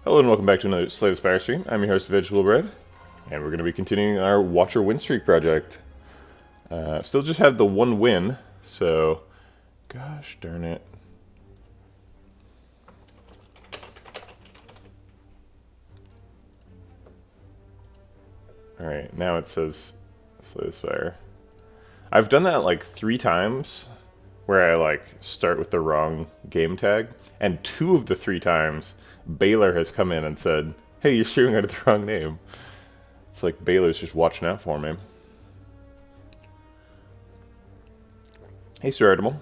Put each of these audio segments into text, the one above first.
Hello and welcome back to another Slay the Spire stream. I'm your host, Vegetablebread, and we're going to be continuing our Watcher win streak project. Still just have the one win, so gosh darn it. Alright, now it says Slay the Spire. I've done that like 3 times, where I like start with the wrong game tag, and 2 of the 3 times, Baylor has come in and said, hey, you're shooting out of the wrong name. It's like Baylor's just watching out for me. Hey, Sir Artemal.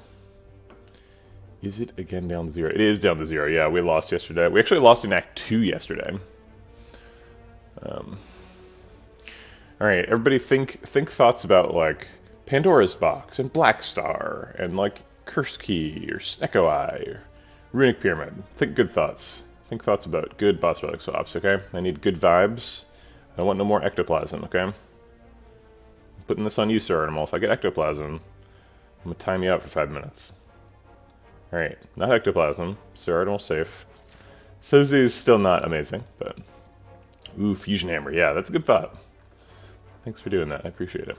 Is it again down to 0? It is down to 0, yeah, we lost yesterday. We actually lost in Act 2 yesterday. Alright, everybody think thoughts about, like, Pandora's Box, and Black Star, and, like, Curse Key, or Snecko Eye, or Runic Pyramid. Think good thoughts. Think thoughts about good boss relic swaps, okay? I need good vibes. I want no more ectoplasm, okay? I'm putting this on you, Sir Animal. If I get ectoplasm, I'm gonna time you out for 5 minutes. Alright, not ectoplasm. Sir Animal safe. Sozu is still not amazing, but... Ooh, Fusion Hammer. Yeah, that's a good thought. Thanks for doing that. I appreciate it.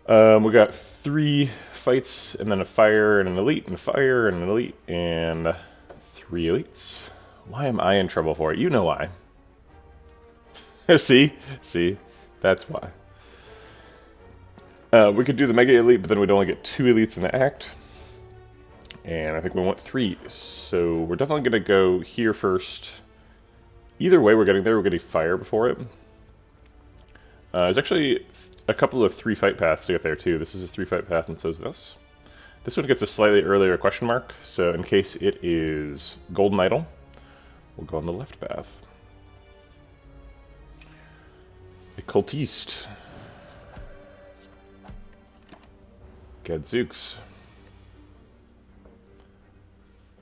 We got 3 fights, and then a fire, and an elite, and a fire, and an elite, and 3 elites. Why am I in trouble for it? You know why. See? That's why. We could do the Mega Elite, but then we'd only get 2 elites in the act. And I think we want 3, so we're definitely going to go here first. Either way we're getting there, we're getting fire before it. There's actually a couple of 3 fight paths to get there too. This is a 3 fight path, and so is this. This one gets a slightly earlier question mark, so in case it is Golden Idol, we'll go on the left path. A Cultiste. Gadzooks.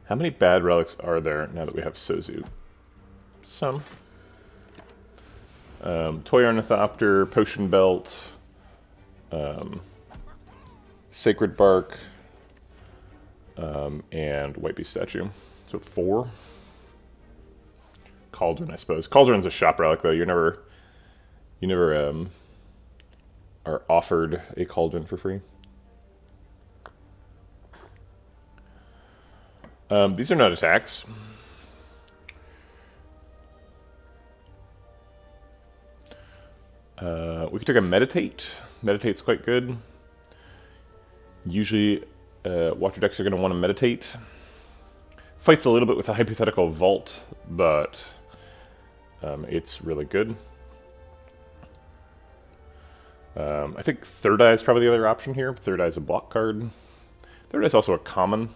How many bad relics are there now that we have Sozu? Some. Toy Ornithopter, Potion Belt, Sacred Bark, and White Beast Statue. So 4. Cauldron, I suppose. Cauldron's a shop relic, though. You never are offered a cauldron for free. These are not attacks. We could take a Meditate. Meditate's quite good. Usually, Watcher decks are going to want to Meditate. Fights a little bit with a hypothetical Vault, but it's really good. I think Third Eye is probably the other option here. Third Eye is a block card. Third Eye is also a common.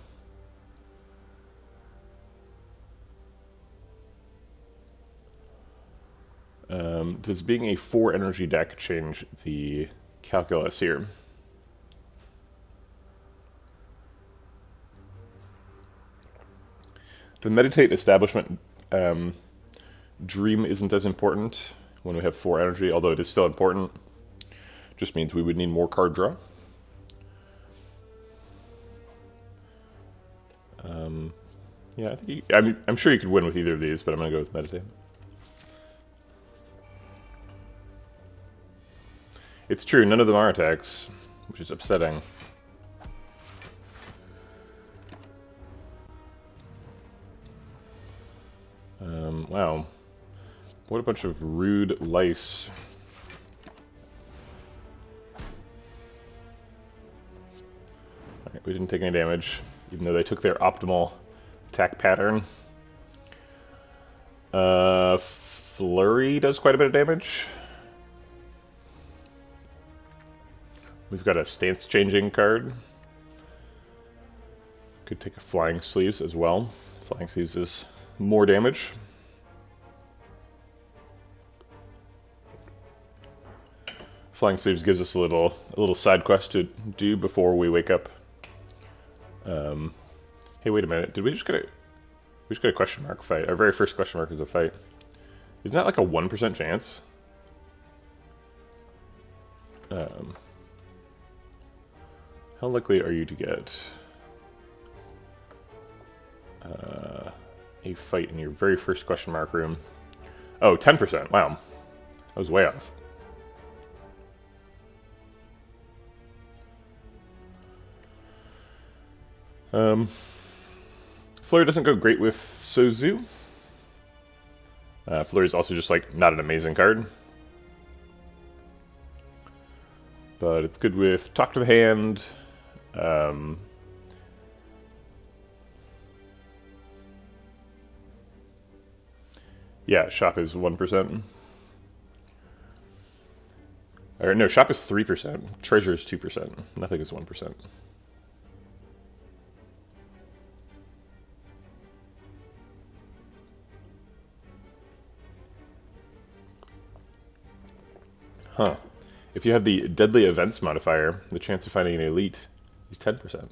Does being a 4 energy deck change the calculus here? The Meditate Establishment Dream isn't as important when we have 4 energy, although it is still important. Just means we would need more card draw. Yeah, I think I'm sure you could win with either of these, but I'm going to go with Meditate. It's true, none of them are attacks, which is upsetting. Wow. What a bunch of rude lice. Alright, we didn't take any damage, even though they took their optimal attack pattern. Flurry does quite a bit of damage. We've got a stance changing card. Could take a Flying Sleeves as well. Flying Sleeves is more damage. Flying Sleeves gives us a little side quest to do before we wake up. Hey, wait a minute. Did we just get a question mark fight? Our very first question mark is a fight. Isn't that like a 1% chance? How likely are you to get a fight in your very first question mark room. Oh, 10%. Wow. I was way off. Flurry doesn't go great with Sozu. Flurry is also just, like, not an amazing card. But it's good with Talk to the Hand. Yeah, Shop is 1%. Or no, Shop is 3%. Treasure is 2%. Nothing is 1%. Huh. If you have the Deadly Events modifier, the chance of finding an elite is 10%.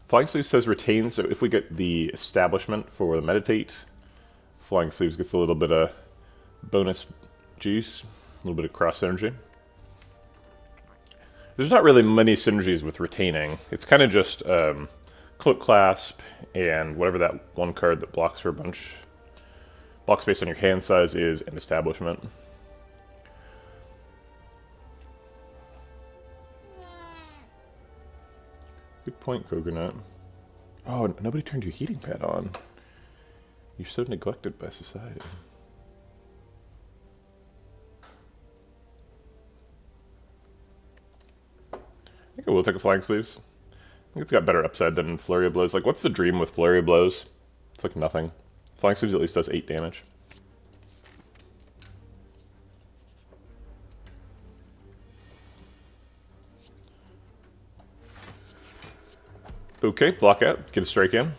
Flying Sleeves says retain, so if we get the establishment for the Meditate, Flying Sleeves gets a little bit of bonus juice, a little bit of cross synergy. There's not really many synergies with retaining. It's kind of just Cloak Clasp and whatever that one card that blocks for a bunch. Blocks based on your hand size is an establishment. Good point, Coconut. Oh, nobody turned your heating pad on. You're so neglected by society. I think I will take a Flying Sleeves. I think it's got better upside than Flurry of Blows. Like, what's the dream with Flurry of Blows? It's like nothing. Flying Sleeves at least does 8 damage. Okay, block out. Get a strike in.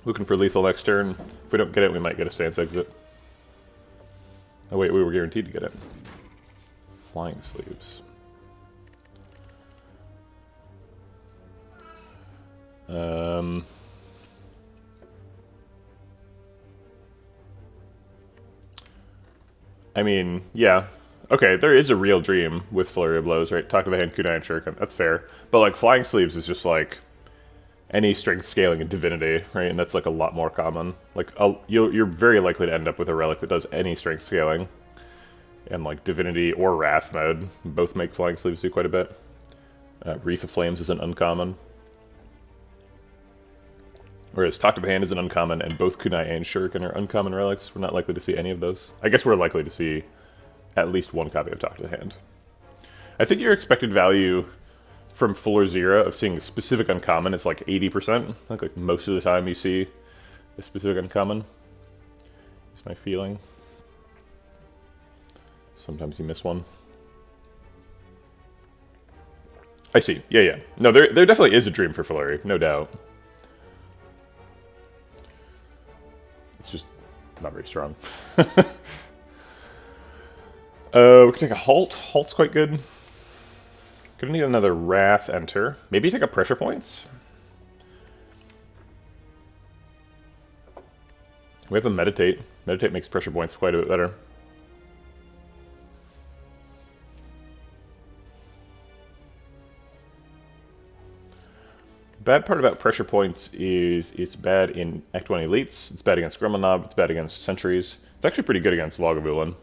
Looking for lethal next turn. If we don't get it, we might get a stance exit. Oh wait, we were guaranteed to get it. Flying Sleeves. I mean, yeah. Okay, there is a real dream with Flurry of Blows, right? Talk to the Hand, Kunai, and Shuriken. That's fair. But, like, Flying Sleeves is just, like, any strength scaling in Divinity, right? And that's, like, a lot more common. Like, you're very likely to end up with a relic that does any strength scaling. And, like, Divinity or Wrath mode both make Flying Sleeves do quite a bit. Wreath of Flames is an uncommon. Whereas Talk to the Hand is an uncommon, and both Kunai and Shuriken are uncommon relics. We're not likely to see any of those. I guess we're likely to see at least one copy of Talk to the Hand. I think your expected value from full or zero of seeing a specific uncommon is like 80%. I think like most of the time you see a specific uncommon. Is my feeling. Sometimes you miss one. I see. Yeah. No, there definitely is a dream for Flurry, no doubt. It's just not very strong. We can take a Halt. Halt's quite good. Gonna need another Wrath enter. Maybe take a Pressure Points. We have a Meditate. Meditate makes Pressure Points quite a bit better. Bad part about Pressure Points is it's bad in Act 1 Elites, it's bad against Grummelnob, it's bad against Sentries. It's actually pretty good against Lagavulin.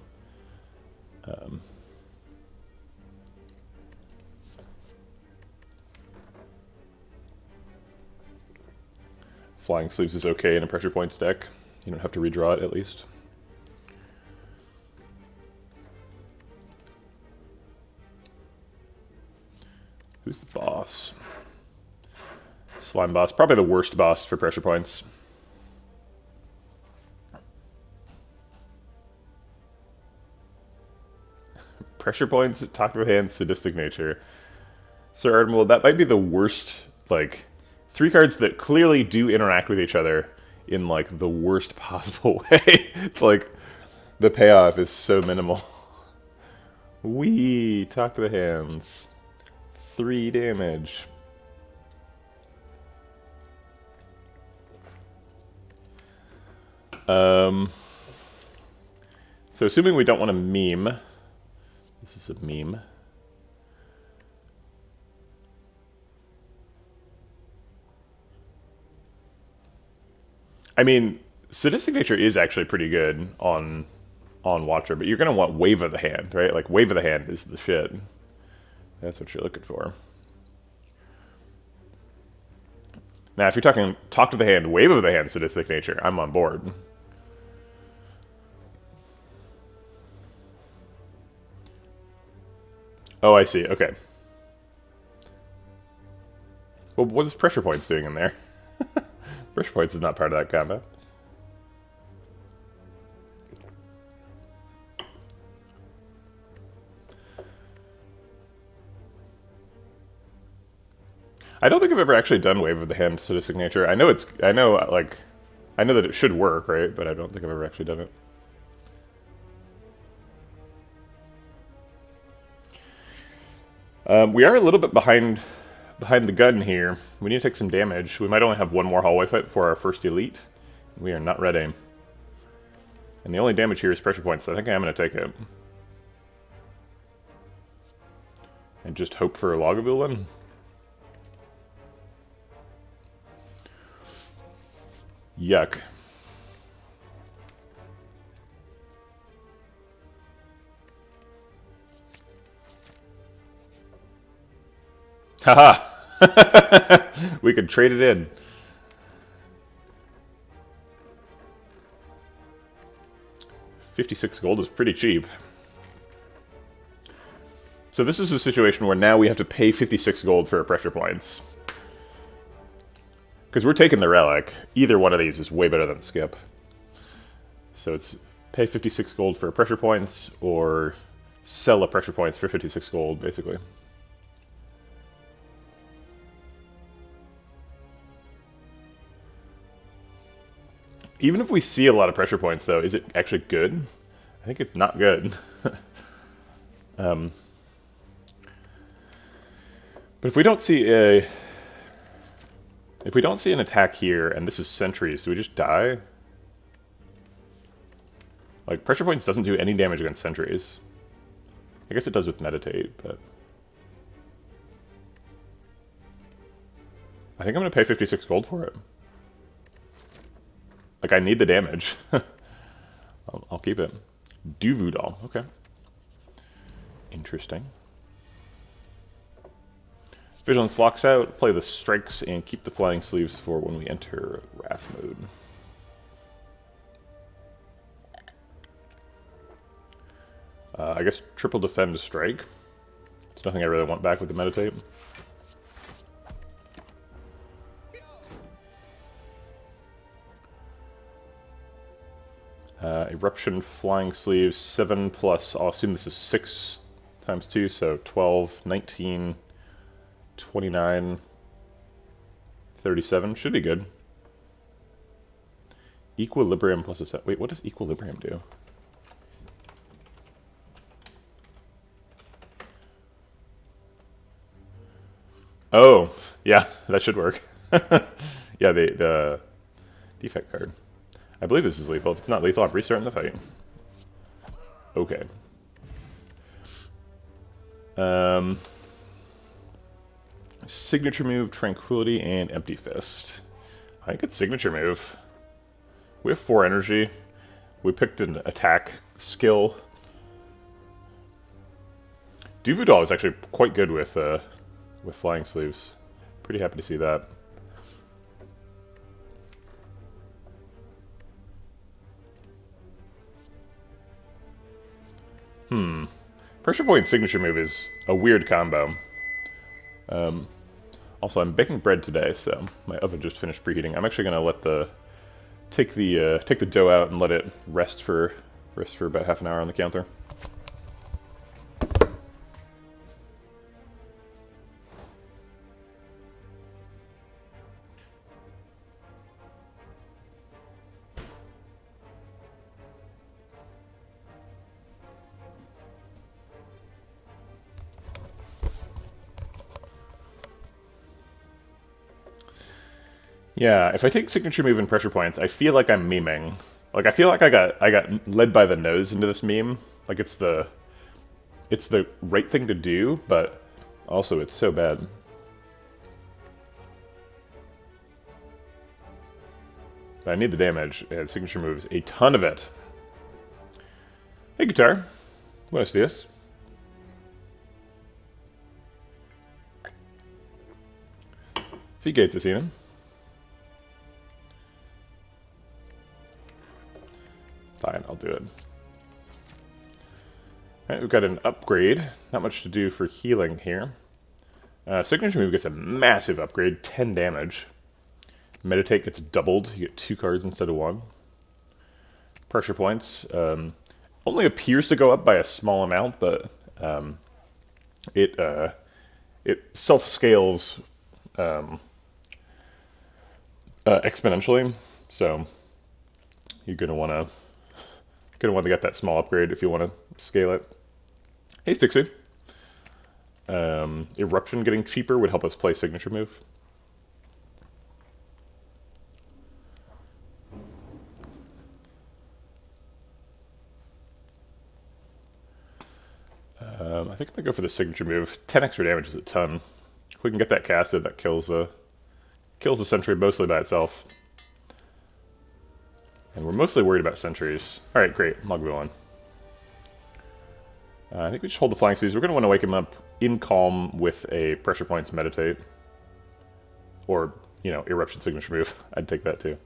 Flying Sleeves is okay in a Pressure Points deck. You don't have to redraw it, at least. Who's the boss? Slime boss. Probably the worst boss for Pressure Points. Pressure Points, Talk to the Hand, Sadistic Nature. Sir Ardenwell, that might be the worst, like, 3 cards that clearly do interact with each other in, like, the worst possible way. It's like, the payoff is so minimal. Wee, Talk to the Hands. 3 damage. So assuming we don't want to meme, this is a meme. I mean, Sadistic Nature is actually pretty good on Watcher, but you're going to want Wave of the Hand, right? Like, Wave of the Hand is the shit. That's what you're looking for. Now, if you're talking Talk to the Hand, Wave of the Hand, Sadistic Nature, I'm on board. Oh, I see. Okay. Well, what is Pressure Points doing in there? Pressure Points is not part of that combo. I don't think I've ever actually done Wave of the Hand Sadistic Nature. I know I know that it should work, right? But I don't think I've ever actually done it. We are a little bit behind the gun here. We need to take some damage. We might only have one more hallway fight before our first elite. We are not ready. And the only damage here is pressure points, so I think I am going to take it. And just hope for a Lagavulin. Yuck. Haha! We could trade it in. $56 gold is pretty cheap. So this is a situation where now we have to pay 56 gold for our pressure points. Because we're taking the relic. Either one of these is way better than skip. So it's pay 56 gold for pressure points, or sell a pressure points for 56 gold, basically. Even if we see a lot of pressure points, though, is it actually good? I think it's not good. But if we don't see an attack here, and this is sentries, do we just die? Like, pressure points doesn't do any damage against sentries. I guess it does with meditate, but I think I'm gonna pay 56 gold for it. Like, I need the damage. I'll keep it. Du Voodoo. Okay. Interesting. Vigilance blocks out, play the strikes, and keep the flying sleeves for when we enter Wrath mode. I guess triple defend strike. It's nothing I really want back with the meditate. Eruption, flying sleeves, 7 plus, I'll assume this is 6 times 2, so 12, 19, 29, 37, should be good. Equilibrium plus a set. Wait, what does Equilibrium do? Oh, yeah, that should work. Yeah, the defect card. I believe this is lethal. If it's not lethal, I'm restarting the fight. Okay. Signature move, Tranquility, and Empty Fist. I think it's signature move. We have 4 energy. We picked an attack skill. Du Voodoo is actually quite good with flying sleeves. Pretty happy to see that. Pressure point signature move is a weird combo. Also, I'm baking bread today, so my oven just finished preheating. I'm actually gonna take the dough out and let it rest for about half an hour on the counter. Yeah, if I take signature move and pressure points, I feel like I'm memeing. Like, I feel like I got led by the nose into this meme. Like, it's the right thing to do, but also it's so bad. But I need the damage, and signature moves a ton of it. Hey, guitar. Buenos dias. Wie geht's es Ihnen? Fine, I'll do it. Alright, we've got an upgrade. Not much to do for healing here. Signature move gets a massive upgrade, 10 damage. Meditate gets doubled, you get 2 cards instead of 1. Pressure points only appears to go up by a small amount, but it self-scales exponentially, so you're gonna want to get that small upgrade if you want to scale it. Hey, Stixie. Eruption getting cheaper would help us play signature move. I think I'm gonna go for the signature move. 10 extra damage is a ton. If we can get that casted, that kills a sentry mostly by itself. And we're mostly worried about sentries. Alright, great. I'll go on. I think we just hold the flying sleeves. We're going to want to wake him up in calm with a pressure points meditate. Or, you know, eruption signature move. I'd take that too.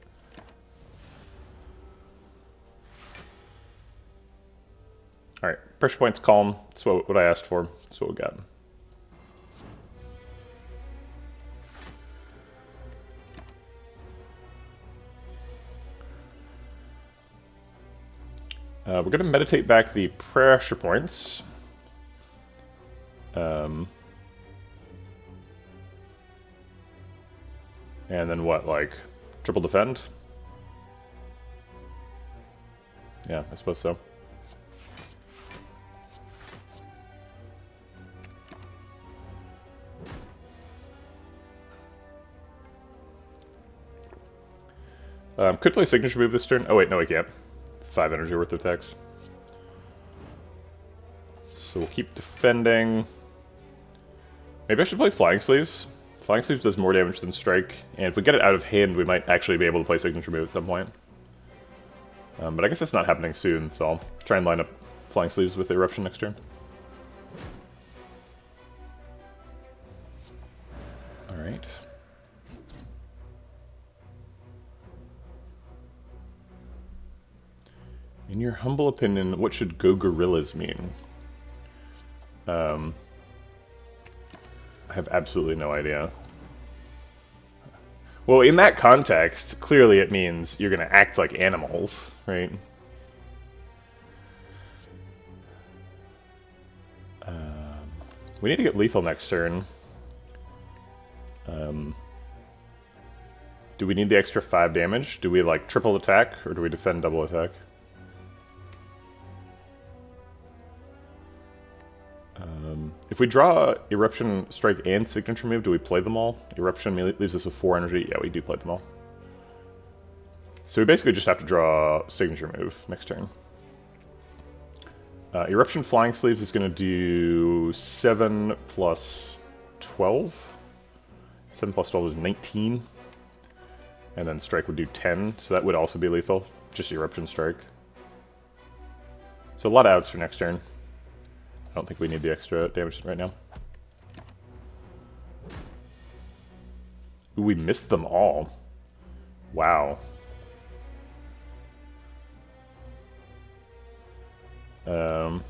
Alright, pressure points calm. That's what I asked for. That's what we got. We're going to meditate back the pressure points. And then what, like, triple defend? Yeah, I suppose so. Could play signature move this turn. Oh wait, no I can't. 5 energy worth of attacks. So we'll keep defending. Maybe I should play Flying Sleeves. Flying Sleeves does more damage than Strike, and if we get it out of hand, we might actually be able to play Signature Move at some point. But I guess that's not happening soon, so I'll try and line up Flying Sleeves with Eruption next turn. Alright. In your humble opinion, what should Go Gorillas mean? I have absolutely no idea. Well, in that context, clearly it means you're going to act like animals, right? We need to get lethal next turn. Do we need the extra 5 damage? Do we, like, triple attack, or do we defend double attack? If we draw Eruption, Strike, and Signature Move, do we play them all? Eruption leaves us with 4 energy. Yeah, we do play them all. So we basically just have to draw Signature Move next turn. Eruption Flying Sleeves is going to do 7 plus 12. 7 plus 12 is 19. And then Strike would do 10, so that would also be lethal. Just Eruption Strike. So a lot of outs for next turn. I don't think we need the extra damage right now. Ooh, we missed them all. Wow. Well,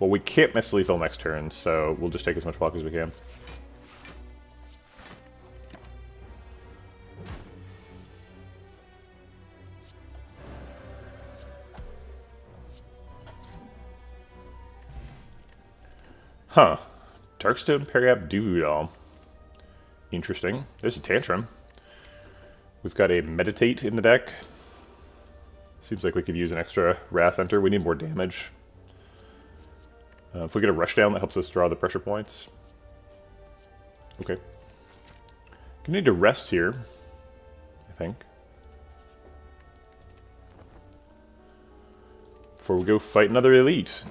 we can't miss lethal next turn, so we'll just take as much block as we can. Huh. Darkstone Periap Duvu. Interesting. There's a Tantrum. We've got a Meditate in the deck. Seems like we could use an extra Wrath Enter. We need more damage. If we get a Rushdown, that helps us draw the pressure points. Okay. Gonna need to rest here, I think. Before we go fight another elite.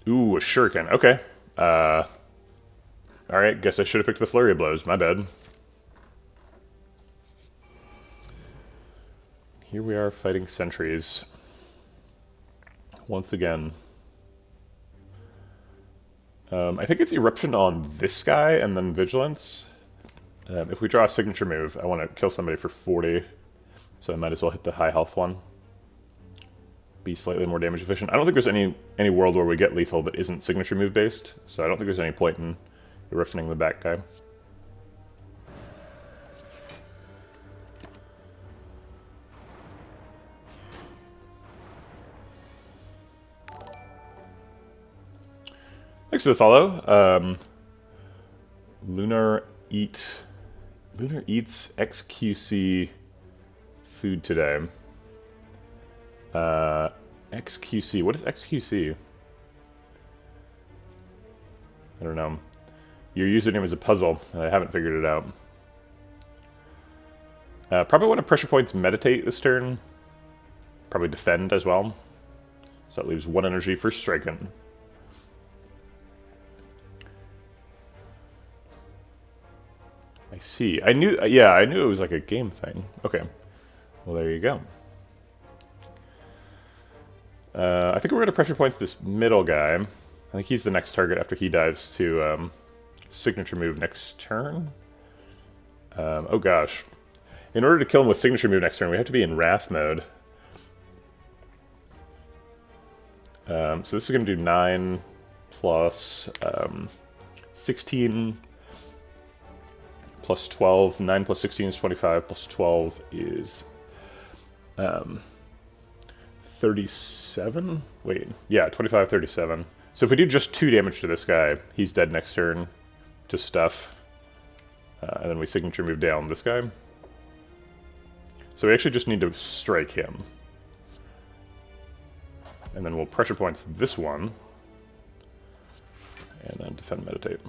Ooh, a Shuriken. Okay. Alright, guess I should have picked the Flurry of Blows. My bad. Here we are fighting sentries. Once again. I think it's Eruption on this guy and then Vigilance. If we draw a signature move, I want to kill somebody for 40. So I might as well hit the high health one. Be slightly more damage efficient. I don't think there's any world where we get lethal that isn't signature move based. So I don't think there's any point in eruptioning the back guy. Thanks for the follow. Lunar eats XQC food today. XQC. What is XQC? I don't know. Your username is a puzzle, and I haven't figured it out. Probably want to pressure points meditate this turn. Probably defend as well. So that leaves 1 energy for striking. I see. I knew it was like a game thing. Okay. Well, there you go. I think we're going to pressure points this middle guy. I think he's the next target after he dives to signature move next turn. Oh gosh. In order to kill him with signature move next turn, we have to be in Wrath mode. So this is going to do 9 plus 16 plus 12. 9 plus 16 is 25, plus 12 is 37? Wait, yeah, 25, 37. So if we do just 2 damage to this guy, he's dead next turn to stuff. And then we signature move down this guy. So we actually just need to strike him. And then we'll pressure points this one. And then defend meditate.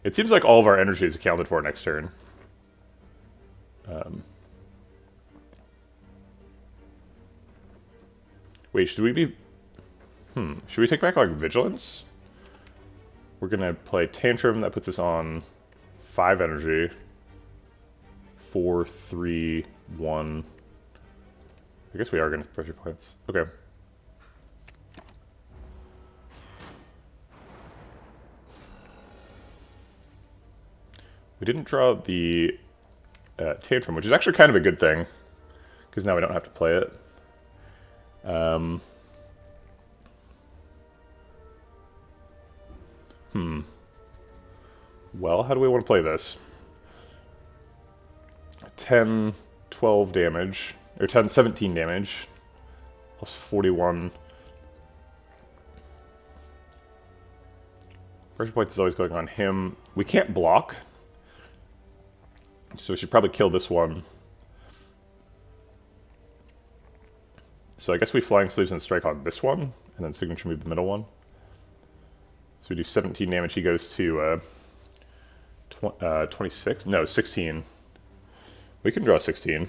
It seems like all of our energy is accounted for next turn. Wait, should we be... Should we take back, like, Vigilance? We're gonna play Tantrum. That puts us on 5 energy. 4, 3, 1. I guess we are gonna pressure points. Okay. We didn't draw the Tantrum, which is actually kind of a good thing, because now we don't have to play it. Well, how do we want to play this? 10, 12 damage, or 10, 17 damage, plus 41. Pressure points is always going on him. We can't block, so we should probably kill this one. So I guess we Flying Sleeves and strike on this one, and then signature move the middle one. So we do 17 damage, he goes to 26? No, 16. We can draw 16.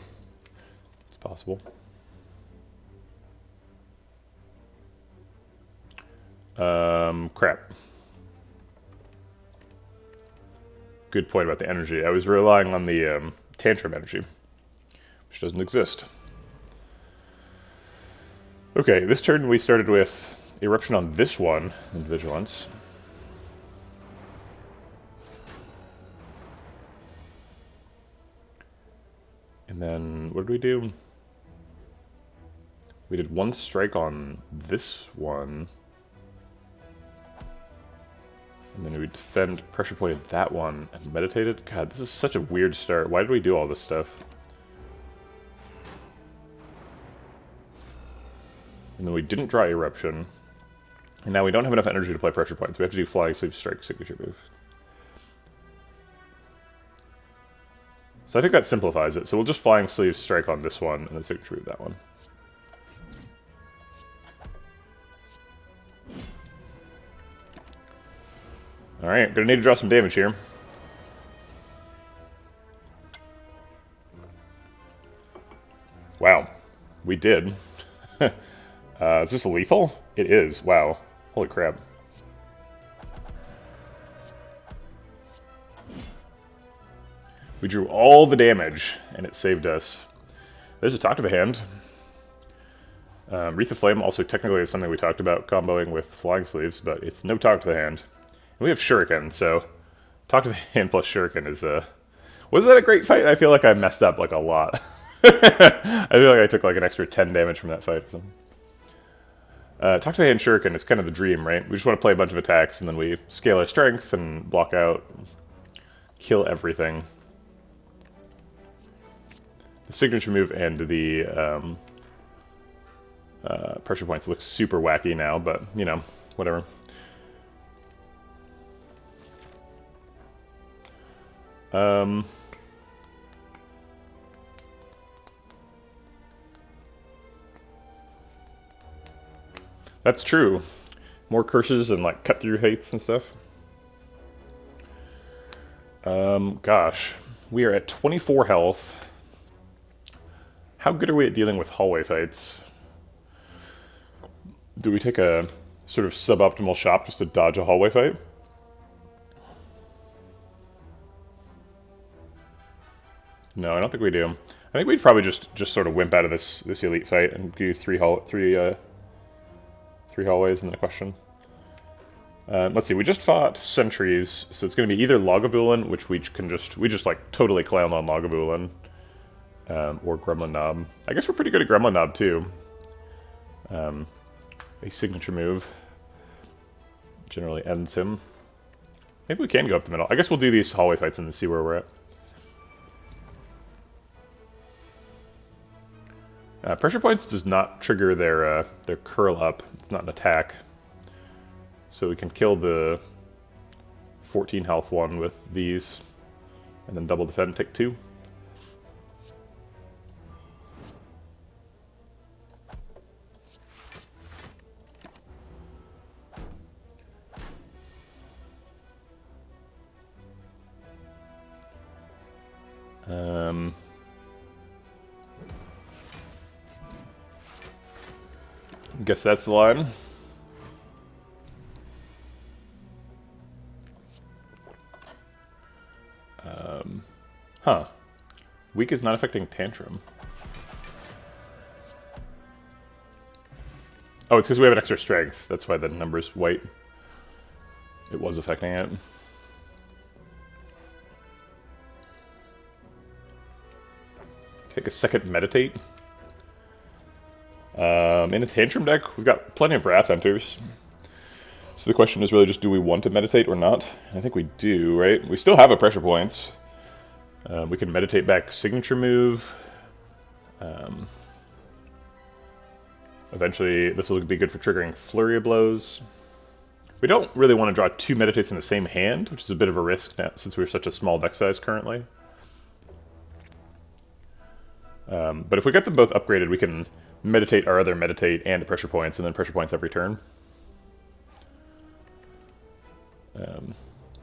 It's possible. Crap. Good point about the energy. I was relying on the Tantrum energy, which doesn't exist. Okay, this turn we started with Eruption on this one, and Vigilance. And then, what did we do? We did 1 strike on this one. And then we defend, pressure pointed that one, and meditated. God, this is such a weird start. Why did we do all this stuff? And then we didn't draw Eruption. And now we don't have enough energy to play pressure points. We have to do Flying Sleeve Strike signature move. So I think that simplifies it. So we'll just Flying Sleeve Strike on this one, and then signature move that one. Alright, gonna need to draw some damage here. Wow, we did. Is this lethal? It is, wow. Holy crap. We drew all the damage, and it saved us. There's a talk to the hand. Wreath of Flame also technically is something we talked about comboing with Flying Sleeves, but it's no talk to the hand. And we have Shuriken, so talk to the hand plus Shuriken is Was that a great fight? I feel like I messed up like a lot. I feel like I took like an extra 10 damage from that fight or something. Talk to the hand Shuriken is kind of the dream, right? We just want to play a bunch of attacks, and then we scale our strength and block out, kill everything. The signature move and the pressure points look super wacky now, but, you know, whatever. That's true. More curses and, like, cut-through hates and stuff. Gosh. We are at 24 health. How good are we at dealing with hallway fights? Do we take a sort of suboptimal shot just to dodge a hallway fight? No, I don't think we do. I think we'd probably just sort of wimp out of this elite fight and do three hallways and then a question. Let's see, we just fought sentries, so it's going to be either Lagavulin, which we just like totally clown on Lagavulin, or Gremlin Knob. I guess we're pretty good at Gremlin Knob too. A signature move generally ends him. Maybe we can go up the middle. I guess we'll do these hallway fights and then see where we're at. Pressure points does not trigger their curl up. It's not an attack. So we can kill the 14 health one with these, and then double defend, take 2. Guess that's the line. Huh. Weak is not affecting Tantrum. Oh, it's because we have an extra strength. That's why the number's white. It was affecting it. Take a second meditate. In a Tantrum deck, we've got plenty of Wrath Enters. So the question is really just, do we want to meditate or not? I think we do, right? We still have a pressure points. We can meditate back signature move. Eventually, this will be good for triggering Flurry of Blows. We don't really want to draw 2 meditates in the same hand, which is a bit of a risk now, since we're such a small deck size currently. But if we get them both upgraded, we can meditate our other meditate and the pressure points, and then pressure points every turn.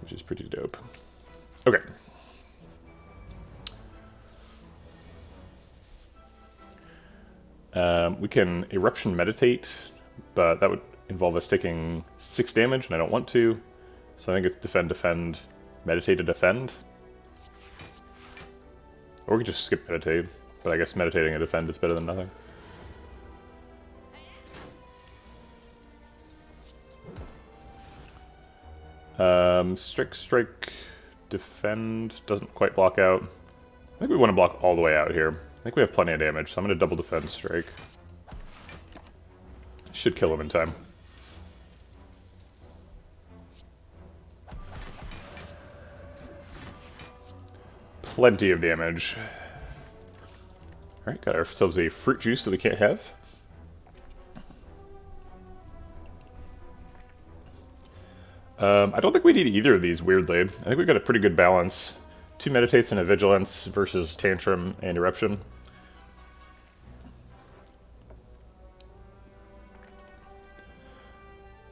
Which is pretty dope. Okay. We can Eruption Meditate, but that would involve us taking 6 damage, and I don't want to. So I think it's Defend, Defend, Meditate to Defend. Or we could just skip Meditate, but I guess Meditating and Defend is better than nothing. Strike, Defend, doesn't quite block out. I think we want to block all the way out here. I think we have plenty of damage, so I'm going to double Defend Strike. Should kill him in time. Plenty of damage. Alright, got ourselves a fruit juice that we can't have. I don't think we need either of these, weirdly. I think we got a pretty good balance. 2 Meditates and a Vigilance versus Tantrum and Eruption.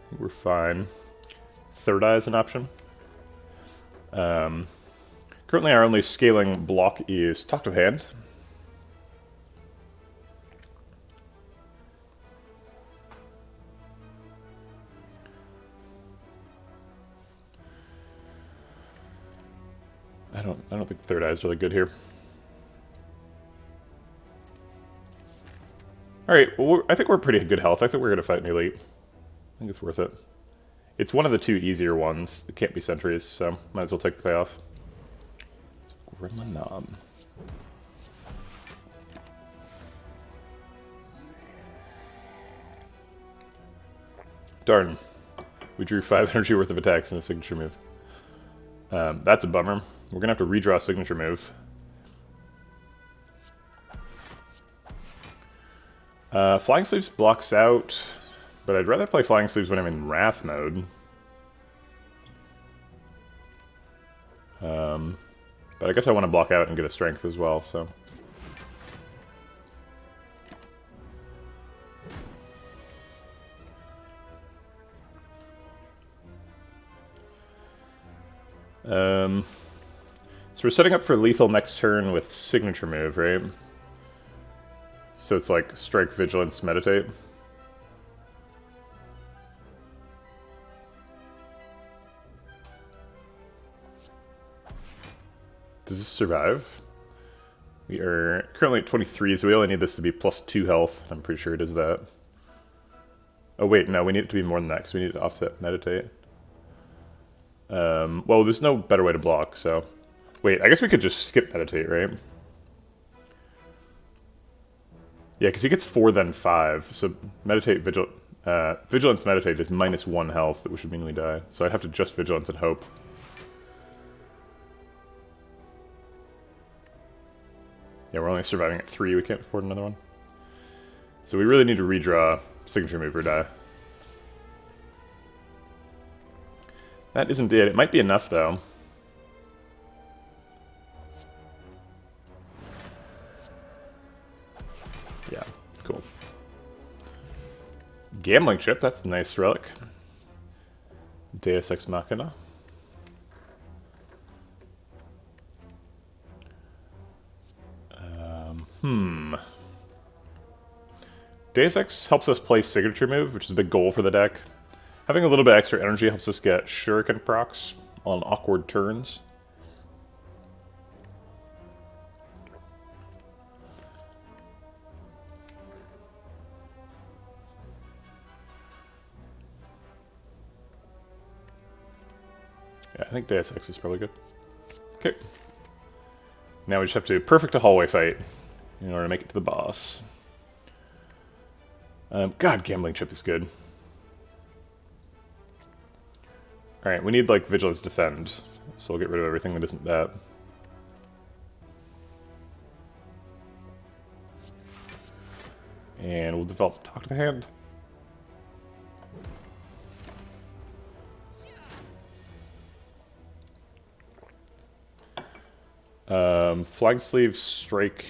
I think we're fine. Third Eye is an option. Currently our only scaling block is Talk to the Hand. I don't think Third Eye is really good here. Alright, well, I think we're pretty good health. I think we're going to fight an elite. I think it's worth it. It's one of the 2 easier ones. It can't be sentries, so might as well take the payoff. It's Grimonom. Darn. We drew 5 energy worth of attacks in a signature move. That's a bummer. We're going to have to redraw a signature move. Flying Sleeves blocks out, but I'd rather play Flying Sleeves when I'm in Wrath mode. But I guess I want to block out and get a Strength as well, so... So we're setting up for lethal next turn with signature move, right? So it's like Strike, Vigilance, Meditate. Does this survive? We are currently at 23, so we only need this to be plus 2 health. I'm pretty sure it is that. Oh wait, no, we need it to be more than that, because we need to offset Meditate. Well, there's no better way to block, so... Wait, I guess we could just skip Meditate, right? Yeah, because he gets 4 then 5, so Meditate, Vigilance, Meditate is minus 1 health, which would mean we die. So I'd have to just Vigilance and hope. Yeah, we're only surviving at 3, we can't afford another one. So we really need to redraw signature move or die. That isn't it. It might be enough, though. Yeah, cool. Gambling chip, that's a nice relic. Deus Ex Machina. Deus Ex helps us play signature move, which is a big goal for the deck. Having a little bit extra energy helps us get Shuriken procs on awkward turns. Yeah, I think Deus Ex is probably good. Okay. Now we just have to perfect a hallway fight in order to make it to the boss. God, Gambling Chip is good. Alright, we need, like, Vigilance Defend, so we'll get rid of everything that isn't that. And we'll develop Talk to the Hand. Flying Sleeve, Strike.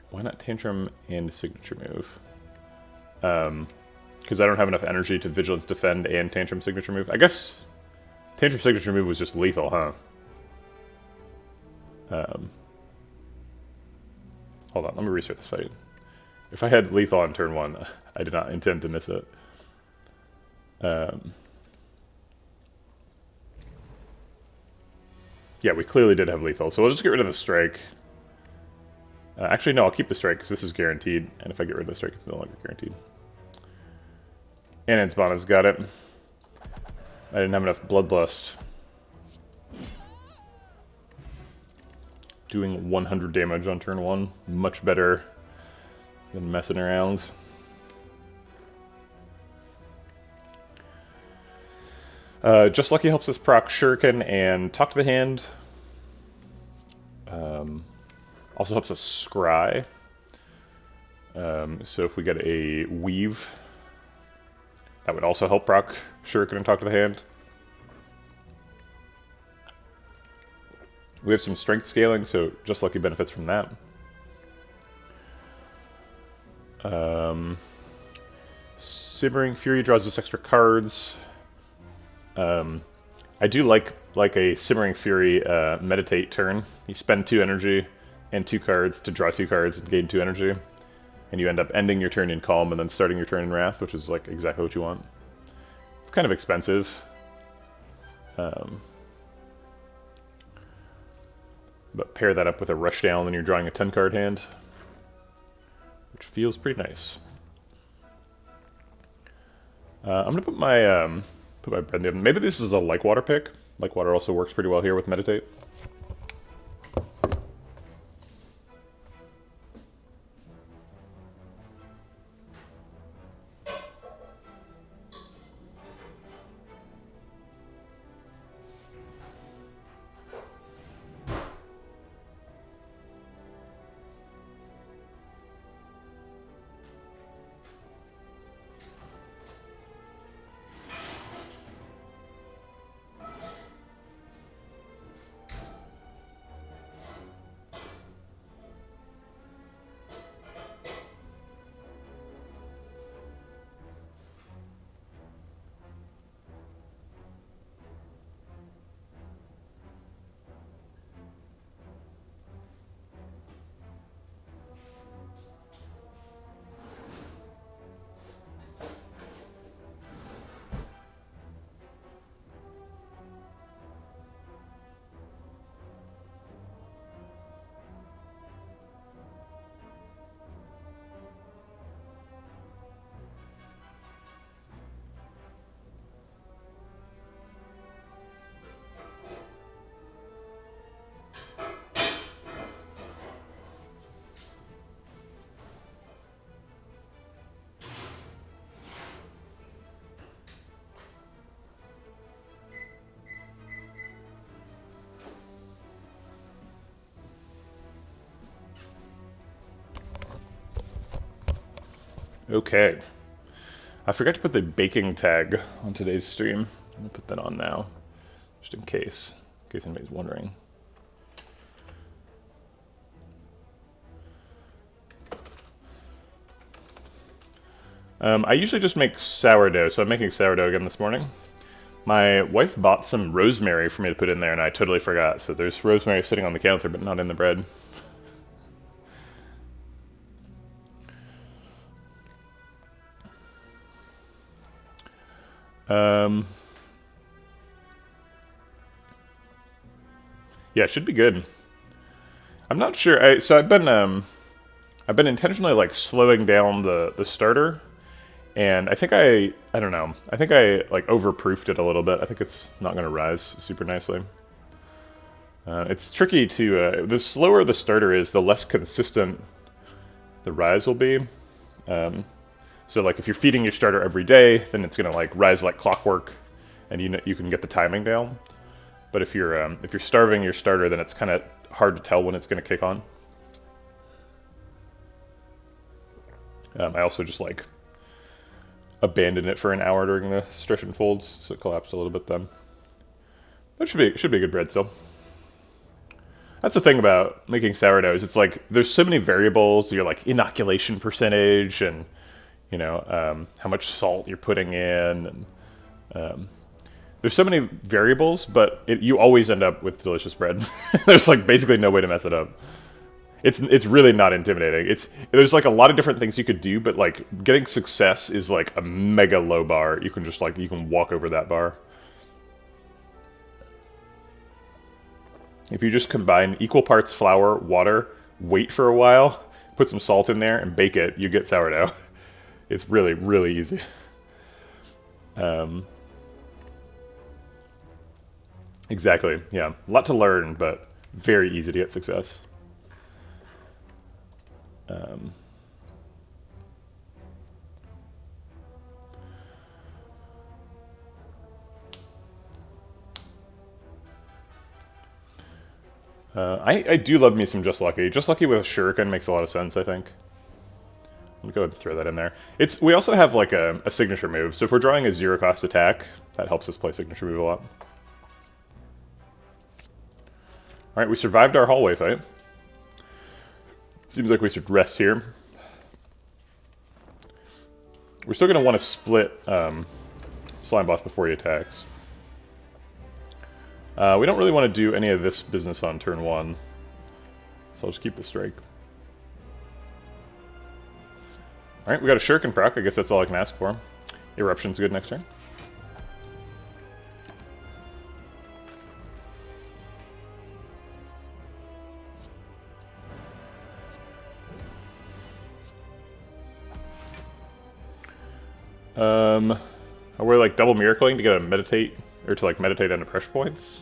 Why not Tantrum and Signature Move? Because I don't have enough energy to Vigilance Defend and Tantrum Signature Move. I guess Tantrum Signature Move was just lethal, huh? Hold on, let me restart this fight. If I had lethal on turn 1, I did not intend to miss it. Yeah, we clearly did have lethal, so we'll just get rid of the Strike. Actually, no, I'll keep the Strike, because this is guaranteed, and if I get rid of the Strike, it's no longer guaranteed. And Insbana's got it. I didn't have enough Bloodlust. Doing 100 damage on turn 1. Much better than messing around. Just Lucky helps us proc Shuriken and Talk to the Hand. Also helps us Scry. So if we get a Weave, that would also help proc Shuriken and Talk to the Hand. We have some strength scaling, so Just Lucky benefits from that. Simmering Fury draws us extra cards. I do like a Simmering Fury Meditate turn. You spend 2 energy and 2 cards to draw 2 cards and gain 2 energy. And you end up ending your turn in Calm and then starting your turn in Wrath, which is like exactly what you want. It's kind of expensive. But pair that up with a Rushdown and you're drawing a 10-card hand. which feels pretty nice. I'm gonna put my bread in the oven. Maybe this is a like water pick. Like water also works pretty well here with meditate. Okay. I forgot to put the baking tag on today's stream. I'm gonna put that on now, just in case anybody's wondering. I usually just make sourdough, so I'm making sourdough again this morning. My wife bought some rosemary for me to put in there, and I totally forgot. So there's rosemary sitting on the counter, but not in the bread. Yeah, it should be good. I'm not sure. So I've been intentionally like slowing down the starter, and I think I don't know. I think I like overproofed it a little bit. I think it's not going to rise super nicely. It's tricky to. The slower the starter is, the less consistent the rise will be. So like if you're feeding your starter every day, then it's gonna like rise like clockwork, and you can get the timing down. But if you're starving your starter, then it's kind of hard to tell when it's gonna kick on. I also just like abandoned it for an hour during the stretch and folds, so it collapsed a little bit then. That should be a good bread still. That's the thing about making sourdoughs. It's like there's so many variables. Your like inoculation percentage, and how much salt you're putting in, and there's so many variables. But you always end up with delicious bread. There's like basically no way to mess it up. It's really not intimidating. There's like a lot of different things you could do, but like getting success is like a mega low bar. You can walk over that bar. If you just combine equal parts flour, water, wait for a while, put some salt in there, and bake it, you get sourdough. It's really, really easy. Exactly, yeah. A lot to learn, but very easy to get success. I do love me some Just Lucky. Just Lucky with a shuriken makes a lot of sense, I think. Let me go ahead and throw that in there. We also have like a signature move, so if we're drawing a zero cost attack, that helps us play signature move a lot. Alright, we survived our hallway fight. Seems like we should rest here. We're still going to want to split Slime Boss before he attacks. We don't really want to do any of this business on turn 1, so I'll just keep the strike. Alright, we got a Shuriken proc. I guess that's all I can ask for. Eruption's good next turn. Are we like double miracling to get a meditate, or to like meditate into pressure points?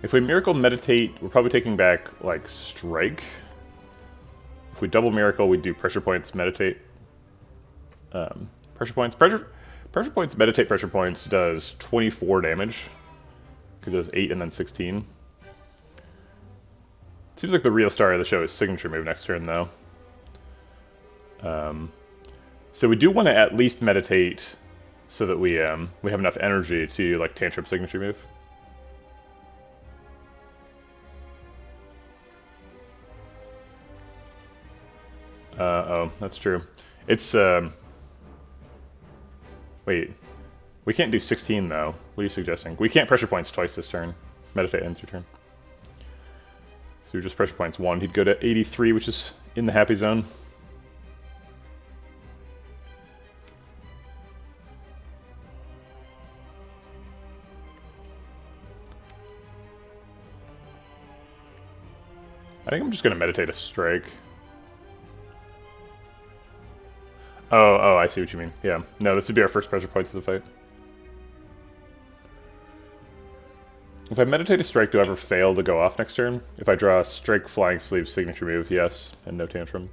If we miracle meditate, we're probably taking back like strike. If we double miracle, we do pressure points, meditate. Pressure points, pressure points, meditate pressure points does 24 damage. Because it does 8 and then 16. Seems like the real star of the show is signature move next turn, though. So we do want to at least meditate so that we have enough energy to like tantrum signature move. Oh, that's true. It's wait, we can't do 16 though. What are you suggesting? We can't pressure points twice this turn. Meditate ends your turn. So just pressure points 1. He'd go to 83, which is in the happy zone. I think I'm just going to meditate a strike. Oh, I see what you mean. Yeah. No, this would be our first pressure points of the fight. If I meditate a strike, do I ever fail to go off next turn? If I draw a strike, flying sleeve, signature move, yes, and no tantrum.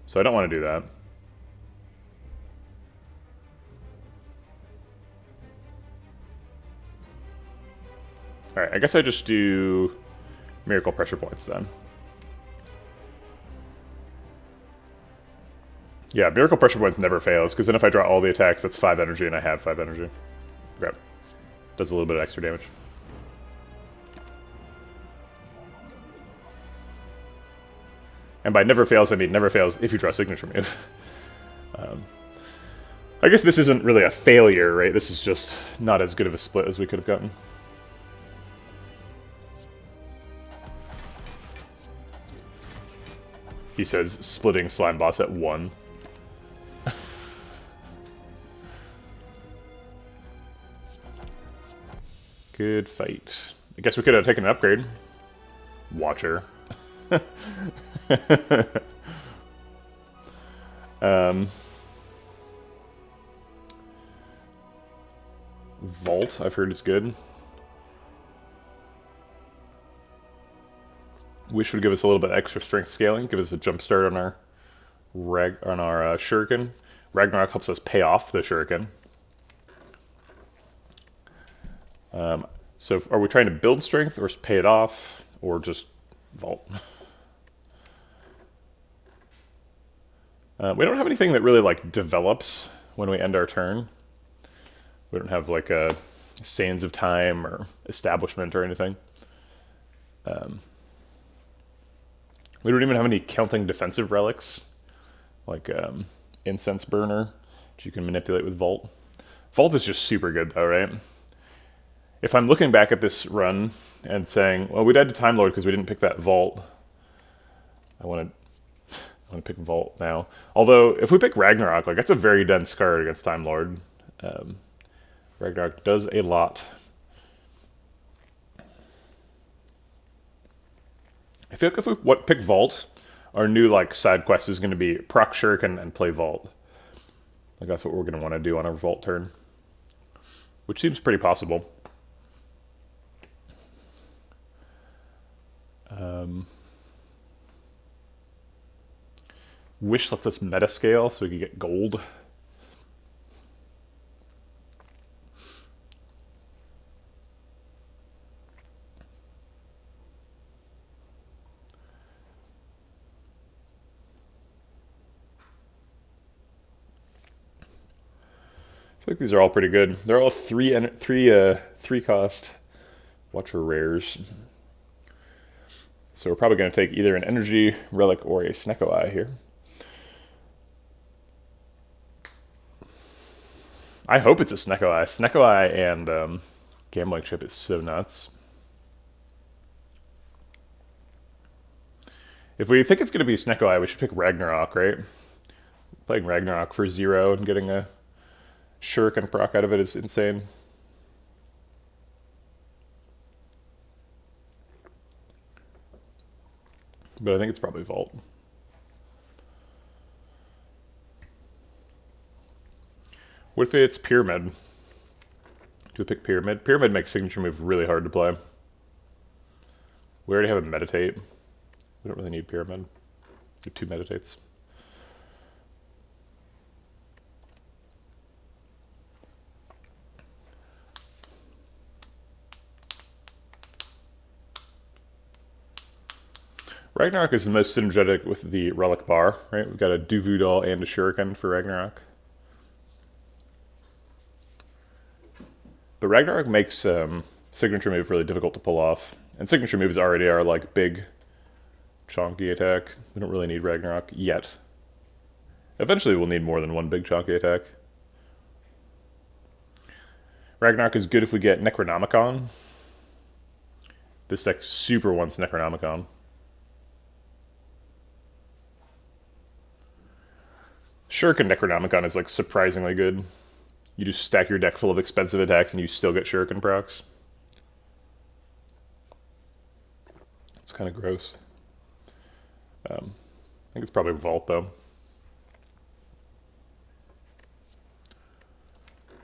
So I don't want to do that. Alright, I guess I just do miracle pressure points then. Yeah, miracle pressure points never fails, because then if I draw all the attacks, that's 5 energy, and I have 5 energy. Okay. Does a little bit of extra damage. And by never fails, I mean never fails if you draw a signature move. I guess this isn't really a failure, right? This is just not as good of a split as we could have gotten. He says splitting slime boss at 1. Good fight. I guess we could have taken an upgrade. Watcher. Vault, I've heard is good. Wish would give us a little bit extra strength scaling, give us a jump start on our shuriken. Ragnarok helps us pay off the shuriken. So are we trying to build strength, or pay it off, or just vault? We don't have anything that really like develops when we end our turn. We don't have like a Sands of Time or Establishment or anything. We don't even have any counting defensive relics, like Incense Burner, which you can manipulate with Vault. Vault is just super good though, right? If I'm looking back at this run and saying, well, we died to Time Lord because we didn't pick that Vault, I want to pick Vault now. Although, if we pick Ragnarok, like that's a very dense card against Time Lord. Ragnarok does a lot. I feel like if we pick Vault, our new like side quest is going to be proc Shuriken and play Vault. Like that's what we're going to want to do on our Vault turn, which seems pretty possible. Wish lets us meta scale so we can get gold. I feel like these are all pretty good. They're all three cost Watcher rares. So we're probably going to take either an Energy Relic or a Snecko Eye here. I hope it's a Snecko Eye. Snecko Eye and Gambling Chip is so nuts. If we think it's going to be Snecko Eye, we should pick Ragnarok, right? Playing Ragnarok for 0 and getting a Shuriken proc out of it is insane. but I think it's probably Vault. What if it's Pyramid? Do we pick Pyramid? Pyramid makes signature move really hard to play. We already have a Meditate. We don't really need Pyramid. Do 2 Meditates. Ragnarok is the most synergetic with the Relic Bar, right? We've got a Duvu and a Shuriken for Ragnarok. But Ragnarok makes signature move really difficult to pull off. And signature moves already are like big, chonky attack. We don't really need Ragnarok yet. Eventually we'll need more than one big chonky attack. Ragnarok is good if we get Necronomicon. This deck super wants Necronomicon. Shuriken Necronomicon is like surprisingly good. You just stack your deck full of expensive attacks and you still get Shuriken procs. It's kind of gross. I think it's probably Vault though.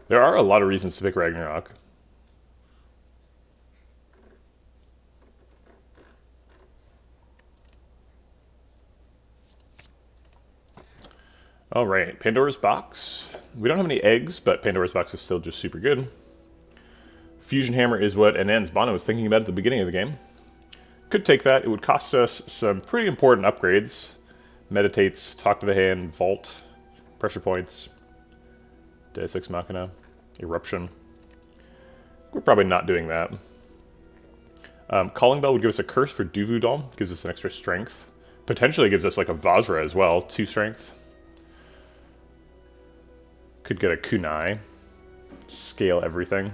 There are a lot of reasons to pick Ragnarok. All right, Pandora's Box. We don't have any eggs, but Pandora's Box is still just super good. Fusion Hammer is what Anand's Bono was thinking about at the beginning of the game. Could take that. It would cost us some pretty important upgrades. Meditates, Talk to the Hand, Vault, Pressure Points, Deus Ex Machina, Eruption. We're probably not doing that. Calling Bell would give us a Curse for Duvudon, gives us an extra strength. Potentially gives us like a Vajra as well, 2 strength. Could get a Kunai. Scale everything.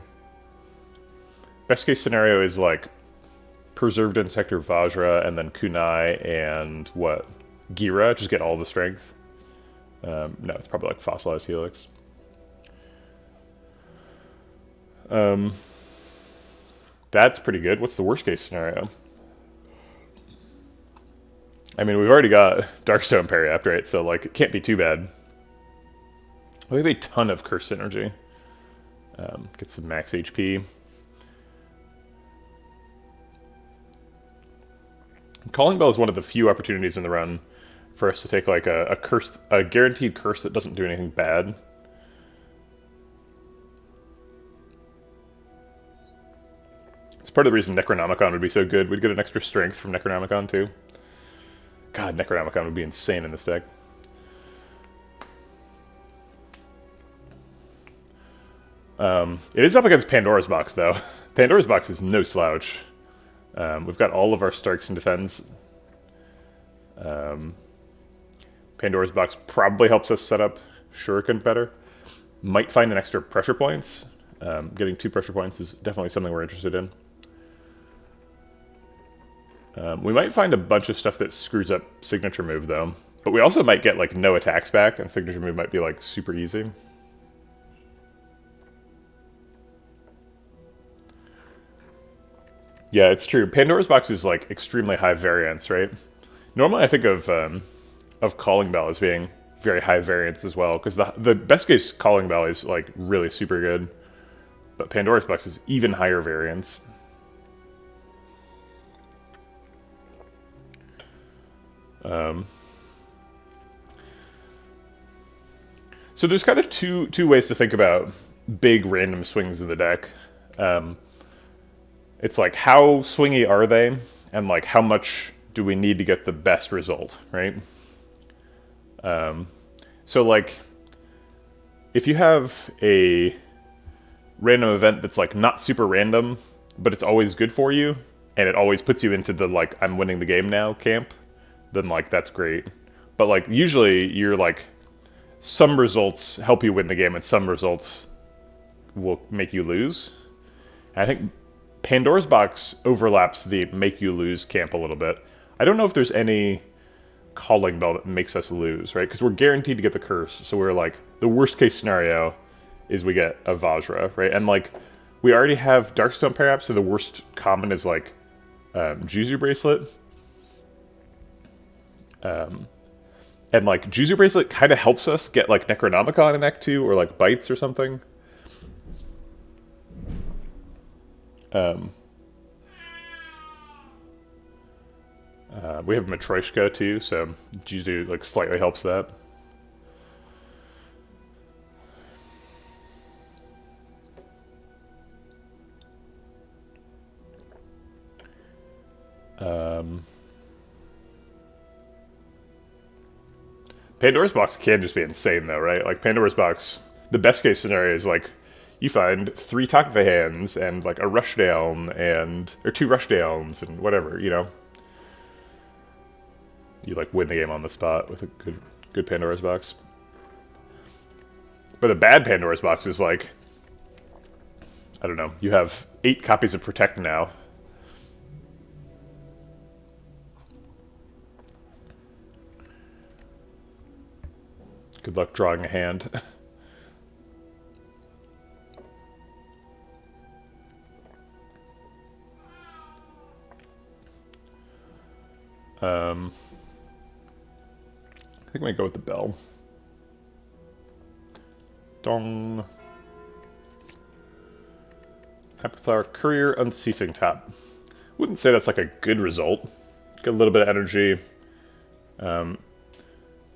Best case scenario is like Preserved Insector Vajra and then Kunai and what? Gira, just get all the strength. No, it's probably like Fossilized Helix. That's pretty good. What's the worst case scenario? I mean, we've already got Darkstone Periapt, right? So like it can't be too bad. We have a ton of Curse Synergy. Get some max HP. Calling Bell is one of the few opportunities in the run for us to take like a guaranteed curse that doesn't do anything bad. It's part of the reason Necronomicon would be so good. We'd get an extra strength from Necronomicon too. God, Necronomicon would be insane in this deck. It is up against Pandora's Box, though. Pandora's Box is no slouch. We've got all of our Starks in defense. Pandora's Box probably helps us set up Shuriken better. Might find an extra pressure points. Getting 2 pressure points is definitely something we're interested in. We might find a bunch of stuff that screws up signature move, though. But we also might get, like, no attacks back, and signature move might be, like, super easy. Yeah, it's true. Pandora's Box is, like, extremely high variance, right? Normally I think of Calling Bell as being very high variance as well, because the best case Calling Bell is, like, really super good. But Pandora's Box is even higher variance. So there's kind of two ways to think about big random swings in the deck. It's like, how swingy are they? And like, how much do we need to get the best result, right? So like, if you have a random event that's like not super random, but it's always good for you, and it always puts you into the like, I'm winning the game now camp, then like, that's great. But like, usually you're like, some results help you win the game and some results will make you lose. And I think Pandora's Box overlaps the make you lose camp a little bit. I don't know if there's any Calling Bell that makes us lose, right? Because we're guaranteed to get the curse. So we're like, the worst case scenario is we get a Vajra, right? And like, we already have Darkstone Periapt, so the worst common is like Juzu Bracelet. And like Juzu Bracelet kind of helps us get like Necronomicon in Act 2 or like Bites or something. We have Matryoshka too, so Juzu like slightly helps that. Pandora's Box can just be insane though, right? Like Pandora's Box, the best case scenario is like you find 3 Talk to the Hands and like a Rushdown or 2 Rushdowns and whatever, you know. You like win the game on the spot with a good Pandora's Box. But a bad Pandora's Box is like, I don't know, you have 8 copies of Protect now. Good luck drawing a hand. I think I'm gonna go with the bell. Dong. Happy Flower, Courier, Unceasing Top. Wouldn't say that's like a good result. Get a little bit of energy.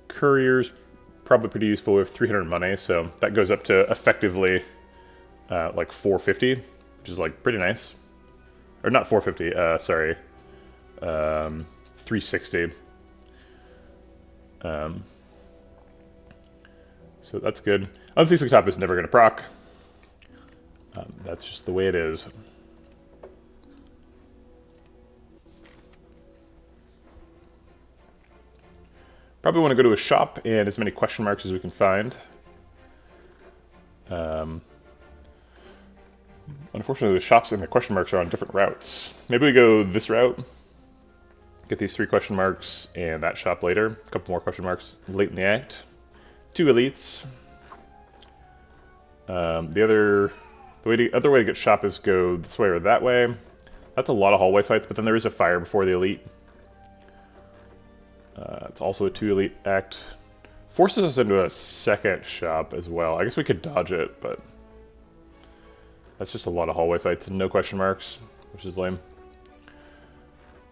Courier's probably pretty useful with 300 money, so that goes up to effectively like 450, which is like pretty nice. Or not 450, sorry. 360. So that's good. Unceasing Top is never going to proc. That's just the way it is. Probably want to go to a shop and as many question marks as we can find. Unfortunately, the shops and the question marks are on different routes. Maybe we go this route. Get these 3 question marks and that shop later. A couple more question marks late in the act. 2 elites. The other way to get shop is go this way or that way. That's a lot of hallway fights, but then there is a fire before the elite. It's also a 2 elite act. Forces us into a second shop as well. I guess we could dodge it, but that's just a lot of hallway fights and no question marks, which is lame.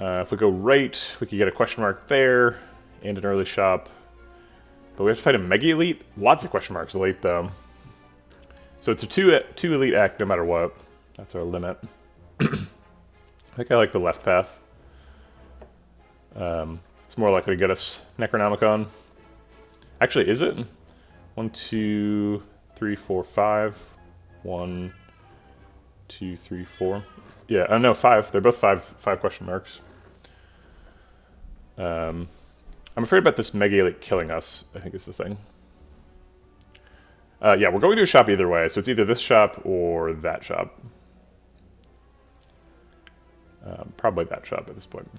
If we go right, we could get a question mark there and an early shop. But we have to fight a Mega Elite. Lots of question marks late, though. So it's a 2 elite act no matter what. That's our limit. I think I like the left path. It's more likely to get us Necronomicon. Actually, is it? 1, 2, 3, 4, 5. 1, 2, 3, 4. Yeah, no, 5. They're both 5 question marks. I'm afraid about this Mega Elite killing us, I think is the thing. Yeah, we're going to a shop either way, so it's either this shop or that shop. Probably that shop at this point.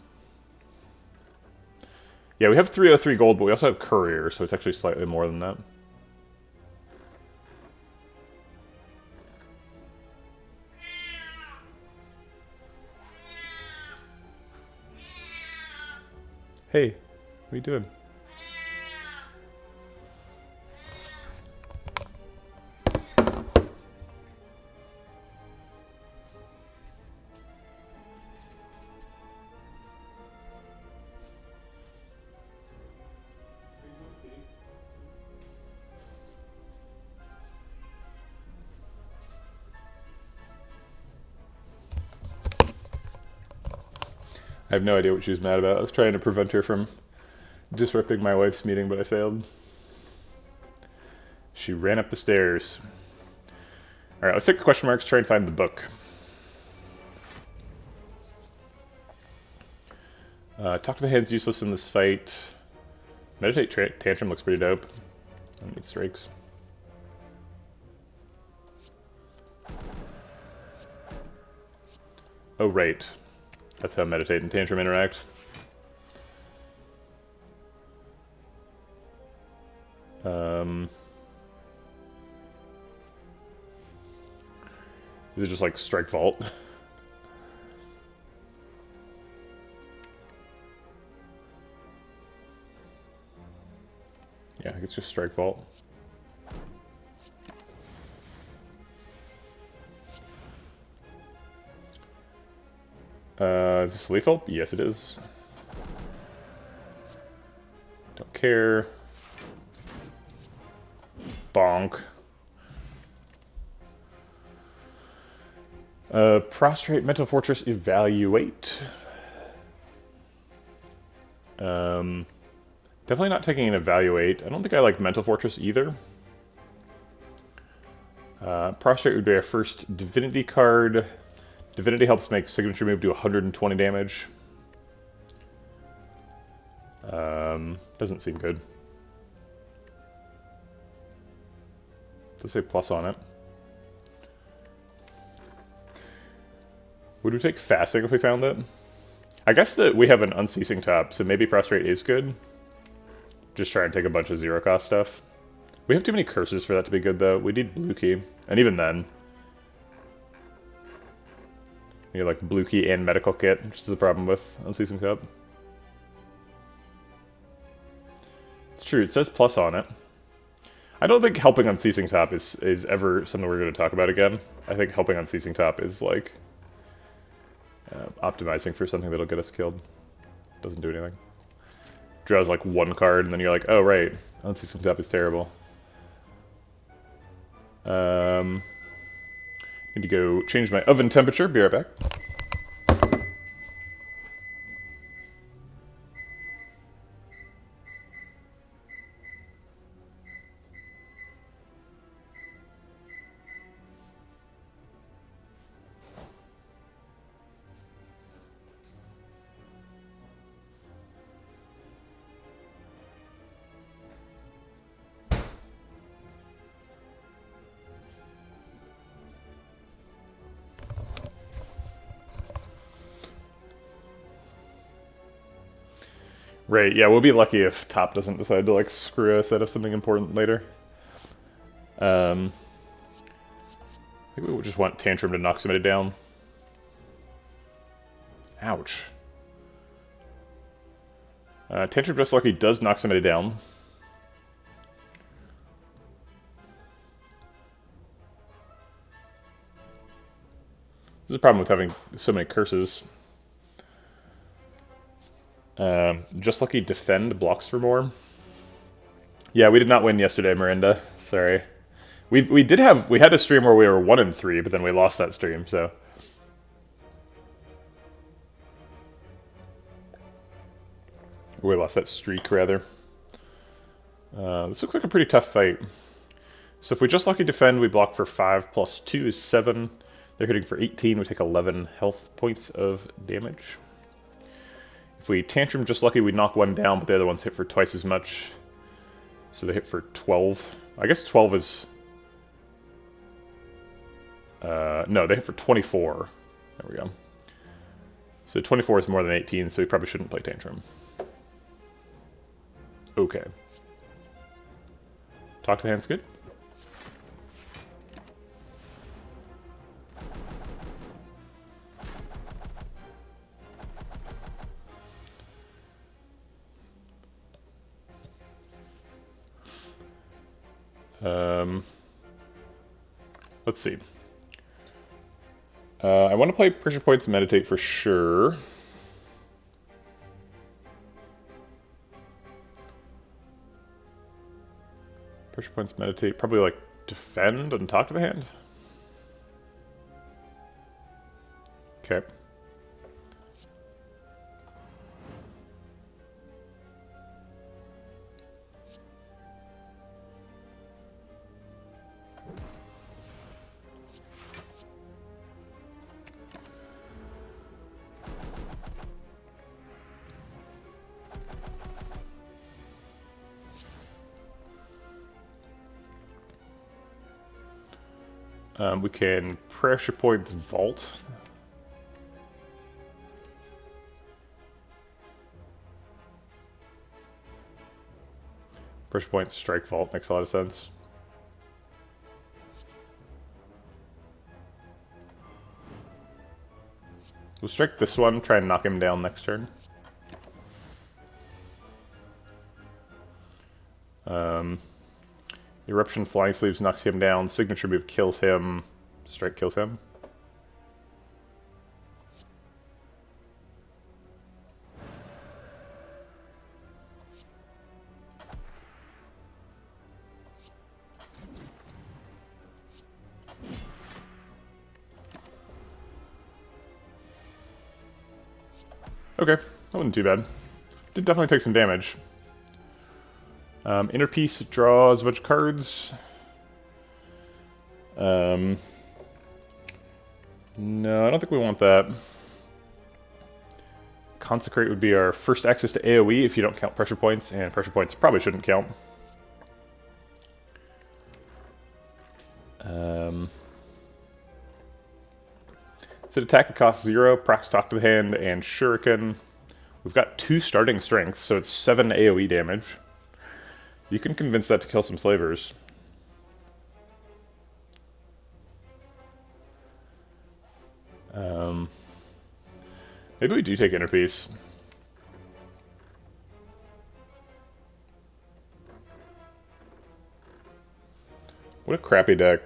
Yeah, we have 303 gold, but we also have Courier, so it's actually slightly more than that. Hey, what are you doing? I have no idea what she was mad about. I was trying to prevent her from disrupting my wife's meeting, but I failed. She ran up the stairs. Alright, let's take the question marks, try and find the book. Talk to the Hand's useless in this fight. Meditate Tantrum looks pretty dope. And it strikes. Oh, right. That's how Meditate and Tantrum interact. Is it just like Strike Vault? Yeah, it's just Strike Vault. Is this lethal? Yes, it is. Don't care. Bonk. Prostrate, Mental Fortress, Evaluate. Definitely not taking an Evaluate. I don't think I like Mental Fortress either. Prostrate would be our first Divinity card. Divinity helps make signature move do 120 damage. Doesn't seem good. Does say plus on it. Would we take Fasting if we found it? I guess that we have an Unceasing top, so maybe Prostrate is good. Just try and take a bunch of zero cost stuff. We have too many curses for that to be good, though. We need Blue Key. And even then, you need like Blue Key and Medical Kit, which is the problem with Unceasing top. It's true, it says plus on it. I don't think helping Unceasing top is ever something we're going to talk about again. I think helping Unceasing top is like optimizing for something that'll get us killed. Doesn't do anything. Draws like one card, and then you're like, oh right, Unceasing top is terrible. Need to go change my oven temperature. Be right back. Right, yeah, we'll be lucky if top doesn't decide to like screw us out of something important later. Maybe we'll just want Tantrum to knock somebody down. Ouch. Tantrum Just Lucky does knock somebody down. This is a problem with having so many curses. Just Lucky Defend blocks for more. Yeah, we did not win yesterday, Miranda. Sorry. We had a stream where we were 1-3, but then we lost that stream, so. We lost that streak, rather. This looks like a pretty tough fight. So if we Just Lucky Defend, we block for 5, plus 2 is 7. They're hitting for 18, we take 11 health points of damage. If we Tantrum Just Lucky, we knock one down, but the other ones hit for twice as much. So they hit for 12. I guess 12 is... no, they hit for 24. There we go. So 24 is more than 18, so we probably shouldn't play Tantrum. Okay. Talk to the hand's good. Let's see. I want to play Pressure Points Meditate for sure. Pressure Points Meditate, probably like Defend and Talk to the hand. Okay. We can Pressure Points Vault. Pressure Points Strike Vault makes a lot of sense. We'll strike this one, try and knock him down next turn. Eruption Flying Sleeves knocks him down. Signature move kills him. Strike kills him. Okay, that wasn't too bad. Did definitely take some damage. Inner Piece draws a bunch of cards. No, I don't think we want that. Consecrate would be our first access to AoE if you don't count pressure points, and pressure points probably shouldn't count. So attack that costs 0, procs talk to the hand, and shuriken. We've got 2 starting strength, so it's 7 AoE damage. You can convince that to kill some slavers. Maybe we do take Inner Peace. What a crappy deck.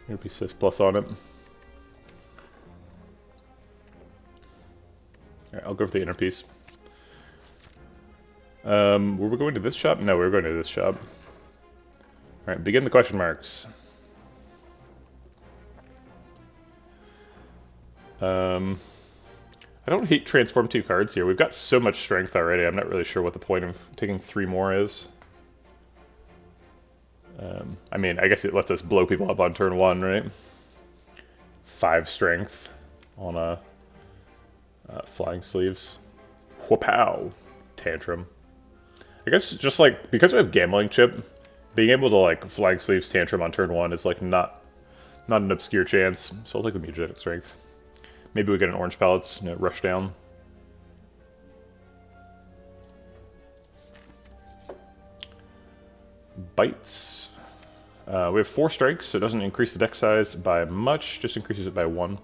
Inner Peace says plus on it. Alright, I'll go for the Inner Peace. Were we going to this shop? No, we were going to this shop. Alright, begin the question marks. I don't hate transform 2 cards here. We've got so much strength already, I'm not really sure what the point of taking 3 more is. I mean, I guess it lets us blow people up on turn 1, right? 5 strength on a Flying Sleeves. Whoop-pow! Tantrum. I guess just like, because we have Gambling Chip, being able to like Flying Sleeves Tantrum on turn 1 is like not an obscure chance, so I'll take the Mutagenetic Strength. Maybe we get an Orange Pellets, rush down. Bites. We have 4 strikes, so it doesn't increase the deck size by much, just increases it by 1.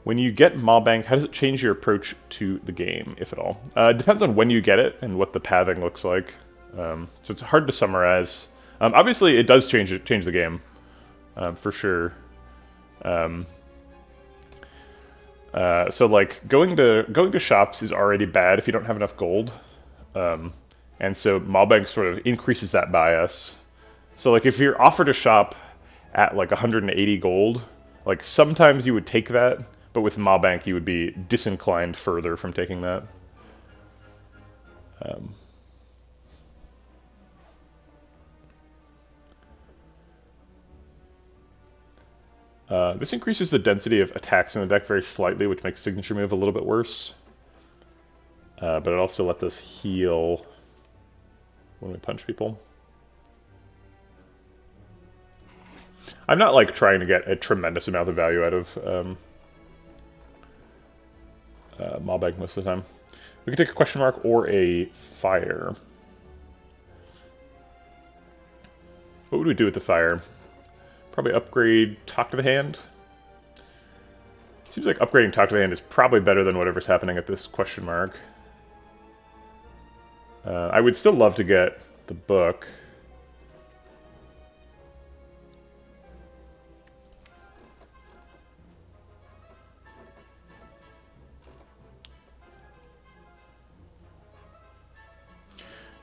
When you get Maw-Bank, how does it change your approach to the game, if at all? It depends on when you get it and what the pathing looks like. So it's hard to summarize. Obviously, it does change the game, for sure. So like going to shops is already bad if you don't have enough gold, and so Maw-Bank sort of increases that bias. So like if you're offered a shop at like 180 gold, like sometimes you would take that, but with Maw-Bank you would be disinclined further from taking that. This increases the density of attacks in the deck very slightly, which makes Signature Move a little bit worse. But it also lets us heal when we punch people. I'm not like trying to get a tremendous amount of value out of Maw-Bank most of the time. We can take a question mark or a fire. What would we do with the fire? Probably upgrade Talk to the Hand. Seems like upgrading Talk to the Hand is probably better than whatever's happening at this question mark. I would still love to get the book.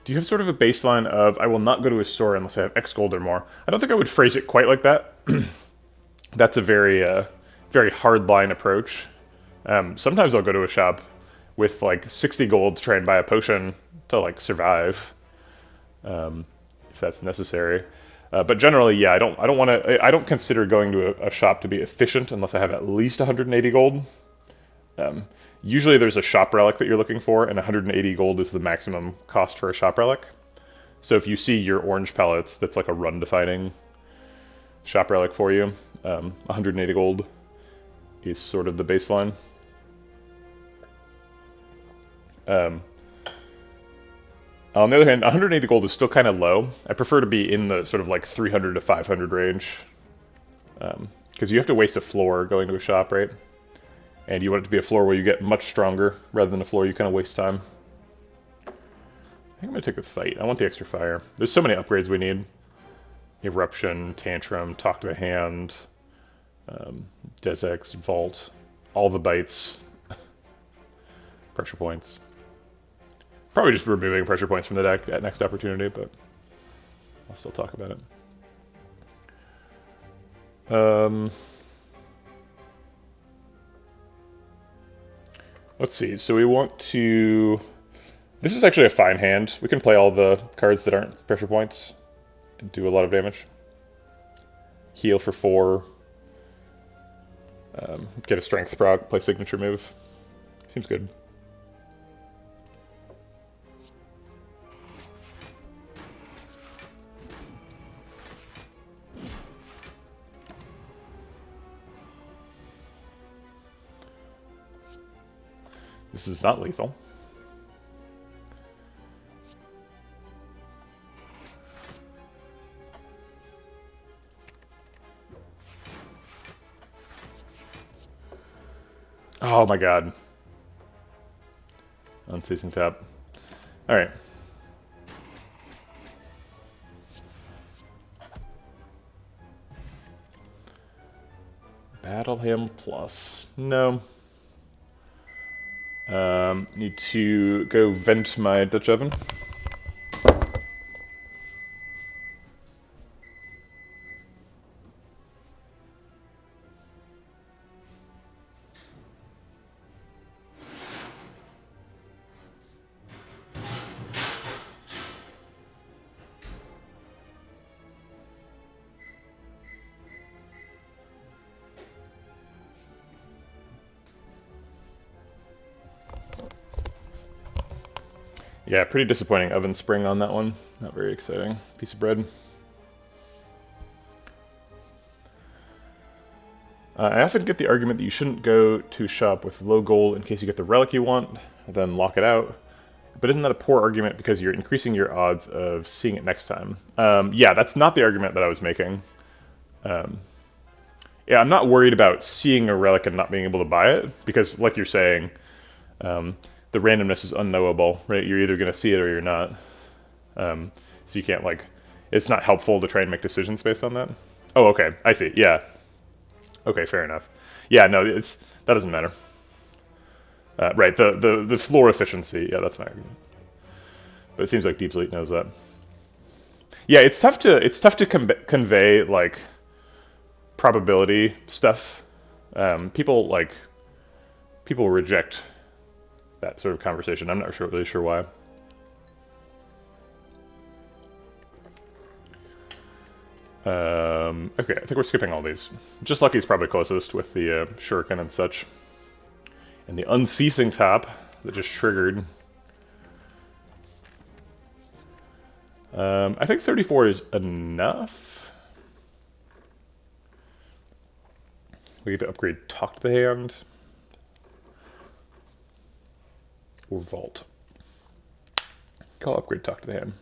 Do you have sort of a baseline of, I will not go to a store unless I have X gold or more? I don't think I would phrase it quite like that. That's a very, very hard-line approach. Sometimes I'll go to a shop with like 60 gold to try and buy a potion to like survive, if that's necessary. But generally, yeah, I don't consider going to a shop to be efficient unless I have at least 180 gold. Usually there's a shop relic that you're looking for, and 180 gold is the maximum cost for a shop relic. So if you see your orange pellets, that's like a run-defining shop relic for you. 180 gold is sort of the baseline. On the other hand, 180 gold is still kind of low. I prefer to be in the sort of like 300 to 500 range. Because you have to waste a floor going to a shop, right? And you want it to be a floor where you get much stronger, rather than a floor you kind of waste time. I think I'm going to take the fight. I want the extra fire. There's so many upgrades we need. Eruption, Tantrum, Talk to the Hand, Desex, Vault, all the bites, pressure points. Probably just removing pressure points from the deck at next opportunity, but I'll still talk about it. Let's see. So we want to... This is actually a fine hand. We can play all the cards that aren't pressure points and do a lot of damage. Heal for 4. Get a strength proc, play signature move. Seems good. This is not lethal. Oh my god. Unceasing tap. Alright. Battle him plus. No. Need to go vent my Dutch oven. Yeah, pretty disappointing oven spring on that one. Not very exciting. Piece of bread. I often get the argument that you shouldn't go to shop with low gold in case you get the relic you want, then lock it out. But isn't that a poor argument because you're increasing your odds of seeing it next time? Yeah, that's not the argument that I was making. Yeah, I'm not worried about seeing a relic and not being able to buy it, because like you're saying, the randomness is unknowable, right? You're either going to see it or you're not. So you can't, like... It's not helpful to try and make decisions based on that. Oh, okay. I see. Yeah. Okay, fair enough. Yeah, no, that doesn't matter. Right, the floor efficiency. Yeah, that's my argument. But it seems like Deep Sleep knows that. Yeah, it's tough to convey, like, probability stuff. People reject that sort of conversation. I'm not really sure why. Okay, I think we're skipping all these. Just Lucky's probably closest with the shuriken and such. And the unceasing tap that just triggered. I think 34 is enough. We get to upgrade Talk to the Hand. Or Vault. I'll upgrade Talk to the Hand.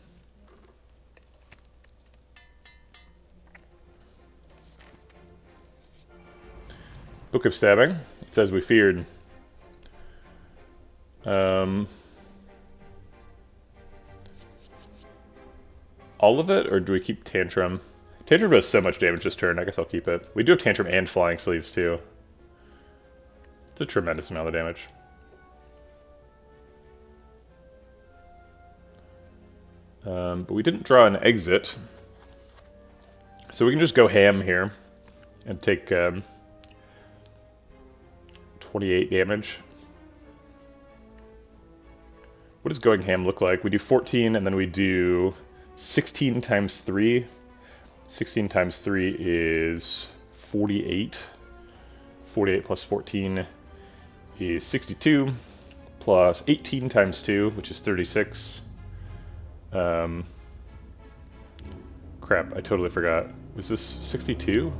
Book of Stabbing. It says we feared. All of it, or do we keep Tantrum? Tantrum does so much damage this turn, I guess I'll keep it. We do have Tantrum and Flying Sleeves, too. It's a tremendous amount of damage. But we didn't draw an exit. So we can just go ham here and take 28 damage. What does going ham look like? We do 14 and then we do 16 times 3. 16 times 3 is 48. 48 plus 14 is 62. Plus 18 times 2, which is 36. Crap, I totally forgot. Was this 62?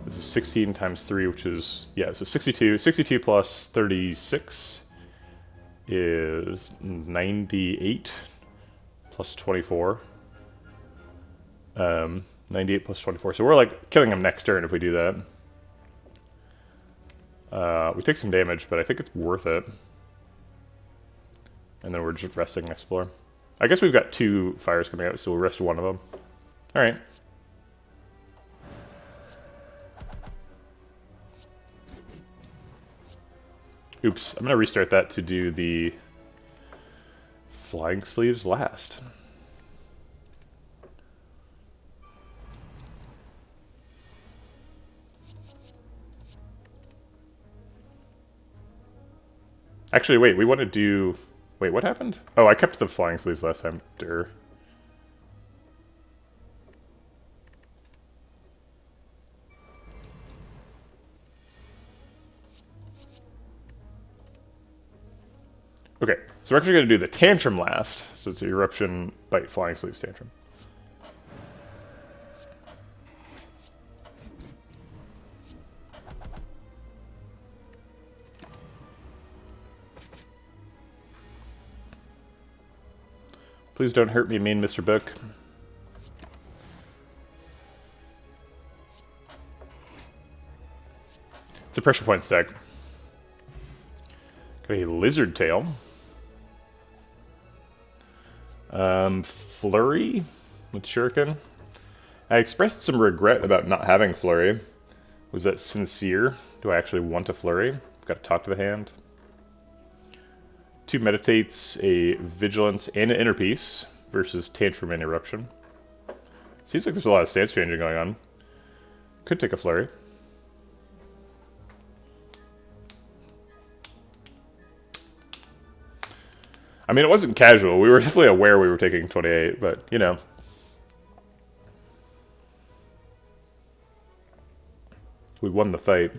This is 16 times 3, which is, yeah, so 62. 62 plus 36 is 98 plus 24. 98 plus 24. So we're like killing him next turn if we do that. We take some damage, but I think it's worth it. And then we're just resting next floor. I guess we've got 2 fires coming out, so we'll rest one of them. Alright. Oops, I'm going to restart that to do the flying sleeves last. Actually, wait, we want to do... Wait, what happened? Oh, I kept the flying sleeves last time. Durr. Okay, so we're actually going to do the tantrum last. So it's the eruption, bite, flying sleeves, tantrum. Please don't hurt me, mean Mr. Book. It's a pressure point stack. Got a lizard tail. Flurry with shuriken. I expressed some regret about not having flurry. Was that sincere? Do I actually want a flurry? Got to talk to the hand. 2 meditates, a vigilance, and an inner peace versus tantrum and eruption. Seems like there's a lot of stance changing going on. Could take a flurry. I mean, it wasn't casual. We were definitely aware we were taking 28, but, you know. We won the fight.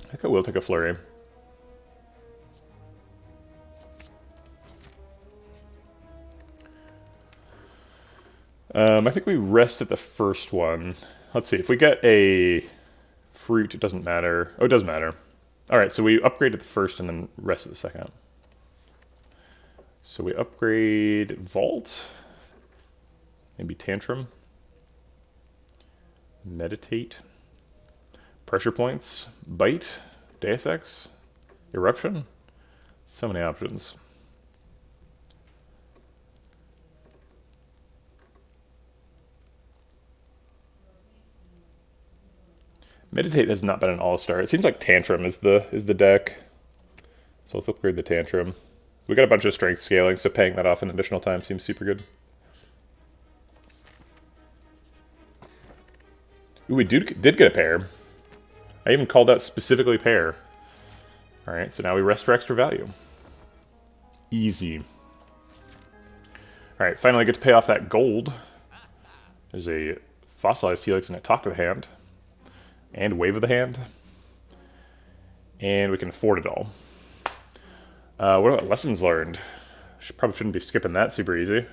I think I will take a flurry. I think we rest at the first one. Let's see, if we get a fruit, it doesn't matter. Oh, it does matter. Alright, so we upgrade at the first and then rest at the second. So we upgrade Vault. Maybe Tantrum. Meditate. Pressure points. Bite. Deus Ex. Eruption. So many options. Meditate has not been an all-star. It seems like Tantrum is the deck. So let's upgrade the Tantrum. We got a bunch of strength scaling, so paying that off in additional time seems super good. Ooh, we did get a pair. I even called out specifically pair. Alright, so now we rest for extra value. Easy. Alright, finally get to pay off that gold. There's a fossilized helix and a talk to the hand. And wave of the hand. And we can afford it all. What about lessons learned? Probably shouldn't be skipping that super easy.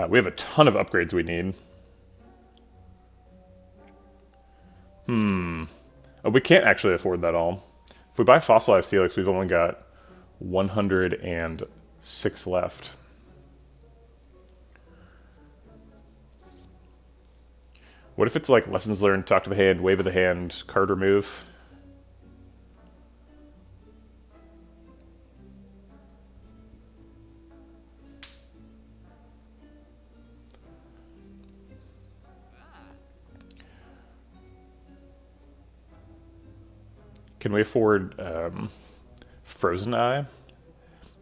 We have a ton of upgrades we need. Oh, we can't actually afford that all. If we buy fossilized helix, we've only got 106 left. What if it's like lessons learned, talk to the hand, wave of the hand, card remove? Can we afford Frozen Eye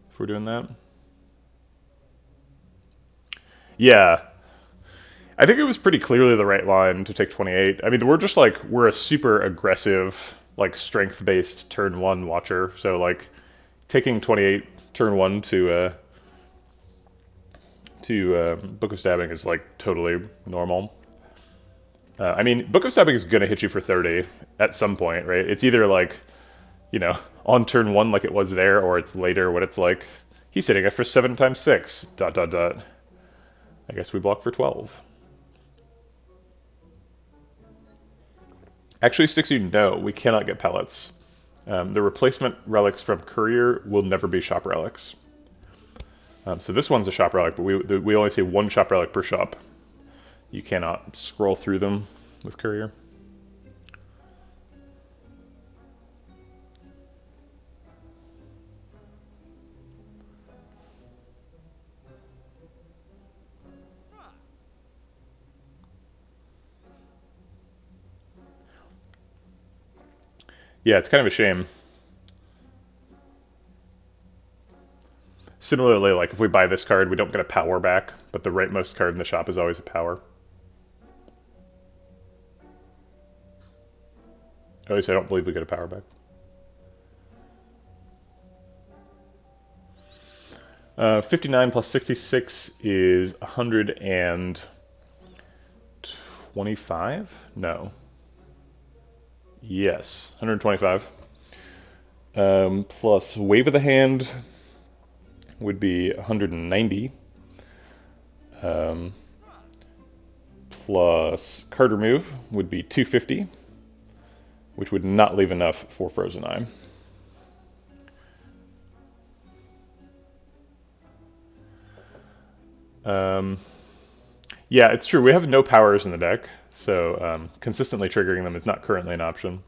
if we're doing that? Yeah. I think it was pretty clearly the right line to take 28. I mean, we're a super aggressive, like, strength-based turn 1 watcher. So, like, taking 28 turn 1 to Book of Stabbing is, like, totally normal. I mean, Book of Stabbing is going to hit you for 30 at some point, right? It's either, like, you know, on turn 1 like it was there, or it's later when it's like, He's hitting it for 7 times 6. ... I guess we block for 12. Actually, Stixie, no, we cannot get pellets. The replacement relics from Courier will never be shop relics. So this one's a shop relic, but we only see 1 shop relic per shop. You cannot scroll through them with Courier. Yeah, it's kind of a shame. Similarly, like if we buy this card, we don't get a power back, but the rightmost card in the shop is always a power. At least I don't believe we get a power back. 59 plus 66 is 125? No. Yes, 125. Plus Wave of the Hand would be 190. Plus Card Remove would be 250, which would not leave enough for Frozen Eye. Yeah, it's true. We have no powers in the deck, so consistently triggering them is not currently an option.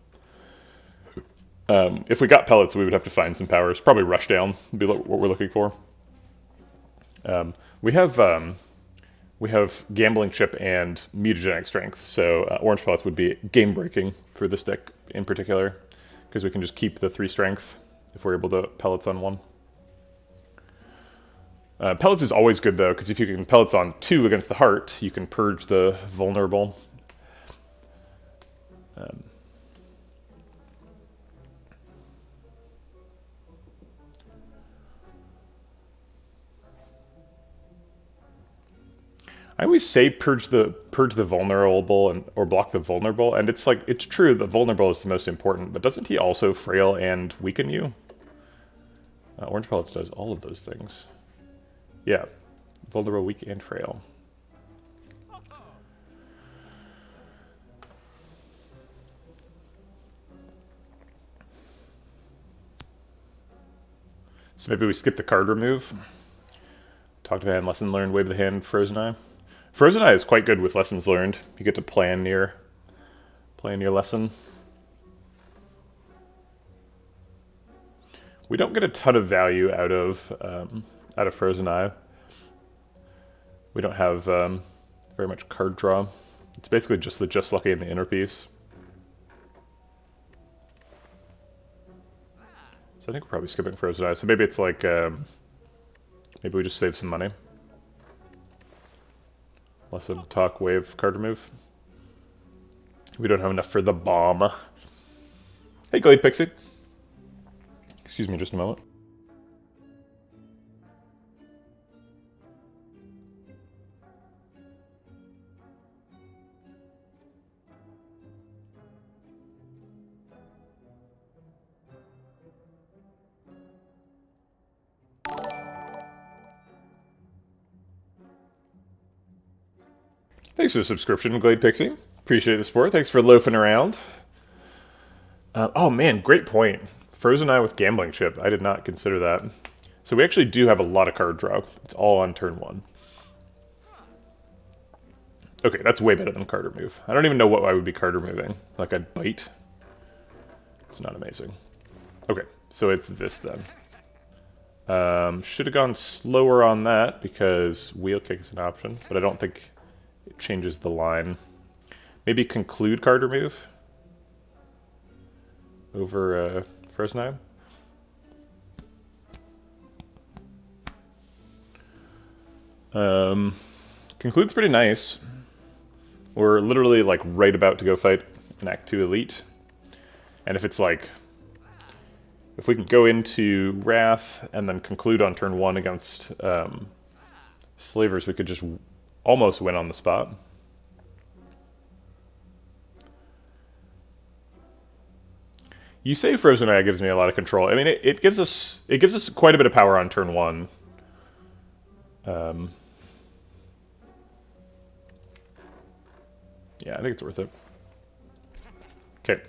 If we got pellets, we would have to find some powers. Probably Rushdown would be what we're looking for. We have Gambling Chip and Mutagenic Strength, so orange pellets would be game breaking for this deck in particular, because we can just keep the 3 strength if we're able to pellets on 1. Pellets is always good though, because if you can pellets on 2 against the heart, you can purge the vulnerable. I always say purge the vulnerable or block the vulnerable, and it's like it's true the vulnerable is the most important, but doesn't he also frail and weaken you? Orange pellets does all of those things. Yeah, vulnerable, weak, and frail. So maybe we skip the card remove. Talk to the hand, lesson learned, wave of the hand, Frozen Eye. Frozen Eye is quite good with lessons learned. You get to plan your lesson. We don't get a ton of value out of Frozen Eye. We don't have very much card draw. It's basically just the Just Lucky and the inner piece. So I think we're probably skipping Frozen Eye. So maybe it's like maybe we just save some money. Lesson, talk, wave, card remove. We don't have enough for the bomb. Hey, Glade Pixie. Excuse me just a moment. Thanks for the subscription, Glade Pixie. Appreciate the support. Thanks for loafing around. Oh man, great point. Frozen Eye with Gambling Chip. I did not consider that. So we actually do have a lot of card draw. It's all on turn 1. Okay, that's way better than card remove. I don't even know what I would be card removing. Like I'd bite. It's not amazing. Okay, so it's this then. Should have gone slower on that because wheel kick is an option, but I don't think it changes the line. Maybe conclude card remove over Frozen Eye. Conclude's pretty nice. We're literally like right about to go fight an Act 2 Elite. And if it's like, if we can go into Wrath and then conclude on turn 1 against Slavers, we could just almost win on the spot. You say Frozen Eye gives me a lot of control. I mean, it gives us quite a bit of power on turn 1. Yeah, I think it's worth it. Okay.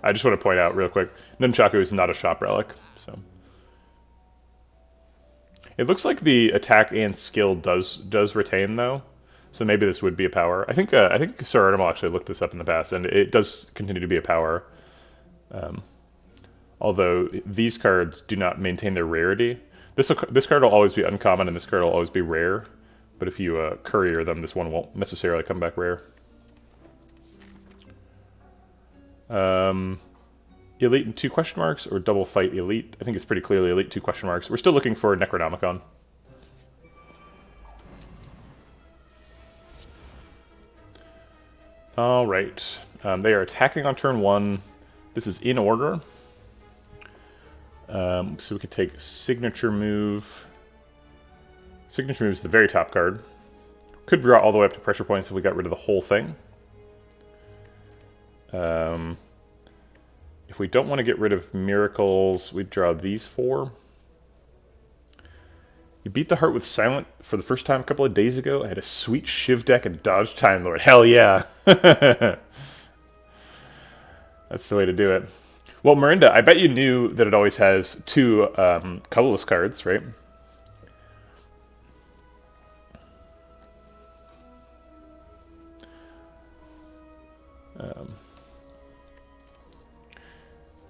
I just want to point out real quick, Nunchaku is not a shop relic, so. It looks like the attack and skill does retain though, so maybe this would be a power. I think Sir Artemal actually looked this up in the past, and it does continue to be a power. Although these cards do not maintain their rarity. This card will always be uncommon, and this card will always be rare. But if you courier them, this one won't necessarily come back rare. Elite and 2 question marks, or double fight elite. I think it's pretty clearly elite 2 question marks. We're still looking for Necronomicon. Alright. They are attacking on turn 1. This is in order. So we could take Signature Move. Signature Move is the very top card. Could draw all the way up to pressure points if we got rid of the whole thing. If we don't want to get rid of Miracles, we'd draw these 4. You beat the heart with Silent for the first time a couple of days ago. I had a sweet Shiv deck and dodged Time Lord. Hell yeah! That's the way to do it. Well, Marinda, I bet you knew that it always has 2 colorless cards, right?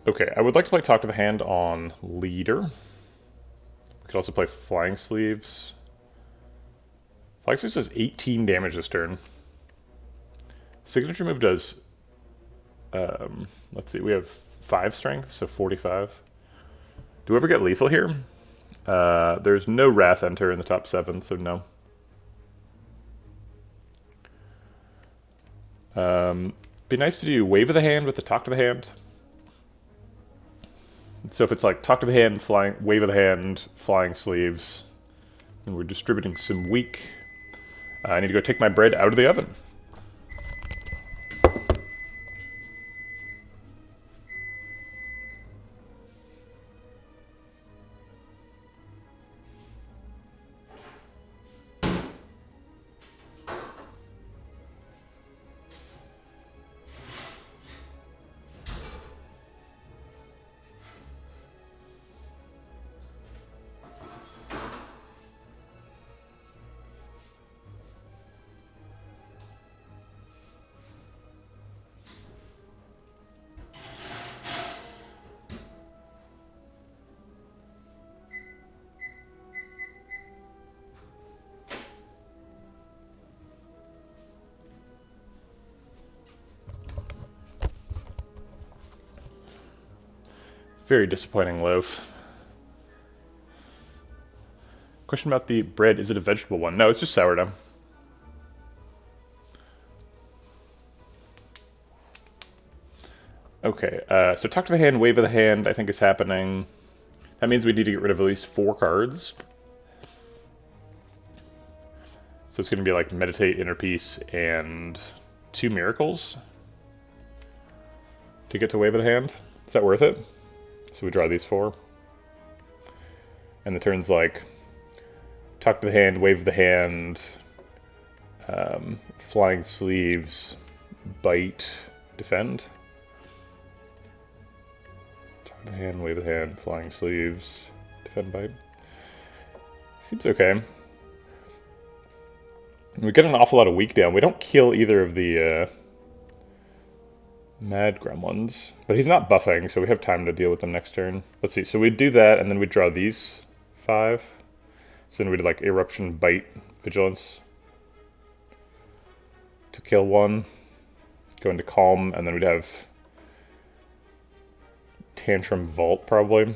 Okay, I would like to play Talk to the Hand on Leader. We could also play Flying Sleeves. Flying Sleeves does 18 damage this turn. Signature Move does... let's see, we have 5 strength, so 45. Do we ever get lethal here? There's no Wrath Enter in the top 7, so no. Be nice to do Wave of the Hand with the Talk to the Hand. So if it's like Talk to the Hand, flying, Wave of the Hand, Flying Sleeves, and we're distributing some weak. I need to go take my bread out of the oven. Very disappointing loaf. Question about the bread, is it a vegetable one? No, it's just sourdough. Okay, so Talk to the Hand, Wave of the Hand, I think is happening. That means we need to get rid of at least 4 cards. So it's going to be like Meditate, Inner Peace, and 2 Miracles to get to Wave of the Hand. Is that worth it? So we draw these 4. And the turn's like Talk to the Hand, Wave of the Hand, Flying Sleeves, Bite, Defend. Talk to the Hand, Wave of the Hand, Flying Sleeves, Defend, Bite. Seems okay. We get an awful lot of weak down. We don't kill either of the Mad Gremlins, but he's not buffing, so we have time to deal with them next turn. Let's see, so we do that, and then we draw these 5. So then we'd like Eruption, Bite, Vigilance to kill 1. Go into Calm, and then we'd have Tantrum, Vault, probably.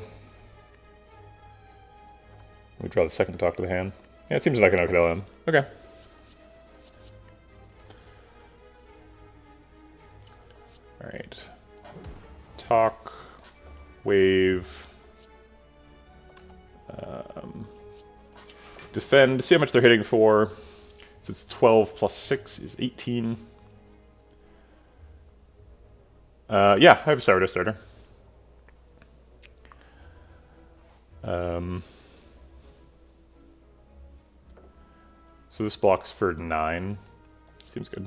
We draw the second Talk to the Hand. Yeah, it seems like an kill him. Okay. Alright. Talk, Wave, Defend, see how much they're hitting for. So it's 12 plus 6 is 18. Yeah, I have a sourdough starter. So this blocks for 9. Seems good.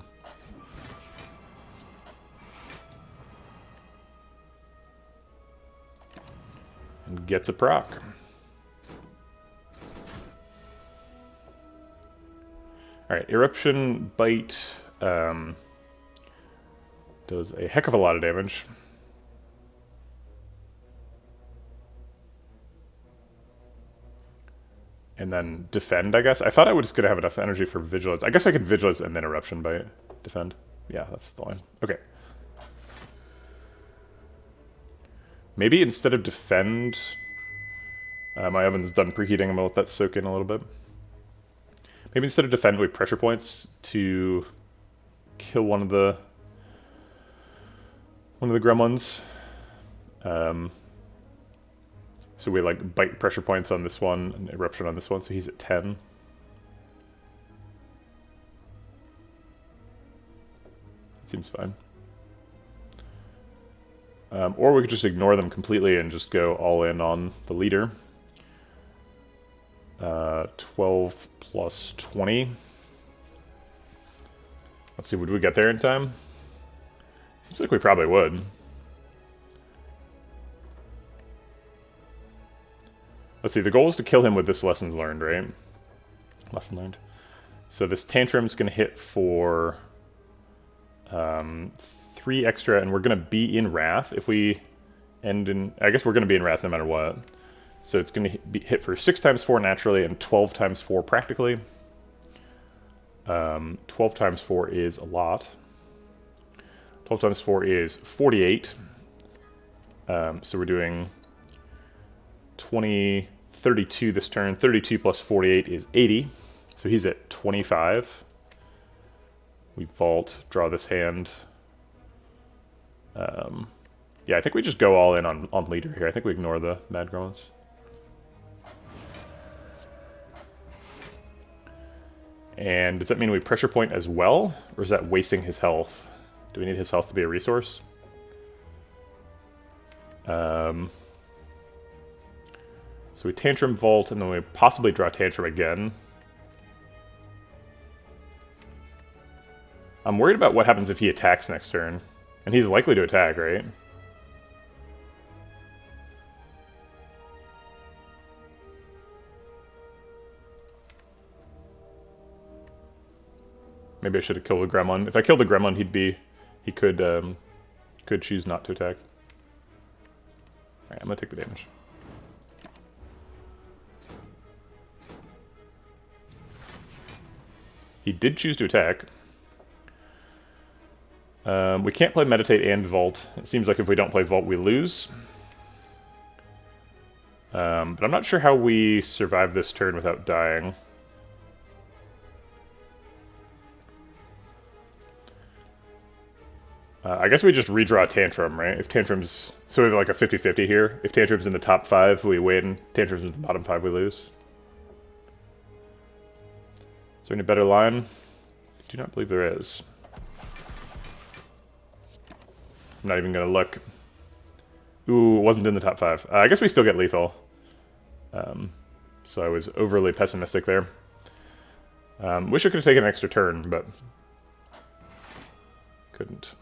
And gets a proc. Alright, Eruption Bite does a heck of a lot of damage. And then Defend, I guess. I thought I was going to have enough energy for Vigilance. I guess I could Vigilance and then Eruption Bite. Defend. Yeah, that's the line. Okay. Maybe instead of Defend... my oven's done preheating. I'm going to let that soak in a little bit. Maybe instead of Defend, we Pressure Points to kill one of the gremlins. So we like bite Pressure Points on this one and Eruption on this one, so he's at 10. That seems fine. Or we could just ignore them completely and just go all in on the leader. 12 plus 20. Let's see, would we get there in time? Seems like we probably would. Let's see, the goal is to kill him with this Lessons Learned, right? Lesson Learned. So this Tantrum's going to hit for 3 extra, and we're going to be in Wrath if we end in... I guess we're going to be in Wrath no matter what. So it's going to be hit for 6 times 4 naturally and 12 times 4 practically. 12 times 4 is a lot. 12 times 4 is 48. So we're doing 20, 32 this turn. 32 plus 48 is 80. So he's at 25. We vault, draw this hand. Yeah, I think we just go all in on leader here. I think we ignore the Mad Gremlins. And does that mean we Pressure Point as well? Or is that wasting his health? Do we need his health to be a resource? So we Tantrum Vault, and then we possibly draw Tantrum again. I'm worried about what happens if he attacks next turn. And he's likely to attack, right? Maybe I should have killed the Gremlin. If I killed the Gremlin, he could choose not to attack. Alright, I'm gonna take the damage. He did choose to attack. We can't play Meditate and Vault. It seems like if we don't play Vault, we lose. But I'm not sure how we survive this turn without dying. I guess we just redraw Tantrum, right? If Tantrum's... So we have like a 50-50 here. If Tantrum's in the top 5, we win. Tantrum's in the bottom 5, we lose. Is there any better line? I do not believe there is. I'm not even going to look. Ooh, it wasn't in the top 5. I guess we still get lethal. So I was overly pessimistic there. Wish I could have taken an extra turn, but... couldn't.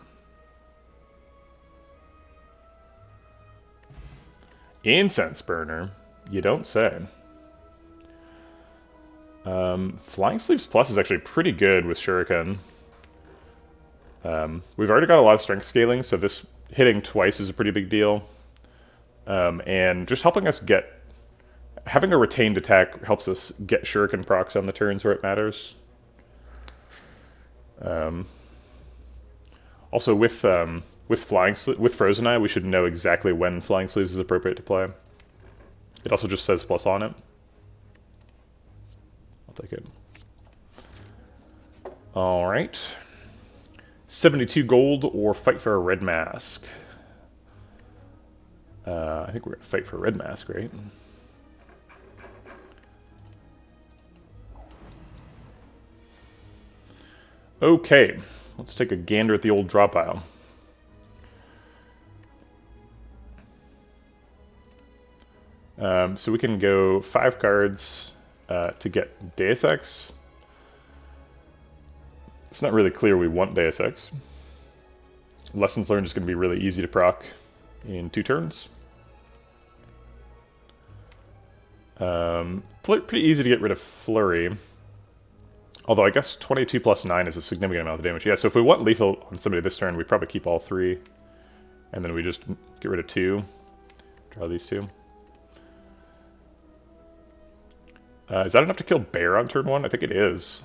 Incense Burner? You don't say. Flying Sleeves Plus is actually pretty good with Shuriken. We've already got a lot of strength scaling, so this hitting twice is a pretty big deal. And just helping us get... Having a retained attack helps us get Shuriken procs on the turns where it matters. Also, with Frozen Eye, we should know exactly when Flying Sleeves is appropriate to play. It also just says plus on it. I'll take it. Alright. 72 gold or fight for a red mask. I think we're going to fight for a red mask, right? Okay, let's take a gander at the old draw pile. So we can go 5 cards to get Deus Ex. It's not really clear we want Deus Ex. Lessons Learned is going to be really easy to proc in 2 turns. Pretty easy to get rid of Flurry. Although I guess 22 plus 9 is a significant amount of damage. Yeah, so if we want lethal on somebody this turn, we probably keep all 3. And then we just get rid of 2. Draw these 2. Is that enough to kill Bear on turn 1? I think it is.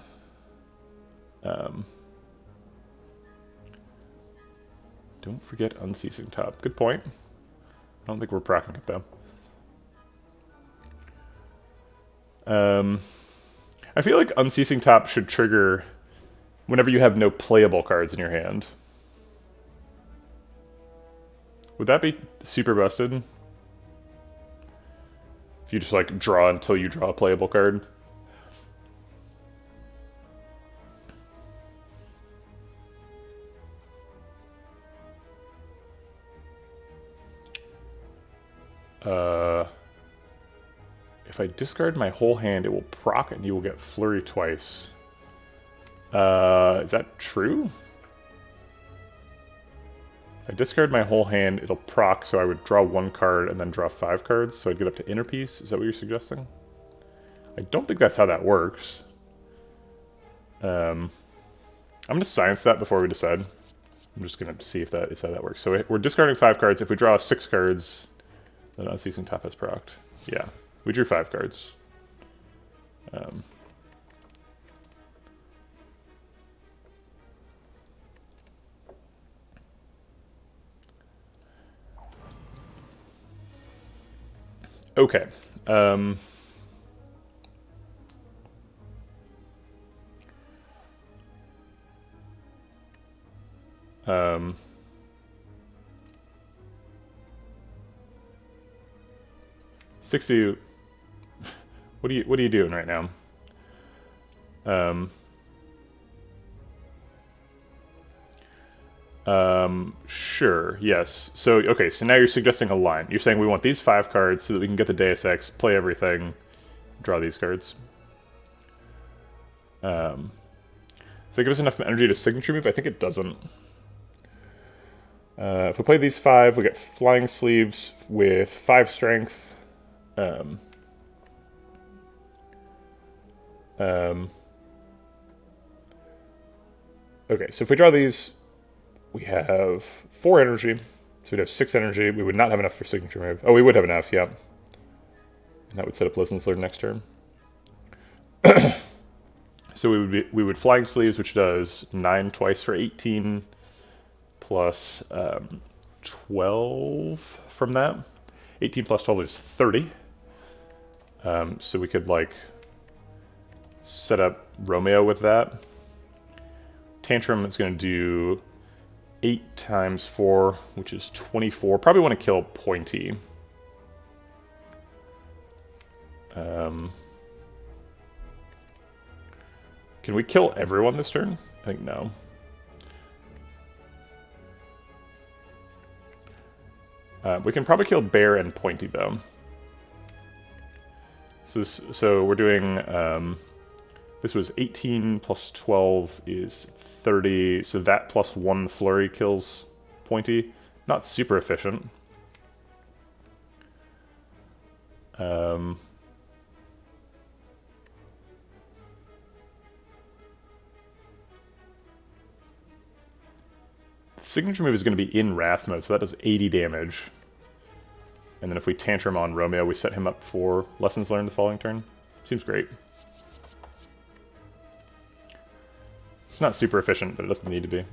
Don't forget Unceasing Top. Good point. I don't think we're proccing it, though. I feel like Unceasing Top should trigger whenever you have no playable cards in your hand. Would that be super busted? If you just, like, draw until you draw a playable card? If I discard my whole hand, it will proc and you will get Flurry twice. Is that true? If I discard my whole hand, it'll proc, so I would draw 1 card and then draw 5 cards, so I'd get up to Inner Peace. Is that what you're suggesting? I don't think that's how that works. I'm going to science that before we decide. I'm just going to see if that is how that works. So we're discarding 5 cards. If we draw 6 cards, then Unceasing Top has procced. Yeah, we drew 5 cards. Okay. 60. What are you doing right now? Sure, yes. So, okay, so now you're suggesting a line. You're saying we want these 5 cards so that we can get the Deus Ex, play everything, draw these cards. Does that give us enough energy to signature move? I think it doesn't. If we play these 5, we get Flying Sleeves with 5 strength. Okay, so if we draw these, we have 4 energy, so we'd have 6 energy. We would not have enough for signature move. Oh, we would have enough, yeah. And that would set up Lessons Learned next turn. So we would Flying Sleeves, which does 9 twice for 18, plus 12 from that. 18 plus 12 is 30. So we could, like, set up Romeo with that. Tantrum is going to do 8 times 4, which is 24. Probably want to kill Pointy. Can we kill everyone this turn? I think no. We can probably kill Bear and Pointy, though. So we're doing... this was 18 plus 12 is 30, so that plus 1 Flurry kills Pointy. Not super efficient. The signature move is going to be in Wrath mode, so that does 80 damage. And then if we Tantrum on Romeo, we set him up for Lessons Learned the following turn. Seems great. It's not super efficient, but it doesn't need to be.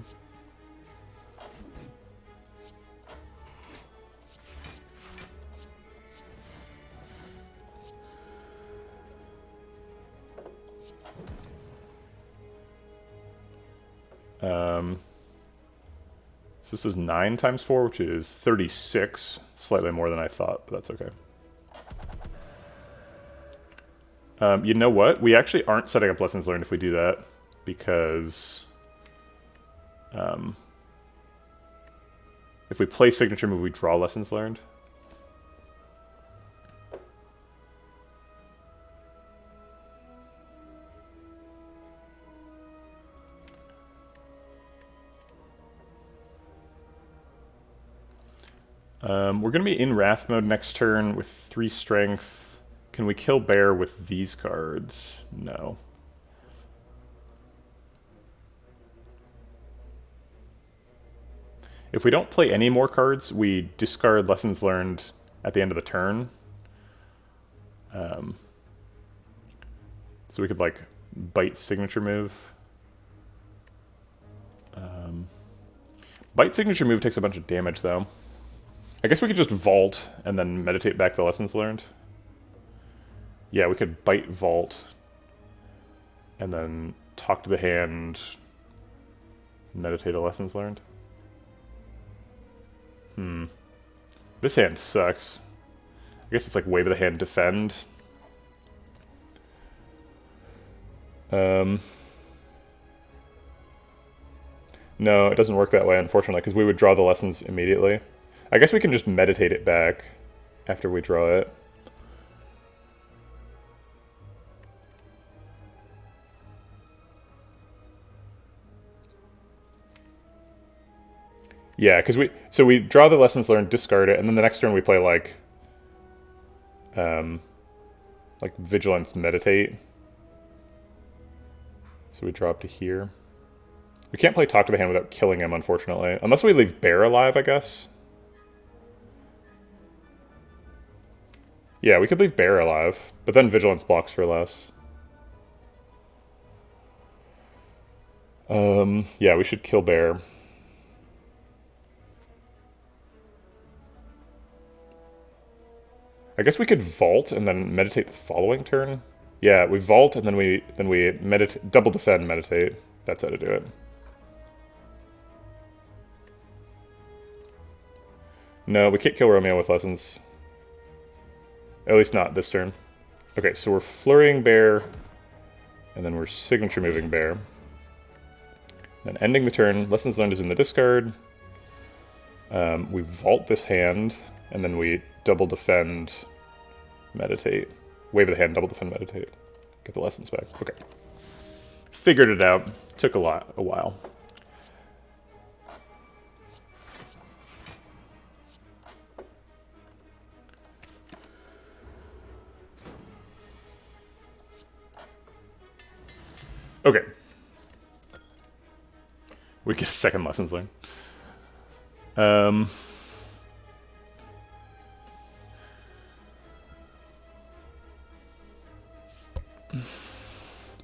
So this is 9 times 4, which is 36. Slightly more than I thought, but that's okay. You know what? We actually aren't setting up Lessons Learned if we do that, because if we play Signature Move, we draw Lessons Learned. We're going to be in Wrath mode next turn with 3 strength. Can we kill bear with these cards? No. If we don't play any more cards, we discard Lessons Learned at the end of the turn. So we could, like, bite signature move. Bite signature move takes a bunch of damage, though. I guess we could just vault and then meditate back the Lessons Learned. Yeah, we could bite vault and then talk to the hand, meditate a Lessons Learned. This hand sucks. I guess it's like wave of the hand, defend. No, it doesn't work that way, unfortunately, because we would draw the lessons immediately. I guess we can just meditate it back after we draw it. Yeah, because we draw the lessons learned, discard it, and then the next turn we play like vigilance, meditate. So we draw up to here. We can't play talk to the hand without killing him, unfortunately, unless we leave bear alive, I guess. Yeah, we could leave bear alive, but then vigilance blocks for less. Yeah, we should kill bear. I guess we could vault and then meditate the following turn. Yeah, we vault and then we meditate, double defend, meditate. That's how to do it. No, we can't kill Romeo with lessons. At least not this turn. Okay, so we're flurrying bear, and then we're signature moving bear. Then ending the turn, lessons learned is in the discard. We vault this hand, and then we double defend, meditate. Wave of the hand, double defend, meditate. Get the lessons back. Okay. Figured it out. Took a while. Okay. We get a second lessons learned.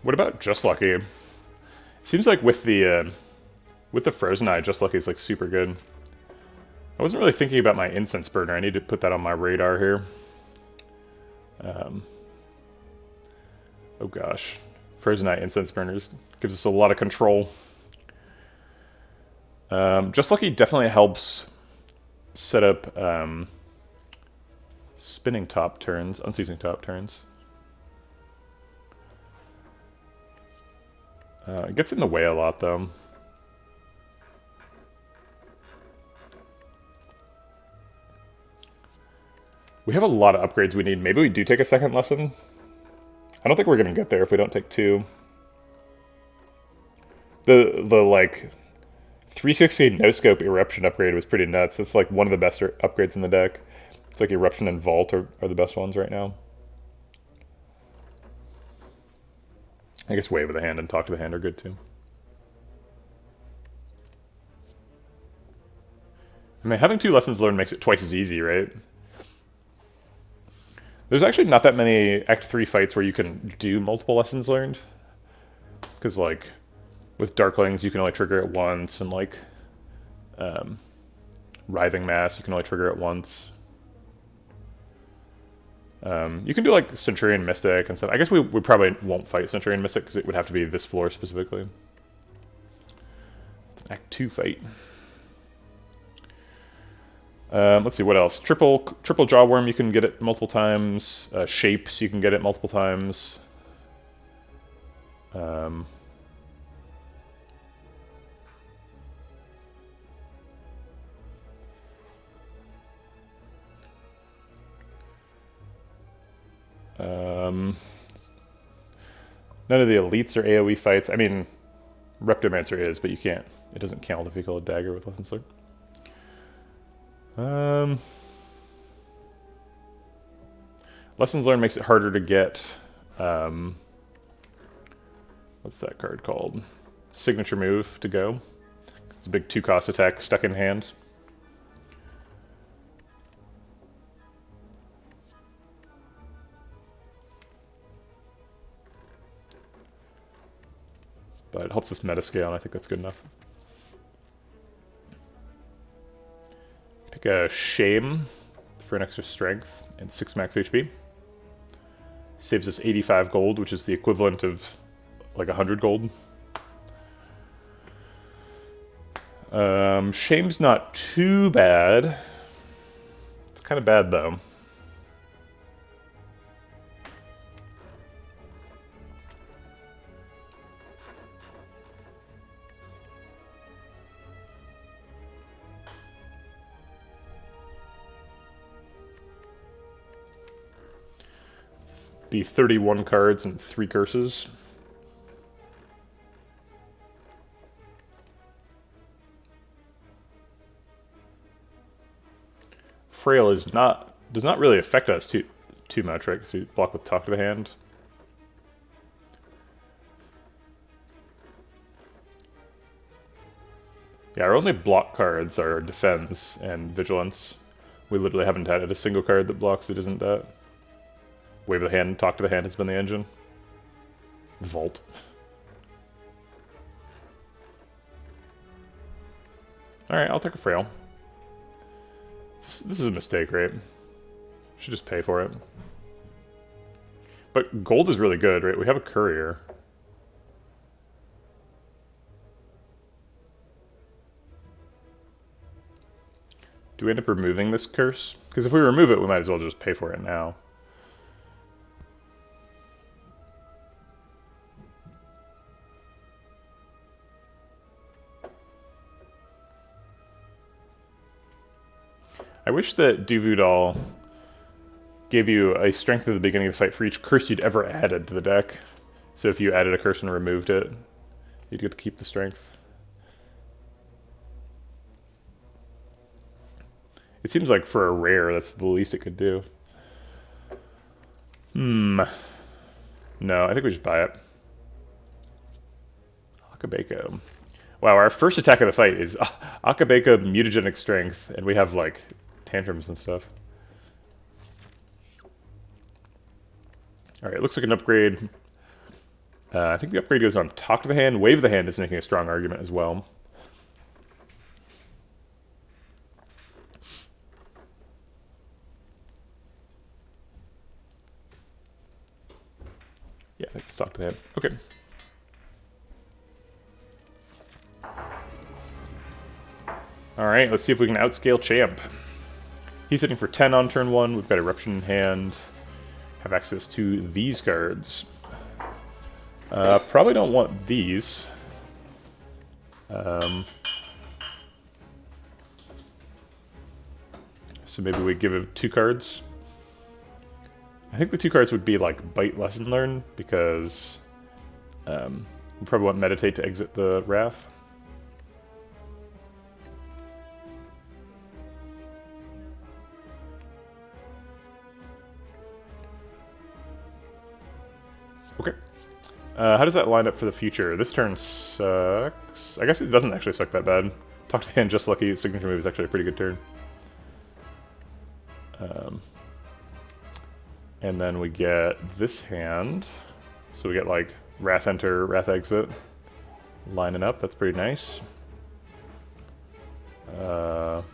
What about Just Lucky? It seems like with the Frozen Eye, Just Lucky is like super good. I wasn't really thinking about my incense burner. I need to put that on my radar here. Oh gosh. Frozen Eye incense burners gives us a lot of control. Just Lucky definitely helps set up spinning top turns, unseizing top turns. It gets in the way a lot, though. We have a lot of upgrades we need. Maybe we do take a second lesson. I don't think we're going to get there if we don't take 2. The like 360 no-scope Eruption upgrade was pretty nuts. It's like one of the best upgrades in the deck. It's like Eruption and Vault are the best ones right now. I guess Wave of the Hand and Talk to the Hand are good too. I mean, having 2 lessons learned makes it twice as easy, right? There's actually not that many Act 3 fights where you can do multiple lessons learned. Because, like, with Darklings, you can only trigger it once, and, like, Writhing Mass, you can only trigger it once. You can do, like, Centurion Mystic and stuff. I guess we probably won't fight Centurion Mystic, because it would have to be this floor specifically. It's an Act 2 fight. Let's see, what else? Triple Jawworm, you can get it multiple times. Shapes, you can get it multiple times. None of the elites are AoE fights. I mean, Reptomancer is, but you can't. It doesn't count if you kill a dagger with Lessons Learned. Um, Lessons learned makes it harder to get, what's that card called? Signature move to go. It's a big 2-cost attack stuck in hand. But it helps us meta scale, and I think that's good enough. Pick a Shame for an extra strength and 6 max HP. Saves us 85 gold, which is the equivalent of like 100 gold. Shame's not too bad. It's kind of bad though. Be 31 cards and 3 curses. Frail does not really affect us too much, right? Because we block with Talk to the Hand. Yeah, our only block cards are Defense and Vigilance. We literally haven't added a single card that blocks that isn't that. Wave of the Hand, Talk to the Hand has been the engine. Vault. Alright, I'll take a Frail. This is a mistake, right? Should just pay for it. But gold is really good, right? We have a Courier. Do we end up removing this curse? Because if we remove it, we might as well just pay for it now. I wish that Duvudal gave you a strength at the beginning of the fight for each curse you'd ever added to the deck. So if you added a curse and removed it, you'd get to keep the strength. It seems like for a rare, that's the least it could do. No, I think we should buy it. Akabeko. Wow, our first attack of the fight is Akabeko Mutagenic Strength, and we have, like, tantrums and stuff. Alright, it looks like an upgrade. I think the upgrade goes on Talk to the Hand. Wave the Hand is making a strong argument as well. Yeah, let's Talk to the Hand. Okay. Alright, let's see if we can outscale Champ. He's hitting for 10 on turn 1. We've got Eruption in hand. Have access to these cards. Probably don't want these. So maybe we give him 2 cards. I think the 2 cards would be like Bite Lesson Learned, because we probably want Meditate to exit the Wrath. Okay. How does that line up for the future? This turn sucks. I guess it doesn't actually suck that bad. Talk to the Hand, just lucky. Signature move is actually a pretty good turn. And then we get this hand. So we get like Wrath Enter, Wrath Exit. Lining up, that's pretty nice. Talk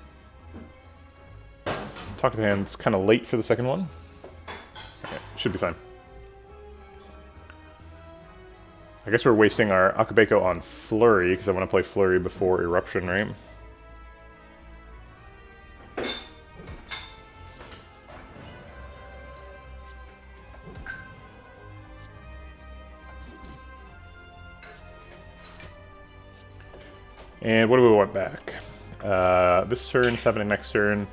to the Hand's kind of late for the second one. Okay, should be fine. I guess we're wasting our Akabeko on Flurry, because I want to play Flurry before Eruption, right? And what do we want back? This turn's happening next turn.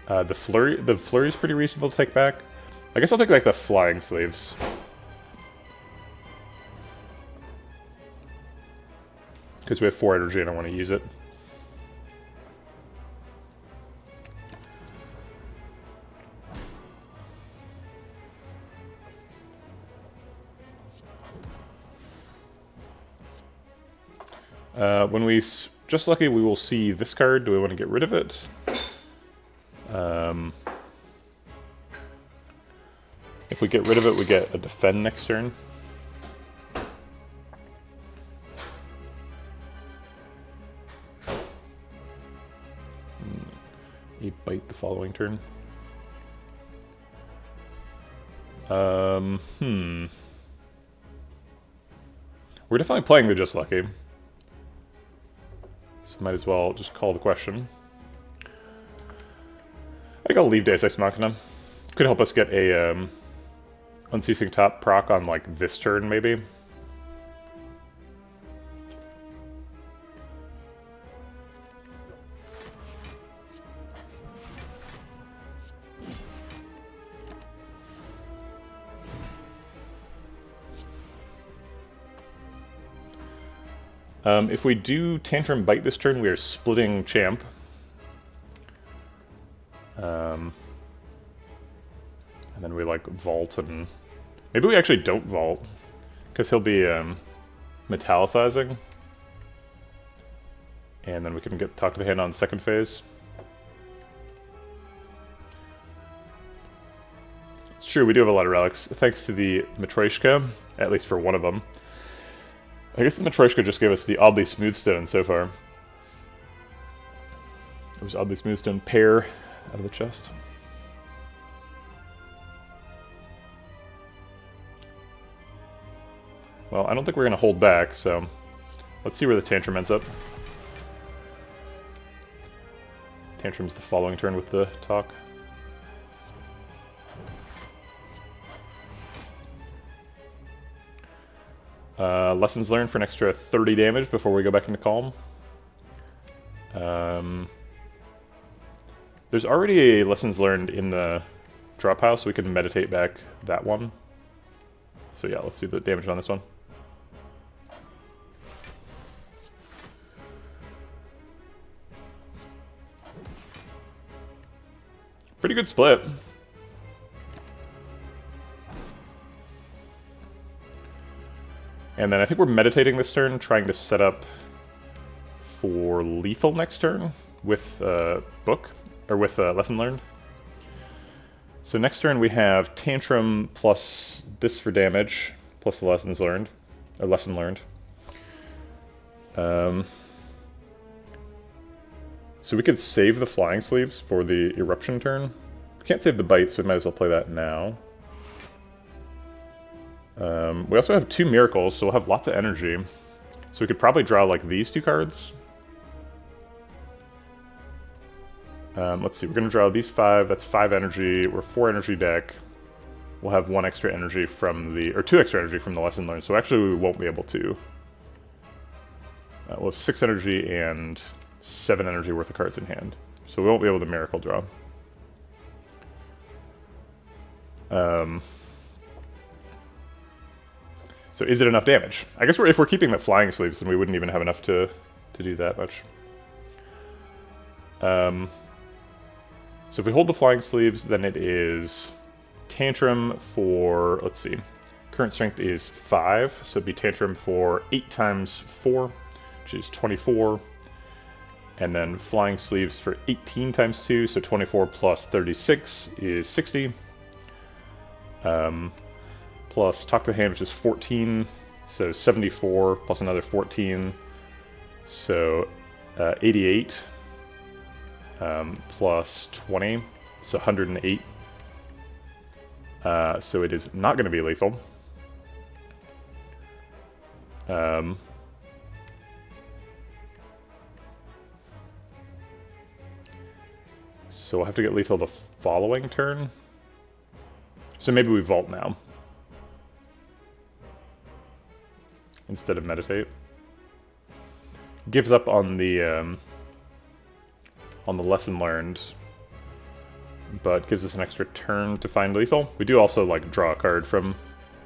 The Flurry's pretty reasonable to take back. I guess I'll take like the Flying Slaves. Because we have 4 energy and I want to use it. When we just lucky, we will see this card. Do we want to get rid of it? If we get rid of it, we get a defend next turn. A bite the following turn. We're definitely playing the Just Lucky. So might as well just call the question. I think I'll leave Deus Ex Machina. Could help us get a Unceasing Top proc on like this turn, maybe. If we do Tantrum Bite this turn, we are splitting Champ. And then we like vault, and maybe we actually don't vault because he'll be metallicizing, and then we can talk to the hand on second phase. It's true, we do have a lot of relics thanks to the Matryoshka, at least for one of them. I guess the Matryoshka just gave us the Oddly Smooth Stone so far. It was Oddly Smooth Stone pair out of the chest. Well, I don't think we're going to hold back, so let's see where the Tantrum ends up. Tantrum's the following turn with the talk. Lessons learned for an extra 30 damage before we go back into Calm. There's already a Lessons Learned in the drop pile, so we can meditate back that one. So yeah, let's do the damage on this one. Pretty good split. And then I think we're meditating this turn, trying to set up for lethal next turn with book, or with Lesson Learned. So next turn we have Tantrum plus this for damage, plus the Lessons Learned, or Lesson Learned. So we could save the Flying Sleeves for the Eruption turn. We can't save the Bite, so we might as well play that now. We also have 2 Miracles, so we'll have lots of energy. So we could probably draw like these 2 cards. Let's see, we're going to draw these 5, that's 5 energy, we're 4 energy deck. We'll have 1 extra energy from the, or 2 extra energy from the Lesson Learned, so actually we won't be able to. We'll have 6 energy and 7 energy worth of cards in hand. So we won't be able to Miracle draw. So is it enough damage? I guess if we're keeping the Flying Sleeves, then we wouldn't even have enough to do that much. So if we hold the Flying Sleeves, then it is Tantrum for, let's see, current strength is 5, so it'd be Tantrum for 8 times 4, which is 24. And then Flying Sleeves for 18 times 2, so 24 plus 36 is 60. Plus Talk to the Hand, which is 14, so 74, plus another 14, so 88, plus 20, so 108. So it is not going to be lethal. So we'll have to get lethal the following turn. So maybe we vault now instead of meditate. Gives up on the Lesson Learned, but gives us an extra turn to find lethal. We do also like draw a card from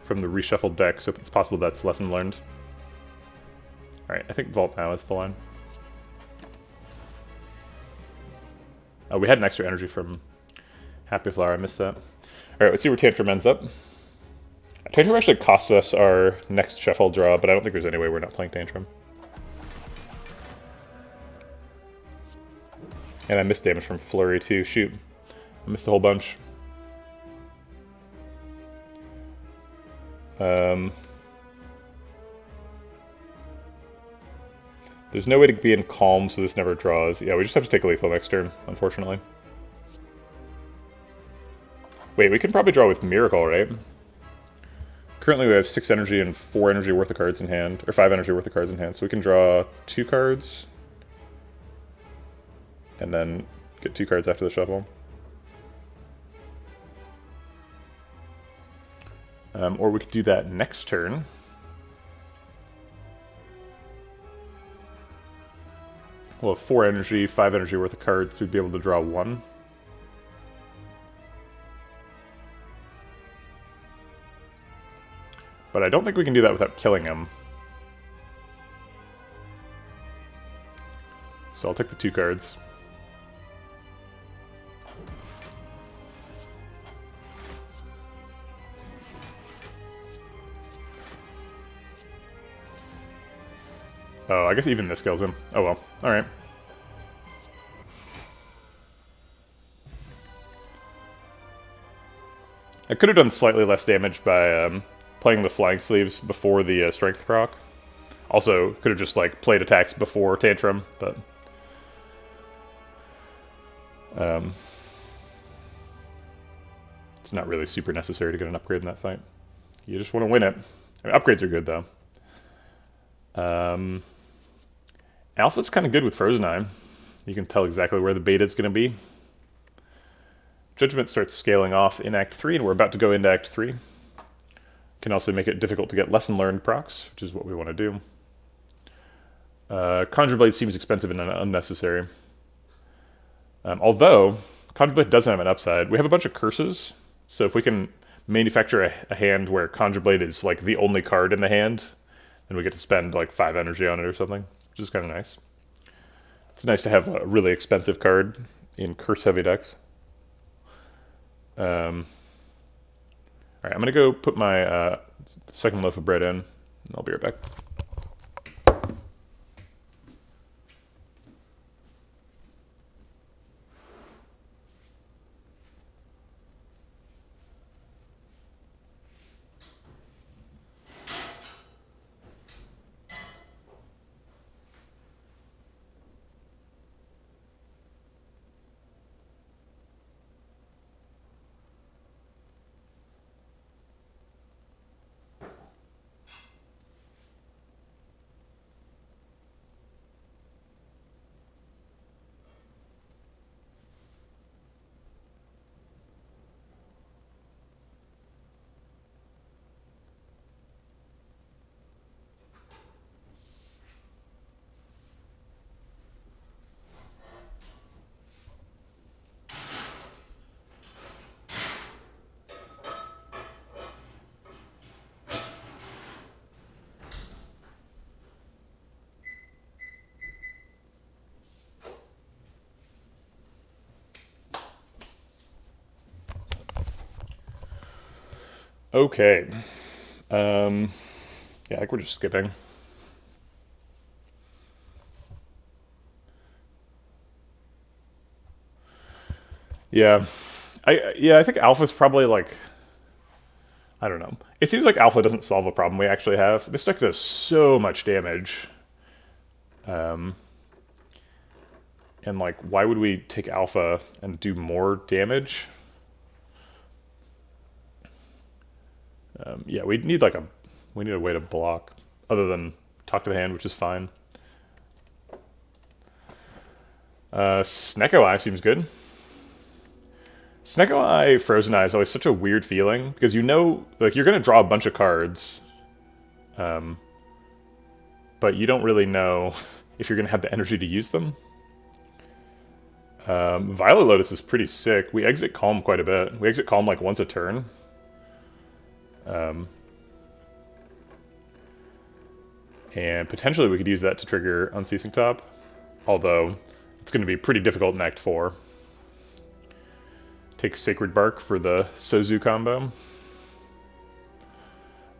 the reshuffled deck, so it's possible that's Lesson Learned. All right, I think vault now is the line. Oh, we had an extra energy from Happy Flower. I missed that. All right, let's see where Tantrum ends up. Tantrum actually costs us our next shuffle draw, but I don't think there's any way we're not playing Tantrum. And I missed damage from Flurry too. Shoot. I missed a whole bunch. There's no way to be in Calm, so this never draws. Yeah, we just have to take a lethal next turn, unfortunately. Wait, we can probably draw with Miracle, right? Currently we have 6 energy and 4 energy worth of cards in hand, or 5 energy worth of cards in hand, so we can draw 2 cards, and then get 2 cards after the shuffle. Or we could do that next turn. We'll have 4 energy, 5 energy worth of cards, so we'd be able to draw 1. But I don't think we can do that without killing him. So I'll take the 2 cards. Oh, I guess even this kills him. Oh well. Alright. I could have done slightly less damage by playing the Flying Sleeves before the Strength proc. Also, could have just like played attacks before Tantrum, but... it's not really super necessary to get an upgrade in that fight. You just want to win it. I mean, upgrades are good, though. Alpha's kind of good with Frozen Eye. You can tell exactly where the beta's going to be. Judgment starts scaling off in Act 3, and we're about to go into Act 3. Can also make it difficult to get Lesson Learned procs, which is what we want to do. Conjure Blade seems expensive and unnecessary. Although, Conjure Blade doesn't have an upside. We have a bunch of curses, so if we can manufacture a hand where Conjure Blade is like the only card in the hand, then we get to spend like 5 energy on it or something, which is kind of nice. It's nice to have a really expensive card in curse-heavy decks. Alright, I'm gonna go put my second loaf of bread in, and I'll be right back. Okay. Yeah, I think we're just skipping. Yeah. I think Alpha's probably like... I don't know. It seems like Alpha doesn't solve a problem we actually have. This deck does so much damage. And like, why would we take Alpha and do more damage? Yeah, we need a way to block other than talk to the hand, which is fine. Snecko Eye seems good. Snecko Eye Frozen Eye is always such a weird feeling because you know, like, you're gonna draw a bunch of cards, but you don't really know if you're gonna have the energy to use them. Violet Lotus is pretty sick. We exit Calm quite a bit. We exit Calm like once a turn. And potentially we could use that to trigger Unceasing Top, although it's going to be pretty difficult in Act 4. Take Sacred Bark for the Sozu combo.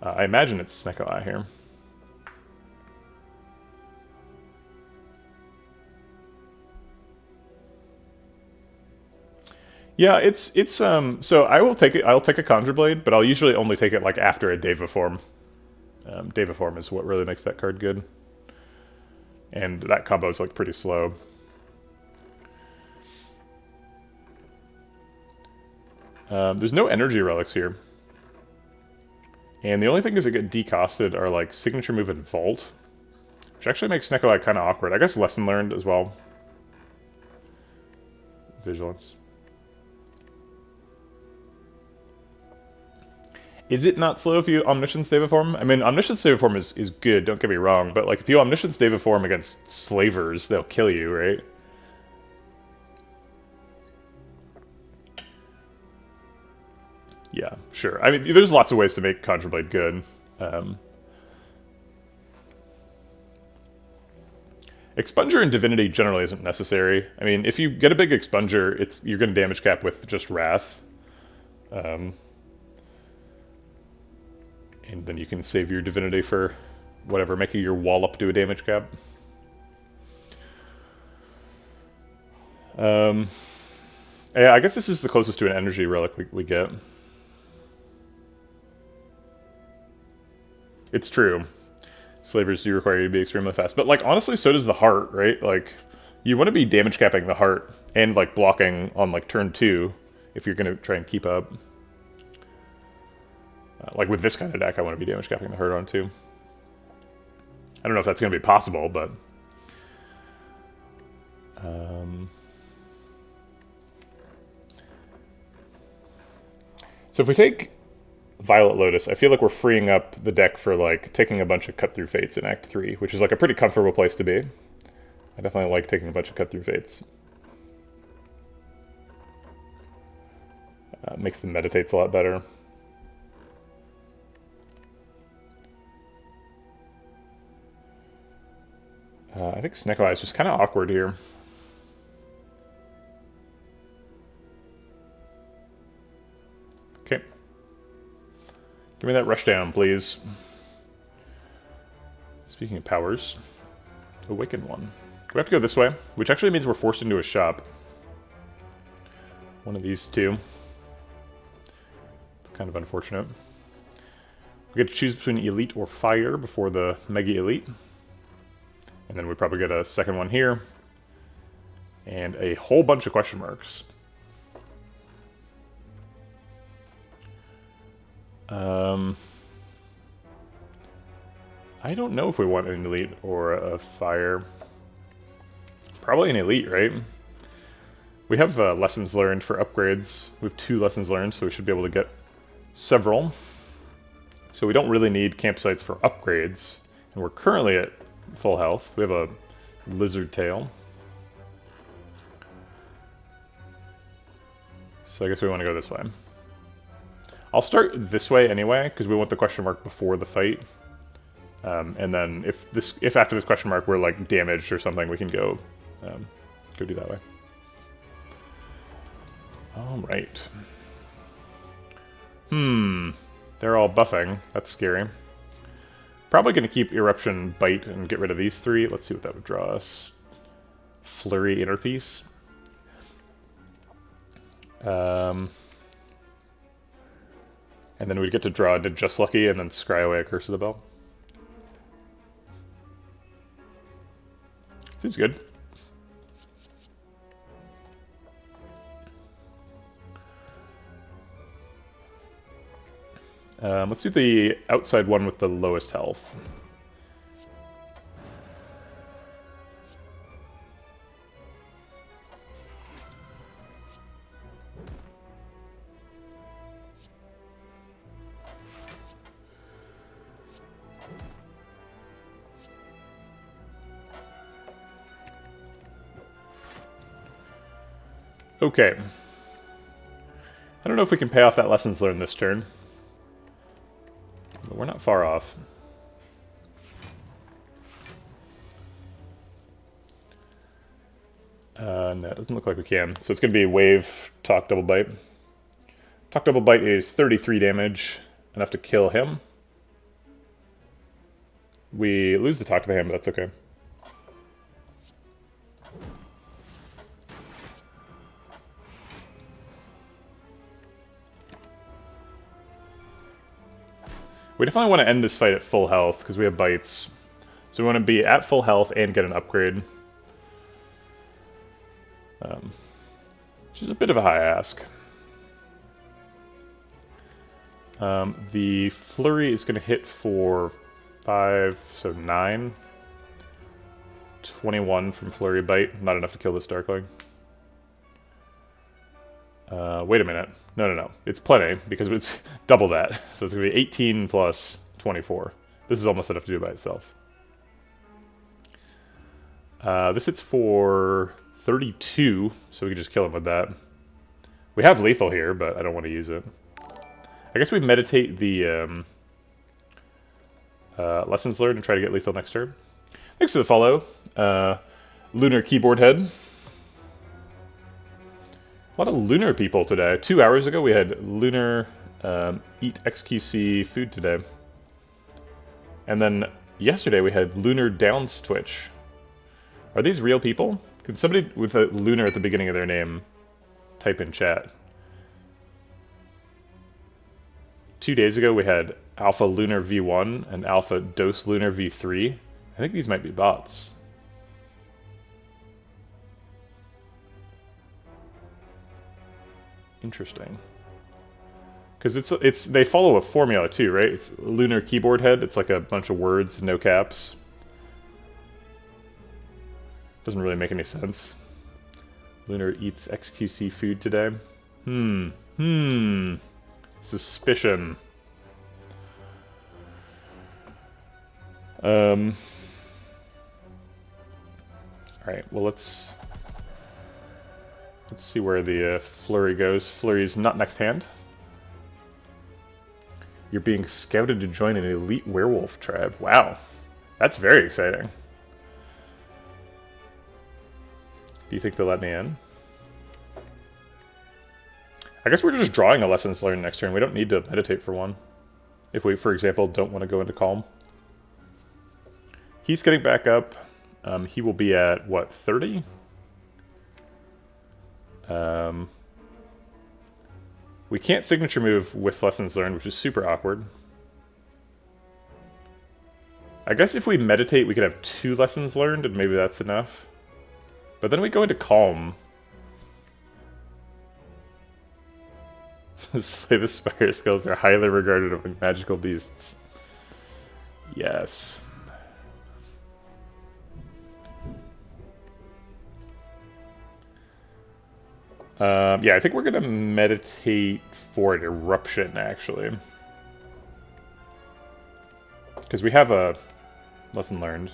I imagine it's Snecko Eye here. Yeah, it's so I will take it. I'll take a Conjure Blade, but I'll usually only take it like after a Deva form. Deva form is what really makes that card good, and that combo is like pretty slow. There's no energy relics here, and the only things that get decosted are like signature move and vault, which actually makes Snecko Eye kind of awkward. I guess lesson learned as well. Vigilance. Is it not slow if you Omniscience Deva form? I mean, Omniscience Deva form is good, don't get me wrong, but like if you Omniscience Deva form against slavers, they'll kill you, right? Yeah, sure. I mean, there's lots of ways to make Conjure Blade good. Expunger and Divinity generally isn't necessary. I mean, if you get a big Expunger, you're going to damage cap with just Wrath. And then you can save your Divinity for whatever, making your Wallop do a damage cap. Yeah, I guess this is the closest to an energy relic we get. It's true. Slavers do require you to be extremely fast. But, like, honestly, so does the heart, right? Like, you want to be damage capping the heart and, like, blocking on, like, turn 2 if you're going to try and keep up. Like, with this kind of deck, I want to be damage capping the heart on 2. I don't know if that's going to be possible, but... So if we take Violet Lotus, I feel like we're freeing up the deck for, like, taking a bunch of Cut-Through Fates in Act 3, which is, like, a pretty comfortable place to be. I definitely like taking a bunch of Cut-Through Fates. Makes the Meditates a lot better. I think Snecko Eye is just kind of awkward here. Okay. Give me that rushdown, please. Speaking of powers, Awaken one. We have to go this way, which actually means we're forced into a shop. One of these two. It's kind of unfortunate. We get to choose between Elite or Fire before the Mega Elite. And then we probably get a second one here. And a whole bunch of question marks. I don't know if we want an Elite or a Fire. Probably an Elite, right? We have lessons learned for upgrades. We have 2 lessons learned, so we should be able to get several. So we don't really need campsites for upgrades. And we're currently at full health. We have a Lizard Tail. So I guess we want to go this way. I'll start this way anyway, because we want the question mark before the fight. And then if after this question mark we're like damaged or something, we can go do that way. All right. They're all buffing. That's scary. Probably going to keep Eruption, Bite, and get rid of these 3. Let's see what that would draw us. Flurry, Inner Peace. And then we'd get to draw into Just Lucky and then scry away a Curse of the Bell. Seems good. Let's do the outside one with the lowest health. Okay. I don't know if we can pay off that lessons learned this turn. But we're not far off. No, it doesn't look like we can. So it's going to be Wave, Talk, Double Bite. Talk, Double Bite is 33 damage, enough to kill him. We lose the Talk to the hand, but that's okay. We definitely want to end this fight at full health, because we have bites. So we want to be at full health and get an upgrade. Which is a bit of a high ask. The flurry is going to hit for 5, so 9. 21 from flurry bite, not enough to kill this Darkling. Wait a minute. No. It's plenty, because it's double that. So it's going to be 18 plus 24. This is almost enough to do by itself. This hits for 32, so we can just kill him with that. We have lethal here, but I don't want to use it. I guess we meditate the lessons learned and try to get lethal next turn. Thanks for the follow, Lunar Keyboard Head. A lot of Lunar people today. 2 hours ago we had Lunar Eat XQC food today. And then yesterday we had Lunar Downs Twitch. Are these real people? Can somebody with a Lunar at the beginning of their name type in chat? 2 days ago we had Alpha Lunar V1 and Alpha Dose Lunar V3. I think these might be bots. Interesting. Because they follow a formula too, right? It's Lunar Keyboard Head. It's like a bunch of words, no caps. Doesn't really make any sense. Lunar eats XQC food today. Suspicion. Alright, well let's see where the flurry goes. Flurry's not next hand. You're being scouted to join an elite werewolf tribe. Wow. That's very exciting. Do you think they'll let me in? I guess we're just drawing a lessons learned next turn. We don't need to meditate for one. If we, for example, don't want to go into calm. He's getting back up. He will be at, what, 30? We can't signature move with lessons learned, which is super awkward. I guess if we meditate, we could have 2 lessons learned, and maybe that's enough. But then we go into calm. Slay the Spire skills are highly regarded among magical beasts. Yes. Yeah, I think we're going to meditate for an eruption, actually. Because we have a lesson learned.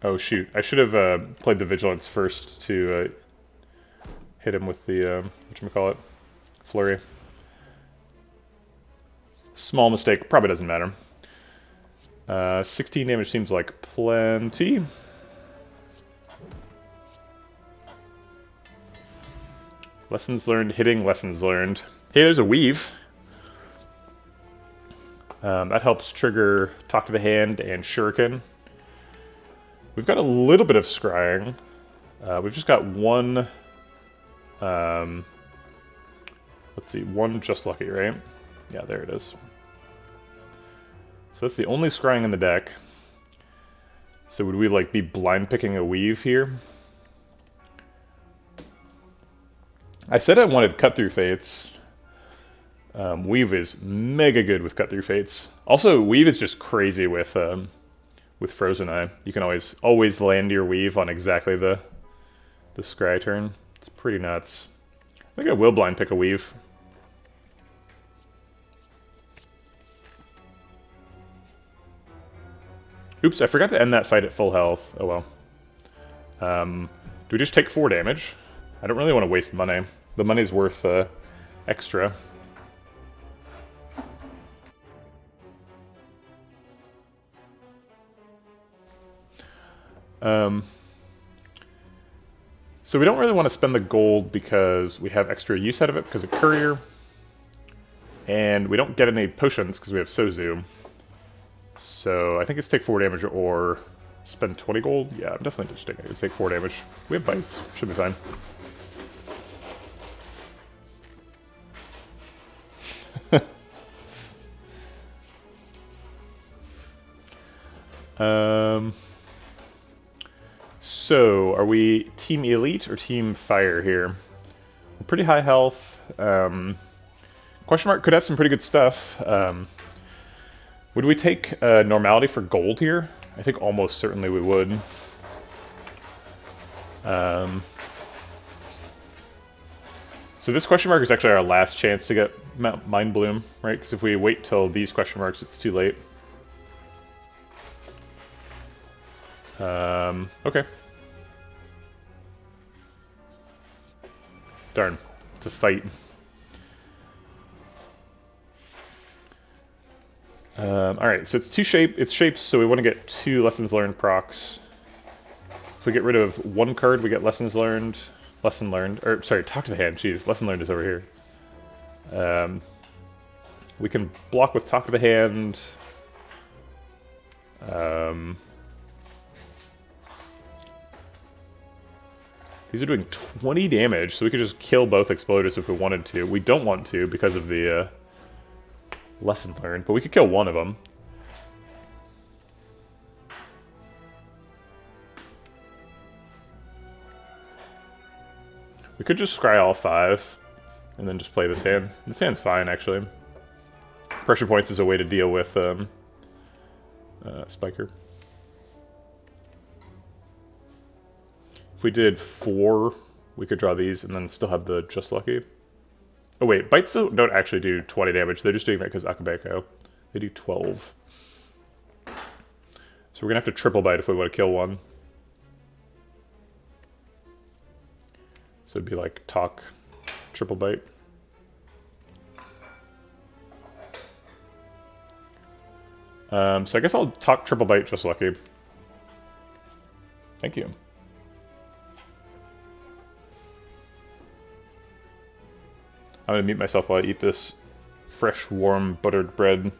Oh shoot, I should have played the Vigilance first to hit him with the, whatchamacallit, flurry. Small mistake, probably doesn't matter. 16 damage seems like plenty. Lessons learned, hitting, lessons learned. Hey, there's a weave. That helps trigger Talk to the Hand and Shuriken. We've got a little bit of scrying. We've just got one... let's see, one Just Lucky, right? Yeah, there it is. So that's the only scrying in the deck. So would we, like, be blind picking a weave here? I said I wanted Cut Through Fates. Weave is mega good with Cut Through Fates. Also, Weave is just crazy with Frozen Eye. You can always land your Weave on exactly the scry turn. It's pretty nuts. I think I will blind pick a Weave. Oops, I forgot to end that fight at full health. Oh well. Do we just take 4 damage? I don't really want to waste money. The money's worth extra. So we don't really want to spend the gold because we have extra use out of it because of Courier. And we don't get any potions because we have Sozu. So I think it's take 4 damage or spend 20 gold. Yeah, I'm definitely just taking it. Take 4 damage. We have bites. Should be fine. So are we Team Elite or Team Fire here? We're pretty high health. Question mark could have some pretty good stuff. Would we take normality for gold here? I think almost certainly we would. So this question mark is actually our last chance to get Mind Bloom, right? Because if we wait till these question marks, it's too late. Okay. Darn. It's a fight. Alright, so it's it's shapes, so we want to get 2 lessons learned procs. If we get rid of 1 card, we get lessons learned. Lesson learned. Or, sorry, talk to the hand. Jeez, lesson learned is over here. We can block with talk to the hand. These are doing 20 damage, so we could just kill both exploders if we wanted to. We don't want to because of the lesson learned, but we could kill one of them. We could just scry all 5 and then just play this hand. This hand's fine, actually. Pressure points is a way to deal with Spiker. If we did 4, we could draw these and then still have the Just Lucky. Oh wait, bites don't actually do 20 damage. They're just doing that because Akabeko. They do 12. So we're gonna have to triple bite if we want to kill one. So it'd be like talk, triple bite. So I guess I'll talk triple bite Just Lucky. Thank you. I'm gonna mute myself while I eat this fresh, warm, buttered bread.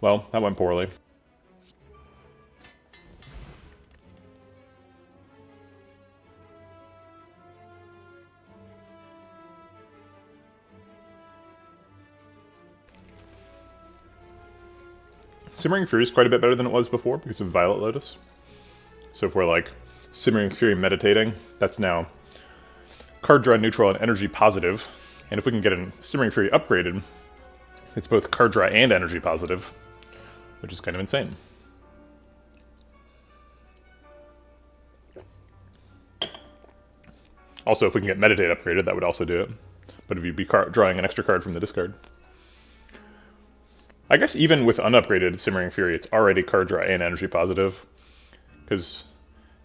Well, that went poorly. Simmering Fury is quite a bit better than it was before because of Violet Lotus. So if we're like Simmering Fury meditating, that's now card draw neutral and energy positive. And if we can get a Simmering Fury upgraded, it's both card draw and energy positive, which is kind of insane. Also, if we can get Meditate upgraded, that would also do it. But if you'd be drawing an extra card from the discard. I guess even with unupgraded Simmering Fury, it's already card draw and energy positive. Because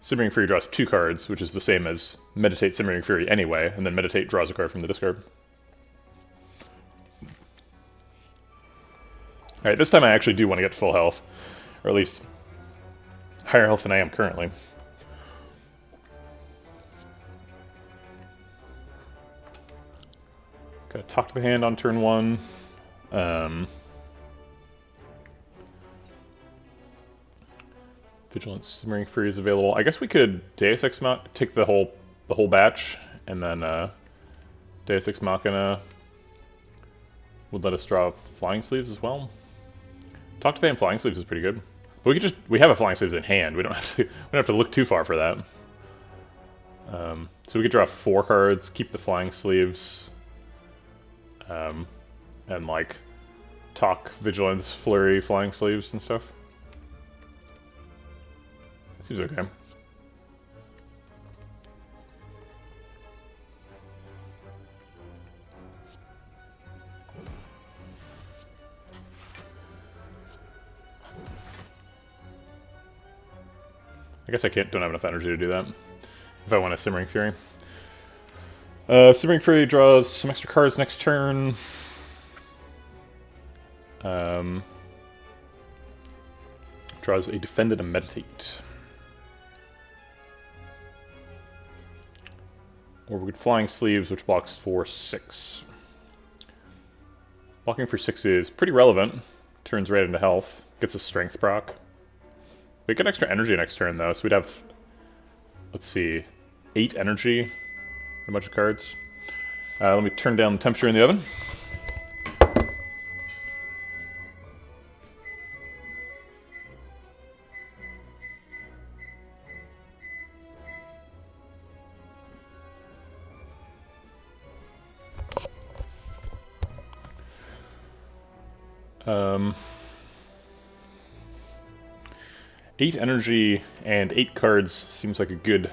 Simmering Fury draws 2 cards, which is the same as Meditate Simmering Fury anyway, and then Meditate draws a card from the discard. Alright, this time I actually do want to get to full health. Or at least higher health than I am currently. Gotta talk to the hand on turn 1. Vigilance Simmering Fury is available. I guess we could Deus Ex Machina, take the whole batch, and then Deus Ex Machina would let us draw Flying Sleeves as well. Talk to the hand Flying Sleeves is pretty good. But we have a Flying Sleeves in hand. We don't have to look too far for that. So we could draw 4 cards, keep the Flying Sleeves, and like talk Vigilance, Flurry, Flying Sleeves and stuff. Seems okay. I guess I don't have enough energy to do that. If I want a Simmering Fury. Simmering Fury draws some extra cards next turn. Draws a Defend and a Meditate. Or we could Flying Sleeves, which blocks for 6. Blocking for 6 is pretty relevant. Turns right into health. Gets a Strength proc. We get extra energy next turn, though, so we'd have, let's see, 8 energy. A bunch of cards. Let me turn down the temperature in the oven. Eight energy and 8 cards seems like a good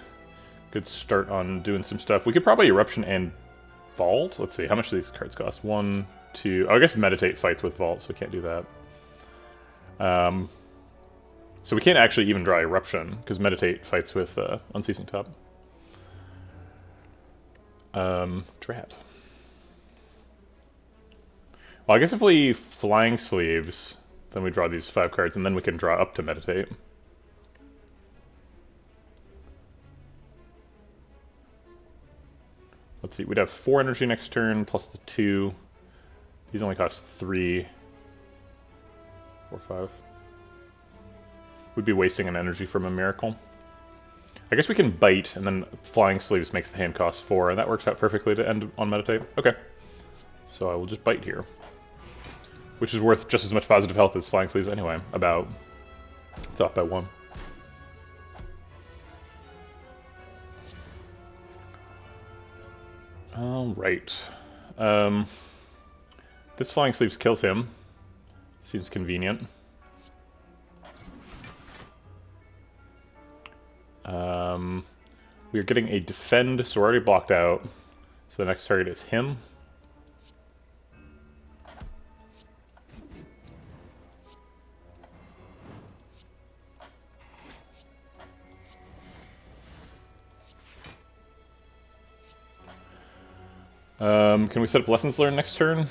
start on doing some stuff. We could probably Eruption and Vault. Let's see, how much do these cards cost? 1, 2... Oh, I guess Meditate fights with Vault, so we can't do that. So we can't actually even draw Eruption, because Meditate fights with Unceasing Top. Drat. Well, I guess if we Flying Sleeves, then we draw these 5 cards, and then we can draw up to Meditate. Let's see, we'd have 4 energy next turn, plus the 2. These only cost 3. 4, 5. We'd be wasting an energy from a Miracle. I guess we can Bite, and then Flying Sleeves makes the hand cost 4, and that works out perfectly to end on Meditate. Okay. So I will just Bite here. Which is worth just as much positive health as Flying Sleeves anyway, about. It's off by 1. Alright. This Flying Sleeves kills him. Seems convenient. We are getting a Defend, so we're already blocked out. So the next target is him. Can we set up Lessons Learned next turn?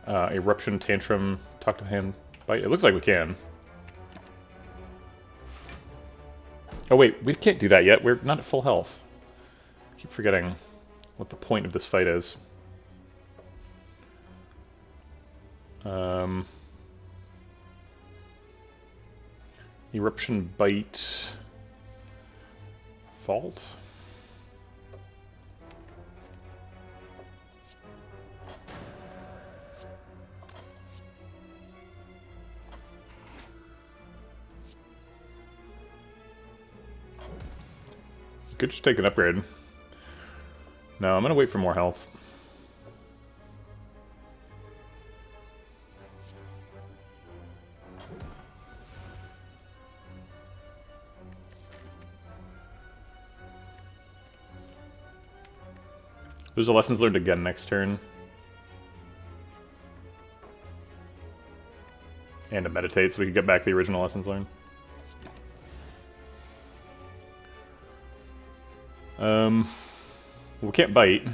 Eruption, Tantrum, Talk to the Hand, Bite. It looks like we can. Oh wait, we can't do that yet. We're not at full health. I keep forgetting what the point of this fight is. Eruption, bite, fault. Could just take an upgrade. No, I'm gonna wait for more health. There's a lessons learned again next turn. And to meditate so we can get back the original lessons learned. We can't bite.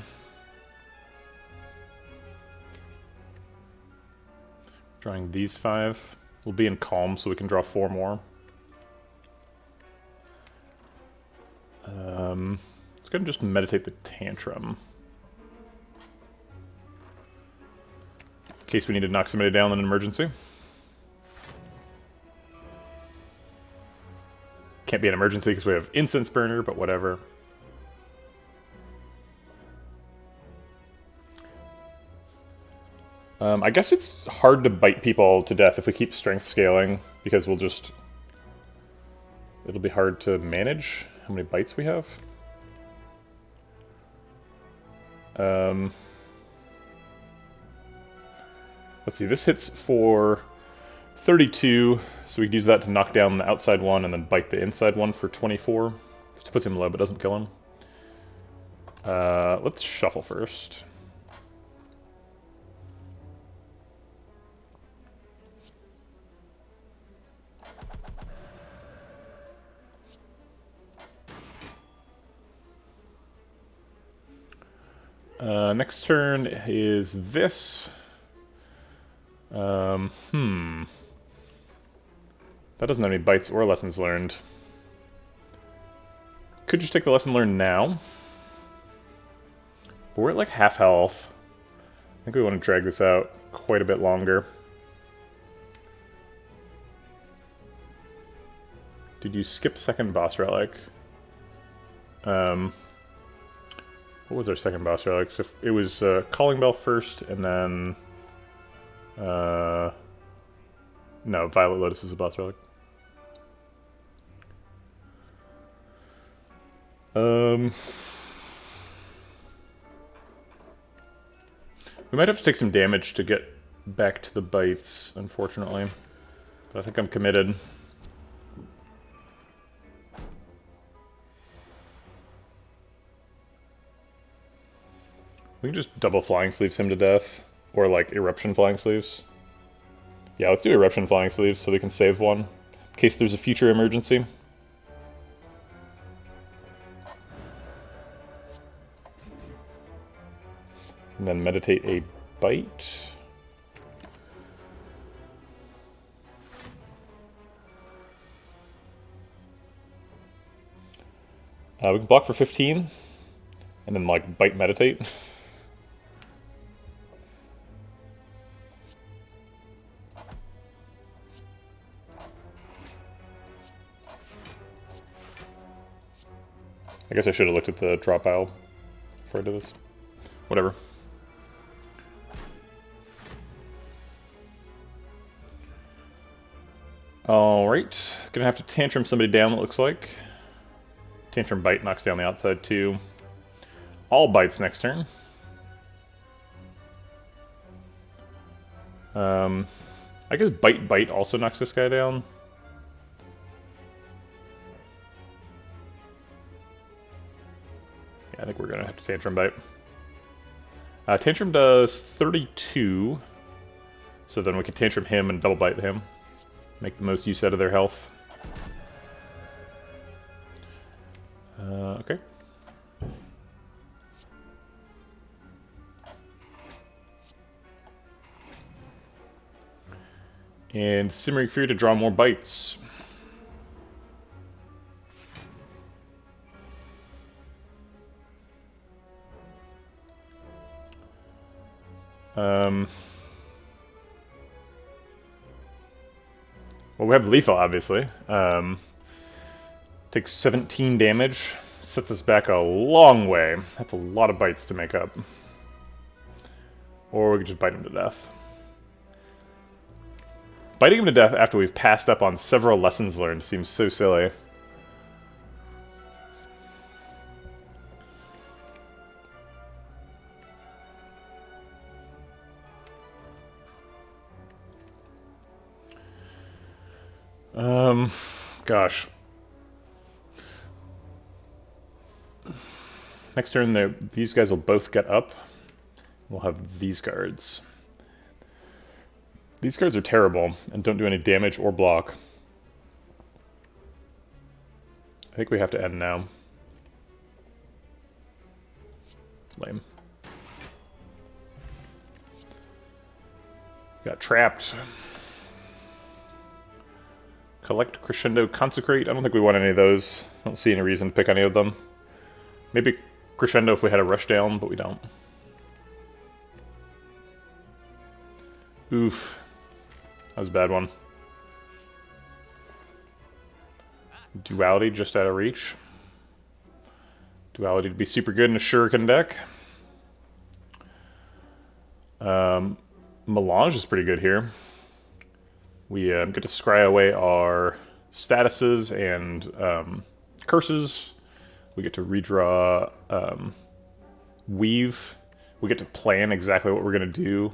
Drawing these 5. We'll be in calm so we can draw 4 more. Let's go and just meditate the tantrum. In case we need to knock somebody down in an emergency. Can't be an emergency because we have incense burner, but whatever. I guess it's hard to bite people to death if we keep strength scaling, because we'll just... It'll be hard to manage how many bites we have. Let's see, this hits for 32, so we can use that to knock down the outside one and then bite the inside one for 24. Which puts him low but doesn't kill him. Let's shuffle first. Next turn is this. That doesn't have any bites or lessons learned. Could just take the lesson learned now. But we're at like half health. I think we want to drag this out quite a bit longer. Did you skip second boss relic? What was our second boss relic? So it was Calling Bell first, and then... no, Violet Lotus is a boss relic. We might have to take some damage to get back to the bites, unfortunately. But I think I'm committed. We can just double Flying Sleeves him to death. Or like Eruption Flying Sleeves. Yeah, let's do Eruption Flying Sleeves so we can save one. In case there's a future emergency. And then meditate a bite. We can block for 15. And then like bite meditate. I guess I should have looked at the draw pile before I did this. Whatever. Alright. Gonna have to tantrum somebody down, it looks like. Tantrum bite knocks down the outside too. All bites next turn. I guess bite also knocks this guy down. I think we're going to have to Tantrum Bite. Tantrum does 32. So then we can Tantrum him and double bite him. Make the most use out of their health. Okay. And Simmering Fury to draw more bites. Well, we have lethal, obviously. Takes 17 damage. Sets us back a long way. That's a lot of bites to make up. Or we could just bite him to death. Biting him to death after we've passed up on several lessons learned seems so silly. Gosh. Next turn, these guys will both get up. We'll have these guards. These guards are terrible and don't do any damage or block. I think we have to end now. Lame. Got trapped. Collect, Crescendo, Consecrate. I don't think we want any of those. I don't see any reason to pick any of them. Maybe Crescendo if we had a rush down, but we don't. Oof. That was a bad one. Duality just out of reach. Duality to be super good in a Shuriken deck. Melange is pretty good here. We get to scry away our statuses and curses. We get to redraw Weave. We get to plan exactly what we're going to do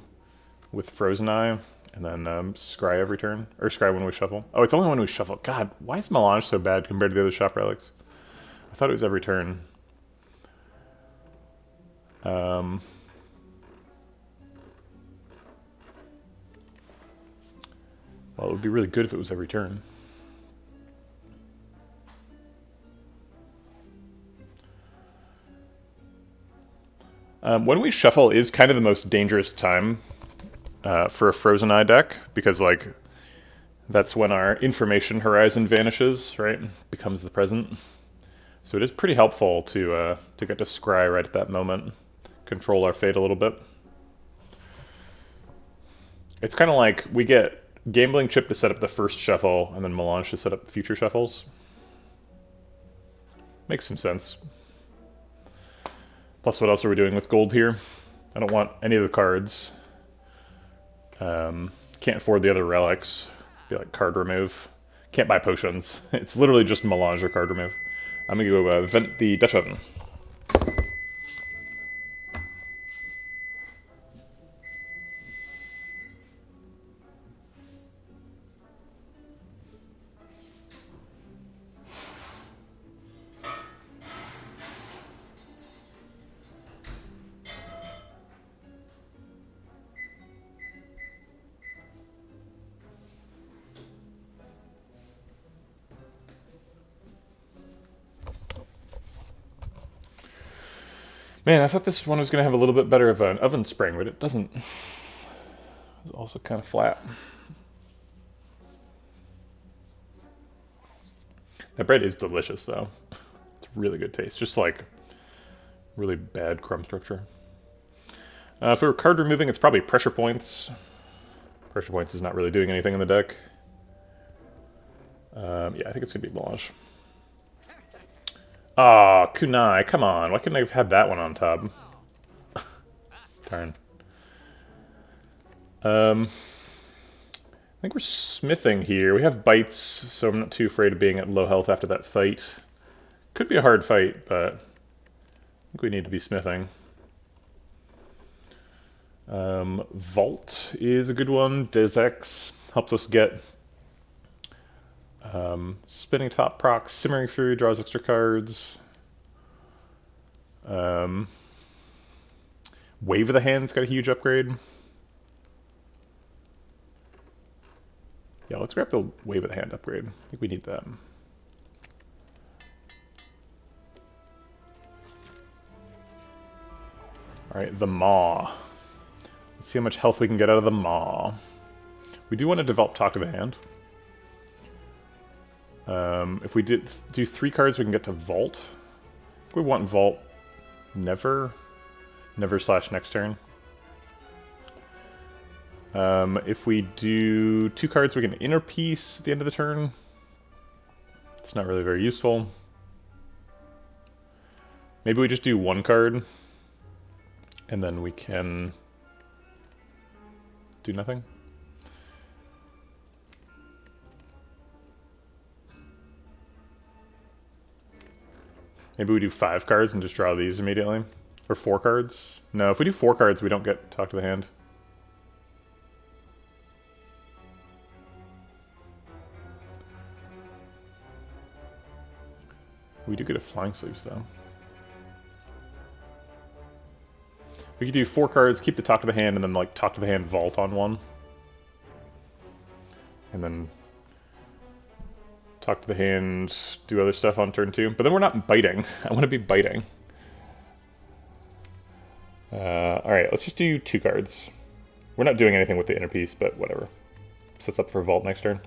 with Frozen Eye. And then scry every turn. Or scry when we shuffle. Oh, it's only when we shuffle. God, why is Melange so bad compared to the other shop relics? I thought it was every turn. Well, it would be really good if it was every turn. When we shuffle is kind of the most dangerous time for a Frozen Eye deck, because, like, that's when our information horizon vanishes, right? Becomes the present. So it is pretty helpful to get to scry right at that moment. Control our fate a little bit. It's kind of like we get Gambling Chip to set up the first shuffle, and then Melange to set up future shuffles. Makes some sense. Plus, what else are we doing with gold here? I don't want any of the cards. Can't afford the other relics. Be like card remove. Can't buy potions. It's literally just Melange or card remove. I'm gonna go vent the Dutch oven. Man, I thought this one was going to have a little bit better of an oven spring, but it doesn't. It's also kind of flat. That bread is delicious, though. It's really good taste. Just like really bad crumb structure. For card removing, it's probably Pressure Points. Pressure Points is not really doing anything in the deck. Yeah, I think it's going to be Melange. Aw, Kunai, come on. Why couldn't I have had that one on top? Darn. I think we're smithing here. We have bites, so I'm not too afraid of being at low health after that fight. Could be a hard fight, but I think we need to be smithing. Vault is a good one. Dezex helps us get Spinning Top procs, Simmering Fury draws extra cards. Wave of the Hand's got a huge upgrade. Yeah, let's grab the Wave of the Hand upgrade. I think we need that. Alright, the Maw. Let's see how much health we can get out of the Maw. We do want to develop Talk of the Hand. If we do 3 cards, we can get to Vault. We want Vault never / next turn. If we do 2 cards, we can inner piece at the end of the turn. It's not really very useful. Maybe we just do 1 card, and then we can do nothing. Maybe we do 5 cards and just draw these immediately. Or 4 cards. No, if we do 4 cards, we don't get talk to the hand. We do get a flying sleeves, though. We could do 4 cards, keep the talk to the hand, and then, like, talk to the hand vault on 1. And then talk to the hand, do other stuff on turn 2. But then we're not biting. I want to be biting. Alright, let's just do 2 cards. We're not doing anything with the inner piece, but whatever. Sets up for vault next turn.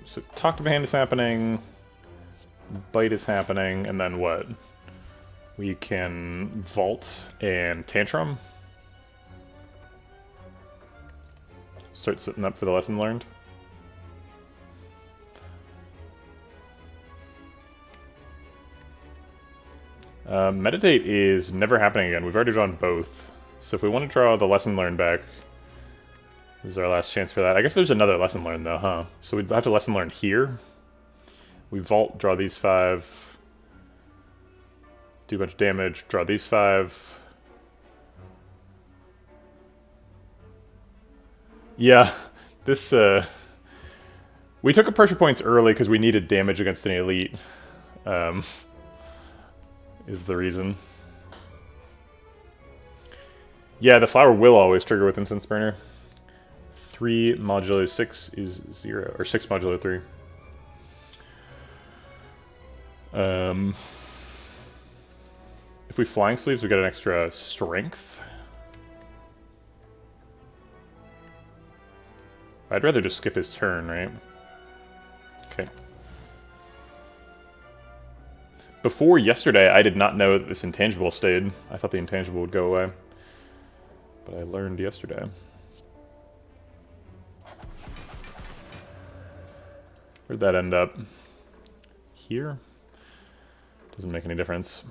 So talk to the hand is happening, bite is happening, and then what? We can vault and tantrum. Start setting up for the lesson learned. Meditate is never happening again. We've already drawn both. So if we want to draw the lesson learned back, this is our last chance for that. I guess there's another lesson learned though, huh? So we'd have to lesson learn here. We vault, draw these 5. Do a bunch of damage, draw these 5. Yeah, this, we took a pressure points early because we needed damage against an elite. Is the reason. Yeah, the flower will always trigger with Incense Burner. 3 modulo 6 is 0, or 6 modulo 3. If we flying sleeves, we get an extra strength. I'd rather just skip his turn, right? Okay. Before yesterday, I did not know that this intangible stayed. I thought the intangible would go away. But I learned yesterday. Where'd that end up? Here? Doesn't make any difference.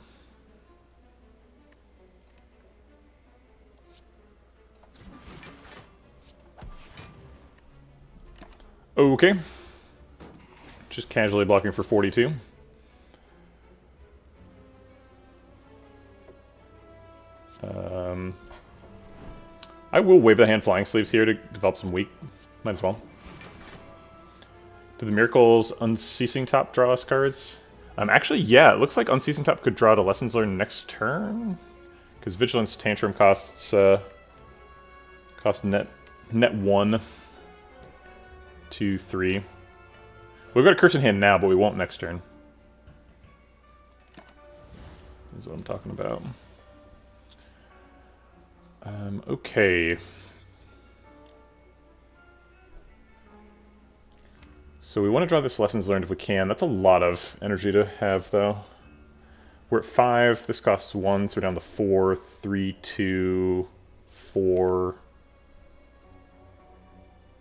Okay. Just casually blocking for 42. I will wave the hand flying sleeves here to develop some weak. Might as well. Do the Miracles Unceasing Top draw us cards? Actually, yeah, it looks like Unceasing Top could draw to Lessons Learned next turn. Because Vigilance Tantrum costs net 1, 2, 3. We've got a curse in hand now, but we won't next turn. Is what I'm talking about. Okay. So we want to draw this Lessons Learned if we can. That's a lot of energy to have, though. We're at 5. This costs 1, so we're down to 4, 3, 2, 4,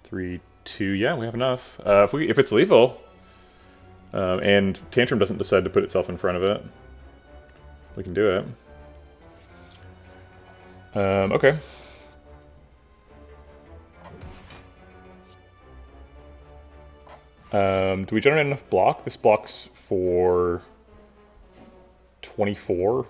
3, 2. Yeah, we have enough. If it's lethal, and Tantrum doesn't decide to put itself in front of it, we can do it. Okay. Do we generate enough block? This blocks for 24.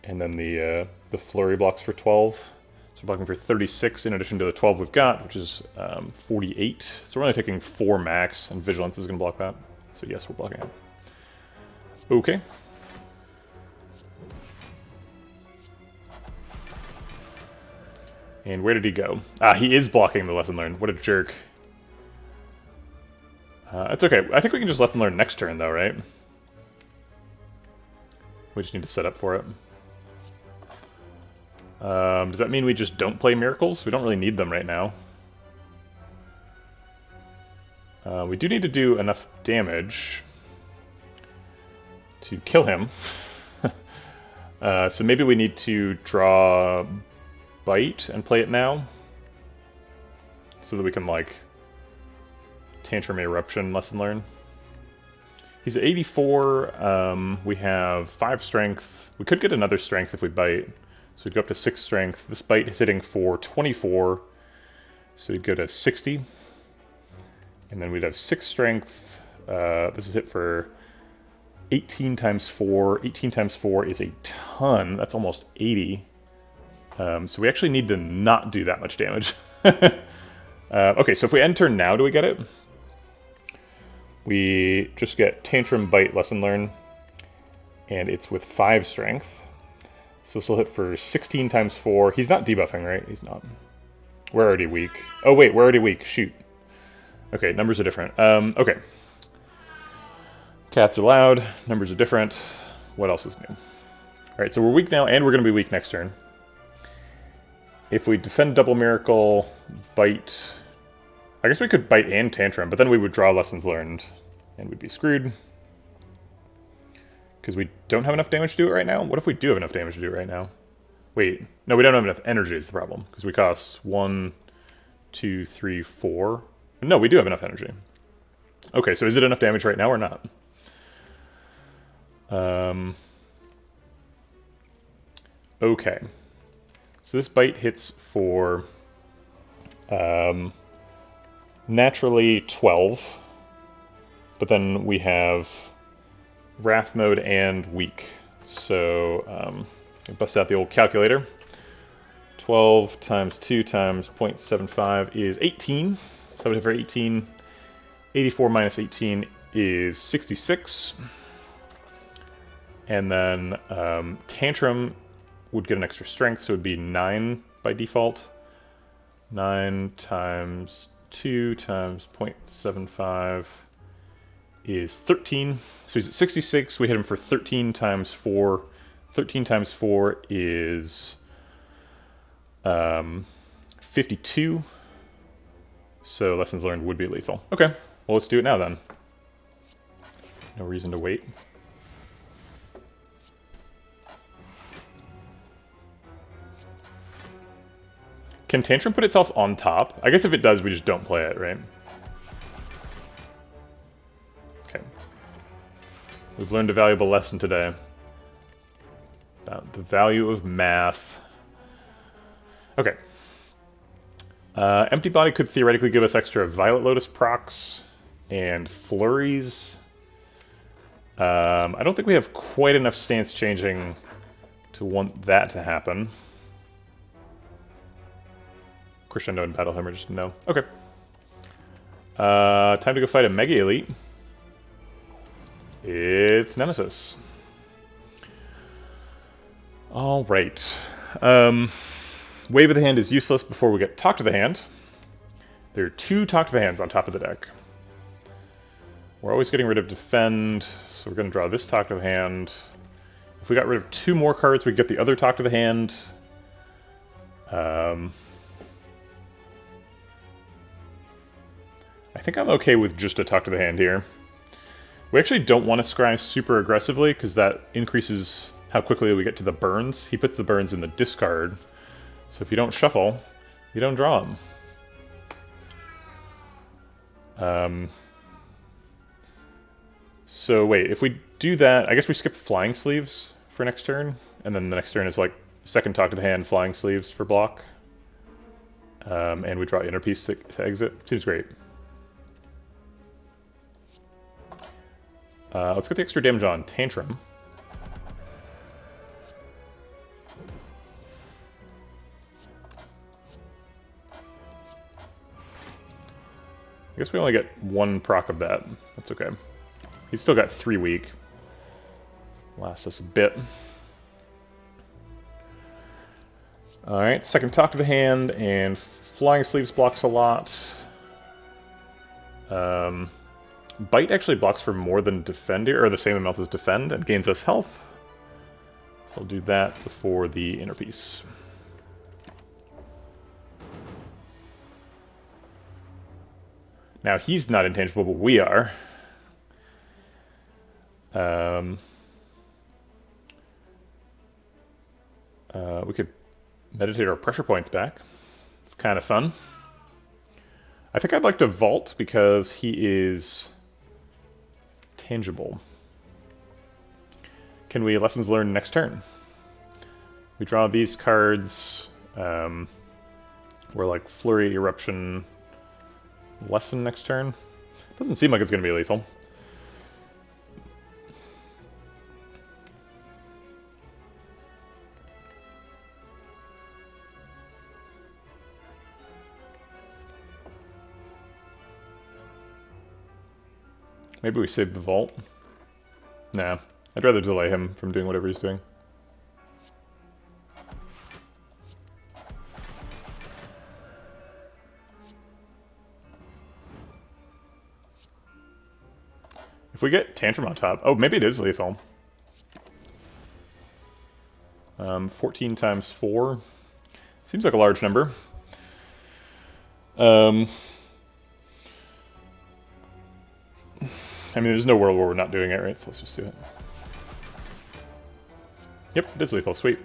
And then the flurry blocks for 12. So we're blocking for 36 in addition to the 12 we've got, which is 48. So we're only taking 4 max, and Vigilance is going to block that. So yes, we're blocking it. Okay. And where did he go? Ah, he is blocking the Lesson Learned. What a jerk. It's okay. I think we can just Lesson Learn next turn, though, right? We just need to set up for it. Does that mean we just don't play miracles? We don't really need them right now. We do need to do enough damage to kill him. So maybe we need to draw Bite and play it now. So that we can, like, Tantrum Eruption lesson learn. He's at 84. We have 5 strength. We could get another strength if we bite. So we'd go up to 6 strength. This bite is hitting for 24. So we'd go to 60. And then we'd have 6 strength. This is hit for 18 times 4. 18 times 4 is a ton. That's almost 80. So we actually need to not do that much damage. Okay, so if we end turn now, do we get it? We just get Tantrum, Bite, Lesson Learn. And it's with 5 strength. So this will hit for 16 times 4. He's not debuffing, right? He's not. We're already weak. Oh, wait, we're already weak. Shoot. Okay, numbers are different. Okay. Cats are loud. Numbers are different. What else is new? Alright, so we're weak now, and we're going to be weak next turn. If we defend Double Miracle, Bite... I guess we could Bite and Tantrum, but then we would draw Lessons Learned, and we'd be screwed. Because we don't have enough damage to do it right now? What if we do have enough damage to do it right now? Wait, no, we don't have enough energy is the problem. Because we cost 1, 2, 3, 4. No, we do have enough energy. Okay, so is it enough damage right now or not? Okay. So this bite hits for naturally 12. But then we have Wrath mode and weak. So bust out the old calculator. 12 times 2 times 0.75 is 18. So for 18, 84 minus 18 is 66. And then Tantrum would get an extra strength, so it would be 9 by default. 9 times 2 times 0.75 is 13. So he's at 66. We hit him for 13 times 4. 13 times 4 is 52. So Lessons Learned would be lethal. Okay, well let's do it now then. No reason to wait. Can Tantrum put itself on top? I guess if it does, we just don't play it, right? Okay. We've learned a valuable lesson today. About the value of math. Okay. Empty Body could theoretically give us extra Violet Lotus procs and flurries. I don't think we have quite enough stance changing to want that to happen. Crescendo and Battle Hammer, just no. Okay. Time to go fight a Mega Elite. It's Nemesis. Alright. Wave of the Hand is useless before we get Talk to the Hand. There are 2 Talk to the Hands on top of the deck. We're always getting rid of Defend, so we're going to draw this Talk to the Hand. If we got rid of 2 more cards, we'd get the other Talk to the Hand. I think I'm okay with just a Talk to the Hand here. We actually don't want to scry super aggressively, because that increases how quickly we get to the burns. He puts the burns in the discard. So if you don't shuffle, you don't draw them. So wait, if we do that, I guess we skip Flying Sleeves for next turn, and then the next turn is like second Talk to the Hand, Flying Sleeves for block. And we draw Inner Piece to exit. Seems great. Let's get the extra damage on Tantrum. I guess we only get 1 proc of that. That's okay. He's still got 3 weak. Lasts us a bit. Alright, second Talk to the Hand, and Flying Sleeves blocks a lot. Bite actually blocks for more than Defend here, or the same amount as Defend, and gains us health. We'll do that before the inner piece. Now he's not intangible, but we are. We could meditate our pressure points back. It's kind of fun. I think I'd like to vault because he is tangible. Can we lessons learned next turn? We draw these cards. We're like Flurry, Eruption, Lesson next turn. Doesn't seem like it's going to be lethal. Maybe we save the vault. Nah, I'd rather delay him from doing whatever he's doing. If we get Tantrum on top... Oh, maybe it is lethal. 14 times 4. Seems like a large number. I mean, there's no world where we're not doing it, right? So let's just do it. Yep, it is lethal. Sweet.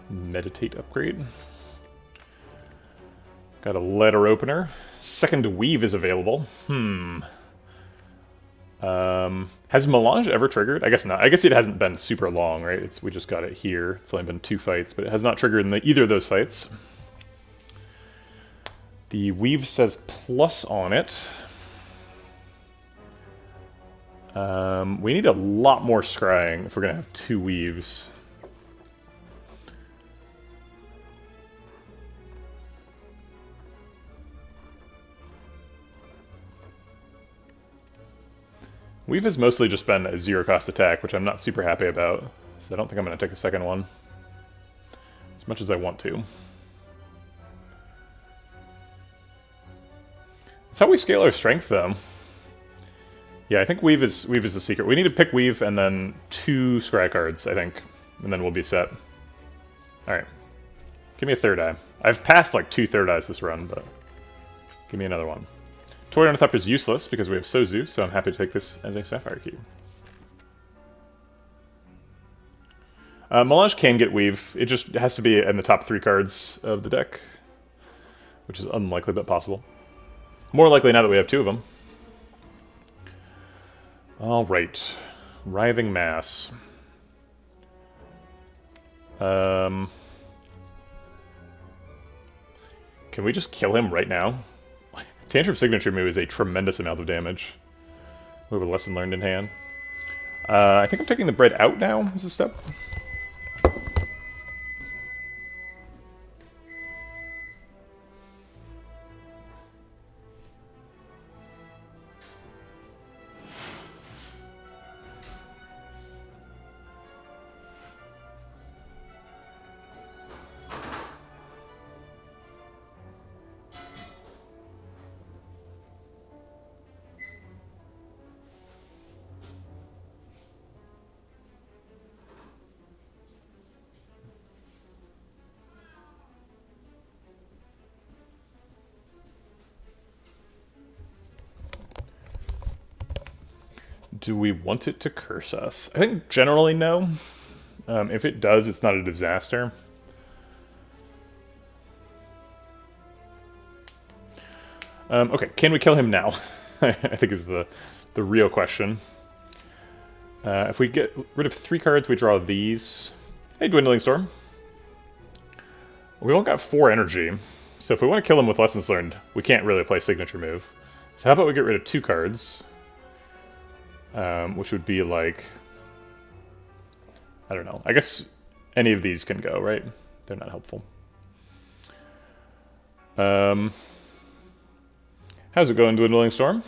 Meditate upgrade. Got a letter opener. Second Weave is available. Has Melange ever triggered? I guess not. I guess it hasn't been super long, right? We just got it here. It's only been 2 fights, but it has not triggered in either of those fights. The Weave says plus on it. We need a lot more scrying if we're going to have 2 Weaves. Weave has mostly just been a 0-cost attack, which I'm not super happy about. So I don't think I'm going to take a second one. As much as I want to. That's how we scale our strength, though. Yeah, I think Weave is the secret. We need to pick Weave and then 2 scry cards, I think. And then we'll be set. Alright. Give me a third eye. I've passed like 2 third eyes this run, but give me another one. Toy Ornithopter is useless because we have Sozu, so I'm happy to take this as a Sapphire Key. Melange can get Weave. It just has to be in the top 3 cards of the deck, which is unlikely but possible. More likely now that we have 2 of them. Alright. Writhing Mass. Can we just kill him right now? Tantrum Signature Move is a tremendous amount of damage. We have a Lesson Learned in hand. I think I'm taking the bread out now as a step. Do we want it to curse us? I think generally no. If it does, it's not a disaster. Okay, can we kill him now? I think is the real question. If we get rid of 3 cards, we draw these. Hey, Dwindling Storm. We only got 4 energy, so if we want to kill him with Lessons Learned, we can't really play Signature Move. So how about we get rid of 2 cards? Which would be like... I don't know. I guess any of these can go, right? They're not helpful. How's it going, Dwindling Storm?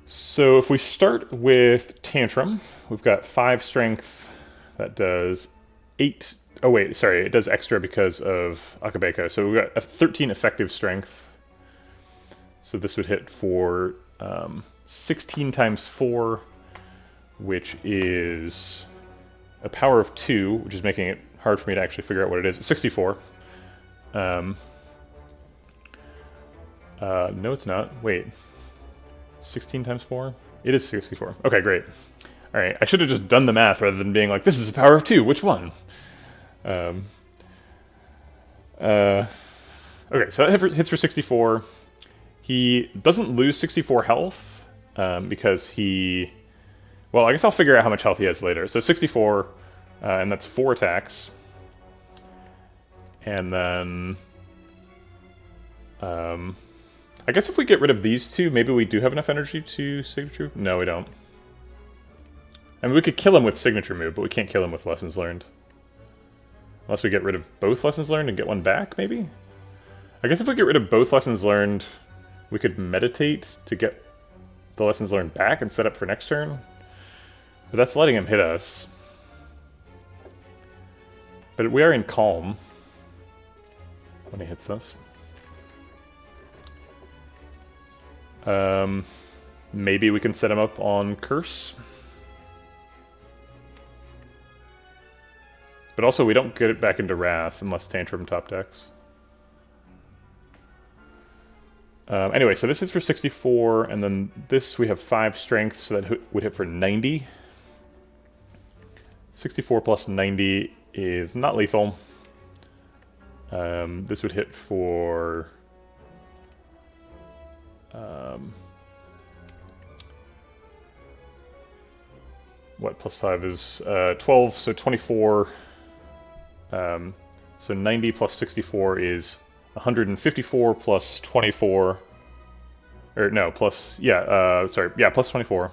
So if we start with Tantrum, we've got 5 strength. That does 8... Oh wait, sorry, it does extra because of Akabeko. So we've got a 13 effective strength. So this would hit for 16 times 4, which is a power of 2, which is making it hard for me to actually figure out what it is. 64. No, it's not. Wait. 16 times 4? It is 64. Okay, great. Alright, I should have just done the math rather than being like, this is a power of 2, which one? Okay, so that hits for 64. He doesn't lose 64 health, because he... Well, I guess I'll figure out how much health he has later. So 64, and that's 4 attacks. And then... I guess if we get rid of these two, maybe we do have enough energy to Signature Move? No, we don't. I mean, we could kill him with Signature Move, but we can't kill him with Lessons Learned. Unless we get rid of both Lessons Learned and get one back, maybe? I guess if we get rid of both Lessons Learned, we could meditate to get the Lessons Learned back and set up for next turn. But that's letting him hit us. But we are in Calm when he hits us. Maybe we can set him up on Curse. But also, we don't get it back into Wrath unless Tantrum top decks. Anyway, so this is for 64, and then this we have 5 strength, so that would hit for 90. 64 plus 90 is not lethal. This would hit for... what, plus 5 is 12, so 24. So 90 plus 64 is 154 plus 24. Or no, plus, yeah, sorry, yeah, plus 24.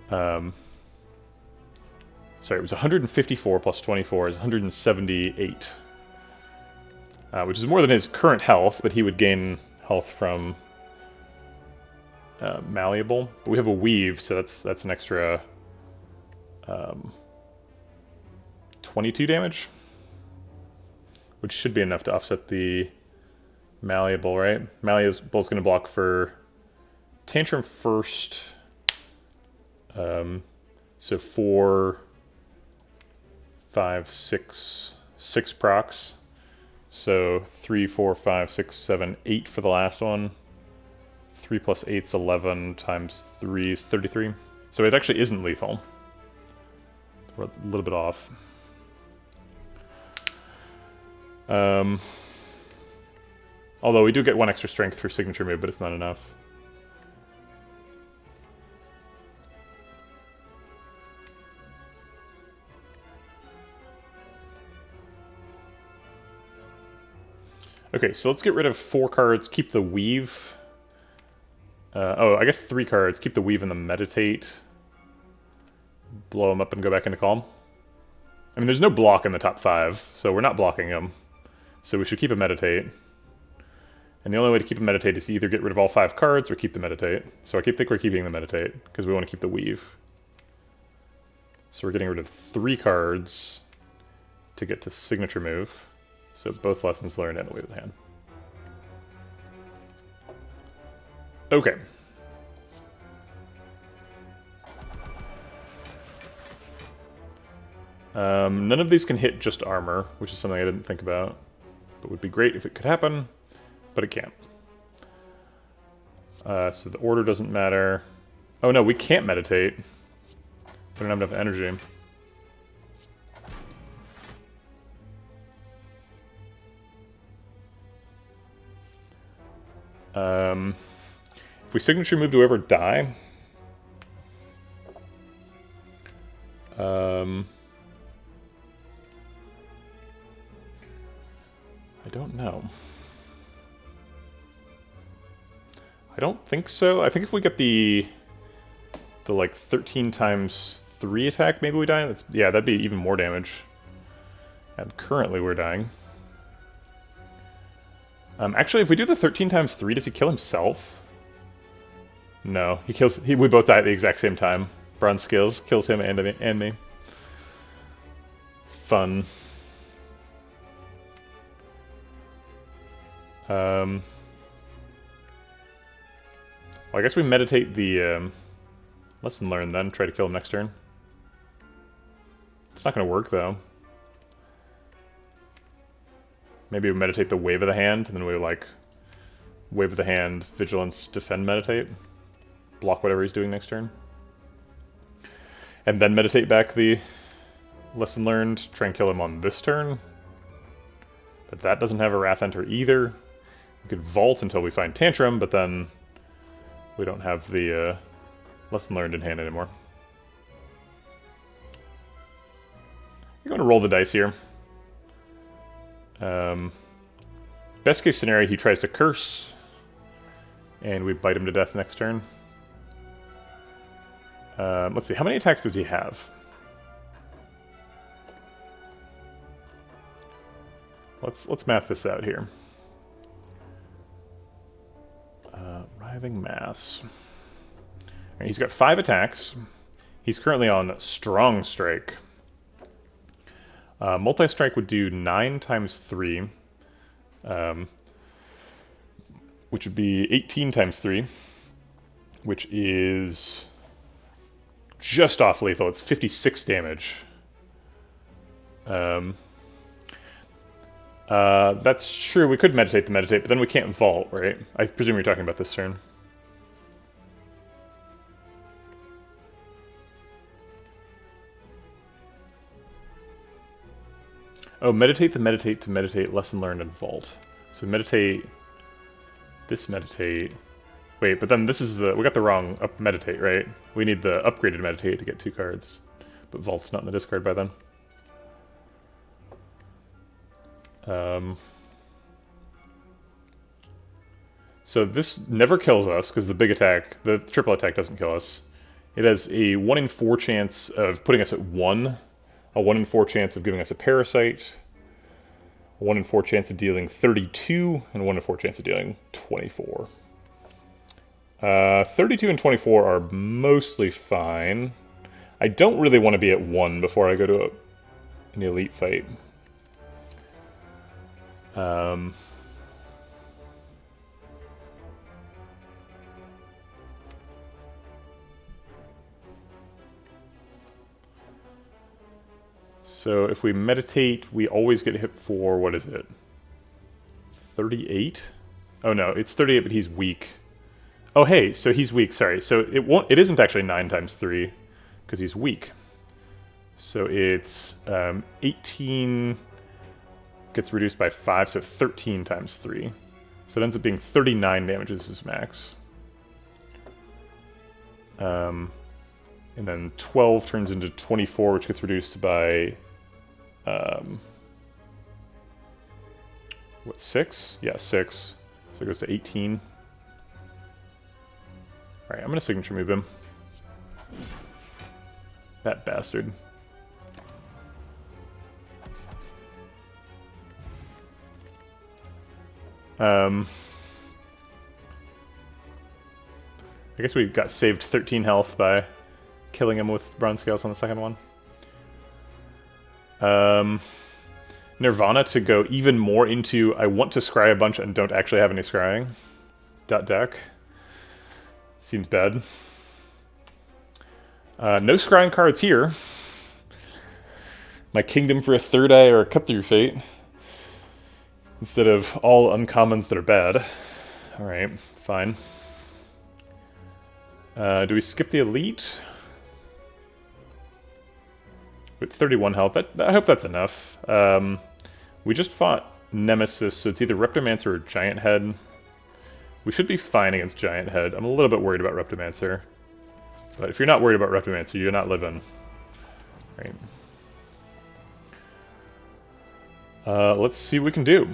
Sorry, it was 154 plus 24 is 178. Which is more than his current health, but he would gain health from Malleable. But we have a Weave, so that's an extra 22 damage. Which should be enough to offset the Malleable, right? Malleable's going to block for Tantrum first. So 4, 5, 6 procs. So 3, 4, 5, 6, 7, 8 for the last one. 3 plus 8 is 11 times 3 is 33. So it actually isn't lethal. We're a little bit off. Although we do get 1 extra strength for Signature Move, but it's not enough. Okay, so let's get rid of 4 cards, keep the Weave. Oh, I guess 3 cards, keep the Weave and the Meditate. Blow them up and go back into Calm. I mean, there's no block in the top 5, so we're not blocking them. So we should keep a Meditate. And the only way to keep a Meditate is to either get rid of all 5 cards or keep the Meditate. So I think we're keeping the Meditate, because we want to keep the Weave. So we're getting rid of 3 cards to get to Signature Move. So both Lessons Learned and the Wave of the Hand. Okay. None of these can hit just armor, which is something I didn't think about. But would be great if it could happen, but it can't. So the order doesn't matter. Oh no, we can't meditate. We don't have enough energy. If we Signature Move, do we ever die? I don't know. I don't think so. I think if we get the like 13 times 3 attack, maybe we die. Yeah, that'd be even more damage. And currently we're dying. Actually, if we do the 13 times 3, does he kill himself? No, he kills. We both die at the exact same time. Bronze Skills kills him and me. Fun. Well, I guess we meditate the lesson learned then, try to kill him next turn. It's not going to work, though. Maybe we meditate the wave of the hand, and then we, like, wave of the hand, vigilance, defend, meditate. Block whatever he's doing next turn. And then meditate back the lesson learned, try and kill him on this turn. But that doesn't have a Wrath Enter either. We could vault until we find Tantrum, but then we don't have the lesson learned in hand anymore. I'm going to roll the dice here. Best case scenario, he tries to curse, and we bite him to death next turn. Let's see, how many attacks does he have? Let's math this out here. Writhing Mass. All right, he's got 5 attacks. He's currently on Strong Strike. Multi-Strike would do 9 times 3, which would be 18 times 3, which is just off lethal. It's 56 damage. That's true. We could meditate the meditate, but then we can't vault, right? I presume you're talking about this turn. Oh, meditate the meditate to meditate, lesson learned, and vault. So meditate, this meditate. Wait, but then this is the, we got the wrong up meditate, right? We need the upgraded meditate to get 2 cards. But vault's not in the discard by then. So this never kills us, because the big attack, the triple attack doesn't kill us. It has a 1 in 4 chance of putting us at 1. A 1 in 4 chance of giving us a parasite, a 1 in 4 chance of dealing 32, and a 1 in 4 chance of dealing 24. 32 and 24 are mostly fine. I don't really want to be at 1 before I go to an elite fight. So if we meditate, we always get hit for, what is it? 38? Oh no, it's 38, but he's weak. Oh hey, so he's weak, sorry. So it isn't actually 9 times 3, because he's weak. So it's 18 gets reduced by 5, so 13 times 3. So it ends up being 39 damage is his max. And then 12 turns into 24, which gets reduced by, what, 6? Yeah, 6. So it goes to 18. Alright, I'm going to signature move him. That bastard. I guess we got saved 13 health by killing him with bronze scales on the second one. Nirvana to go even more into I want to scry a bunch and don't actually have any scrying. Deck. Seems bad. No scrying cards here. My Kingdom for a Third Eye or a Cut Through Fate. Instead of all uncommons that are bad. Alright, fine. Do we skip the Elite? With 31 health, I hope that's enough. We just fought Nemesis, so it's either Reptomancer or Giant Head. We should be fine against Giant Head. I'm a little bit worried about Reptomancer. But if you're not worried about Reptomancer, you're not living. Right. Let's see what we can do.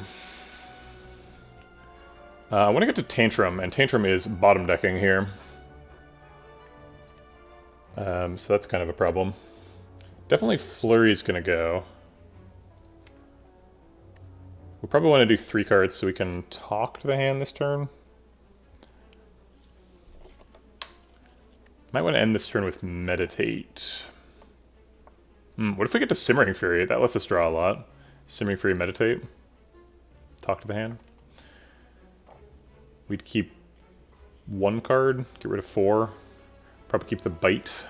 I want to get to Tantrum, and Tantrum is bottom decking here. So that's kind of a problem. Definitely Flurry's gonna go. We probably want to do 3 cards so we can talk to the hand this turn. Might want to end this turn with Meditate. What if we get to Simmering Fury? That lets us draw a lot. Simmering Fury, Meditate. Talk to the hand. We'd keep 1 card, get rid of 4. Probably keep the bite.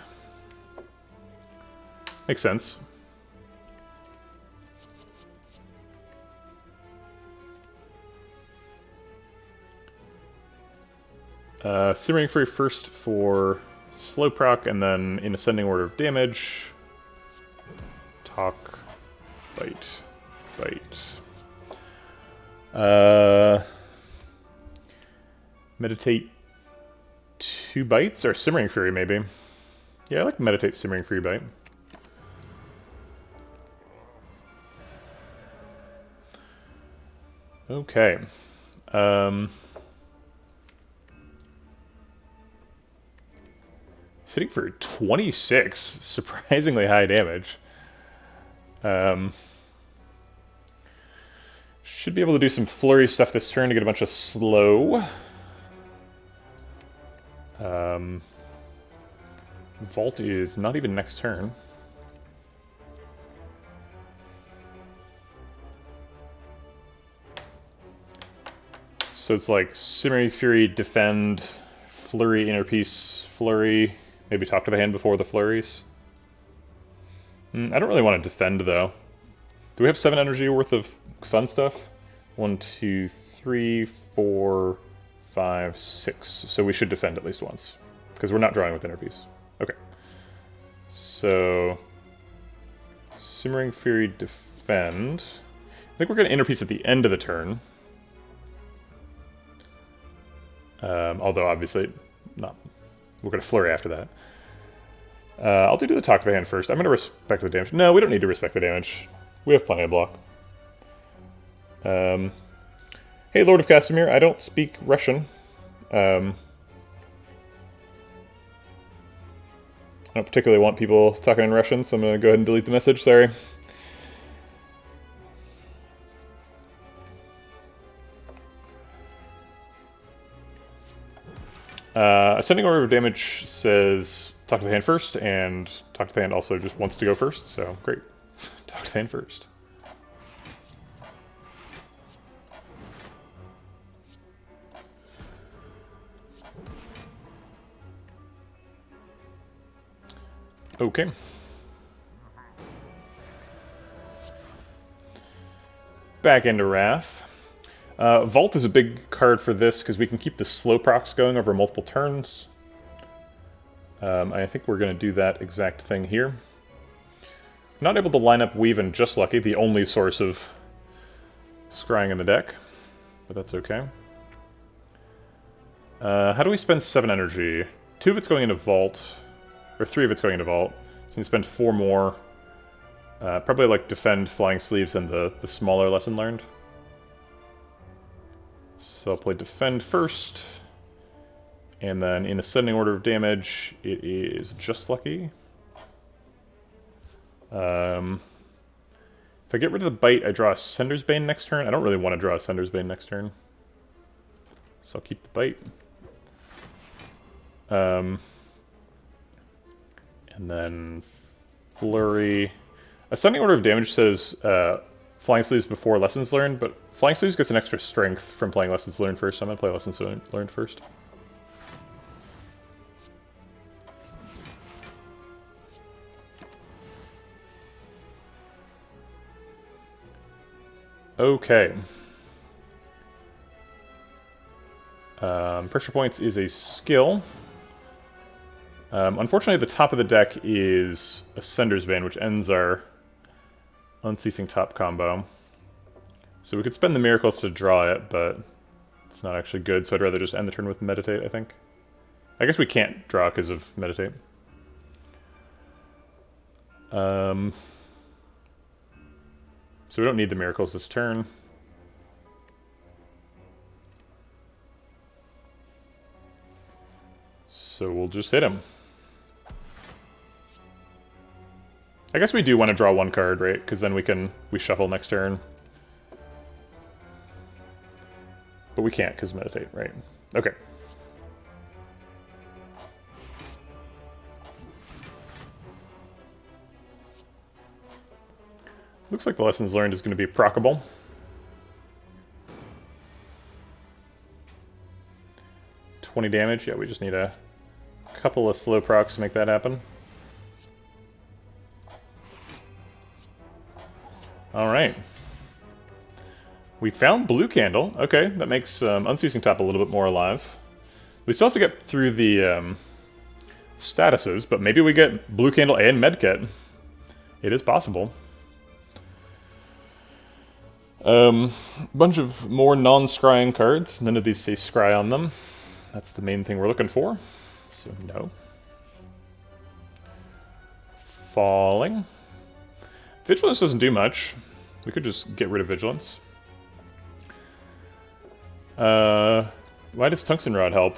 Makes sense. Simmering Fury first for slow proc, and then in ascending order of damage. Talk, bite, bite. Meditate 2 bites, or Simmering Fury maybe. Yeah, I like Meditate Simmering Fury bite. Okay. It's hitting for 26, surprisingly high damage. Should be able to do some flurry stuff this turn to get a bunch of slow. Vault is not even next turn. So it's like Simmering Fury, defend, flurry, inner piece, flurry. Maybe talk to the hand before the flurries. I don't really want to defend though. Do we have 7 energy worth of fun stuff? 1, 2, 3, 4, 5, 6. So we should defend at least once. Because we're not drawing with inner piece. Okay. So Simmering Fury, defend. I think we're going to inner piece at the end of the turn. Although obviously not. We're going to flurry after that. I'll do the talk to the hand first. I'm going to respect the damage. No, we don't need to respect the damage. We have plenty of block. Hey, Lord of Castamere, I don't speak Russian. I don't particularly want people talking in Russian, so I'm going to go ahead and delete the message, sorry. Ascending order of damage says talk to the hand first, and talk to the hand also just wants to go first, so great. Talk to the hand first. Okay. Back into Wrath. Vault is a big card for this because we can keep the slow procs going over multiple turns. I think we're going to do that exact thing here. Not able to line up Weave and Just Lucky, the only source of scrying in the deck, but that's okay. How do we spend 7 energy? 2 of it's going into Vault, or 3 of it's going into Vault. So you can spend 4 more. Probably like Defend, Flying Sleeves, and the smaller Lesson Learned. So I'll play Defend first, and then in ascending order of damage, it is Just Lucky. If I get rid of the bite, I draw a Sender's Bane next turn. I don't really want to draw a Sender's Bane next turn, so I'll keep the bite. And then Flurry. Ascending order of damage says Flying Sleeves before Lessons Learned, but Flying Sleeves gets an extra strength from playing Lessons Learned first, so I'm going to play Lessons Learned first. Okay. Pressure Points is a skill. Unfortunately, the top of the deck is Ascender's Bane, which ends our Unceasing Top combo. So we could spend the Miracles to draw it, but it's not actually good, so I'd rather just end the turn with Meditate, I think. I guess we can't draw because of Meditate. So we don't need the Miracles this turn. So we'll just hit him. I guess we do want to draw 1 card, right? Because then we shuffle next turn. But we can't because Meditate, right? Okay. Looks like the Lessons Learned is going to be proccable. 20 damage. Yeah, we just need a couple of slow procs to make that happen. Alright. We found Blue Candle. Okay, that makes Unceasing Top a little bit more alive. We still have to get through the statuses, but maybe we get Blue Candle and Medkit. It is possible. Bunch of more non-scrying cards. None of these say scry on them. That's the main thing we're looking for. So no. Falling. Vigilance doesn't do much. We could just get rid of Vigilance. Why does Tungsten Rod help?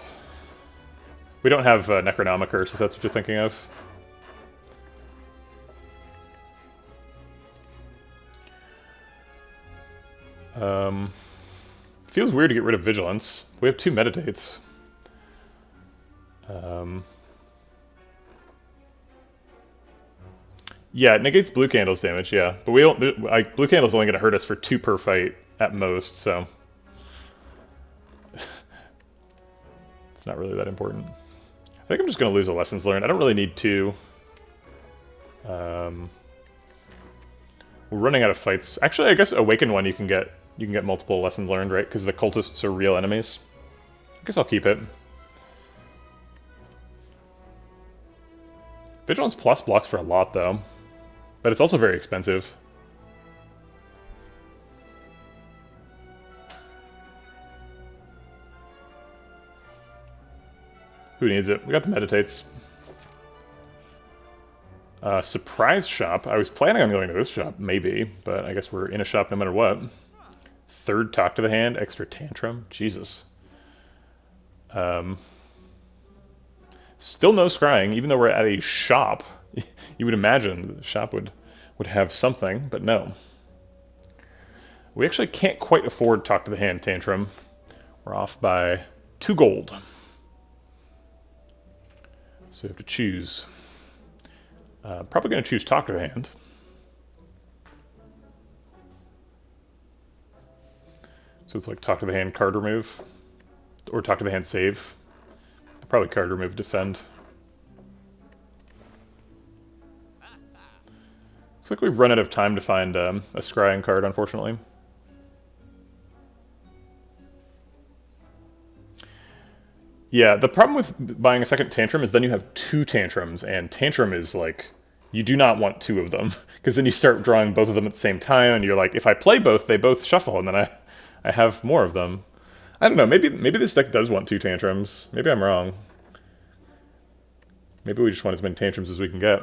We don't have Necronomicur, if that's what you're thinking of. Feels weird to get rid of Vigilance. We have 2 Meditates. Yeah, it negates Blue Candle's damage, yeah. But we don't... Like, Blue Candle's only going to hurt us for 2 per fight at most, so... it's not really that important. I think I'm just going to lose a Lessons Learned. I don't really need 2. We're running out of fights. Actually, I guess Awaken one you can get multiple Lessons Learned, right? Because the cultists are real enemies. I guess I'll keep it. Vigilance Plus blocks for a lot, though. But it's also very expensive. Who needs it? We got the Meditates. Surprise shop. I was planning on going to this shop, maybe. But I guess we're in a shop no matter what. 3rd Talk to the Hand, extra Tantrum. Jesus. Still no scrying, even though we're at a shop. You would imagine the shop would have something, but no. We actually can't quite afford Talk to the Hand Tantrum. We're off by 2 gold. So we have to choose. Probably going to choose Talk to the Hand. So it's like Talk to the Hand, card remove. Or Talk to the Hand, save. Probably card remove, defend. Looks like we've run out of time to find a scrying card, unfortunately. Yeah, the problem with buying a second Tantrum is then you have 2 Tantrums, and Tantrum is like... You do not want 2 of them, because then you start drawing both of them at the same time, and you're like, if I play both, they both shuffle, and then I have more of them. I don't know, maybe this deck does want 2 Tantrums. Maybe I'm wrong. Maybe we just want as many Tantrums as we can get.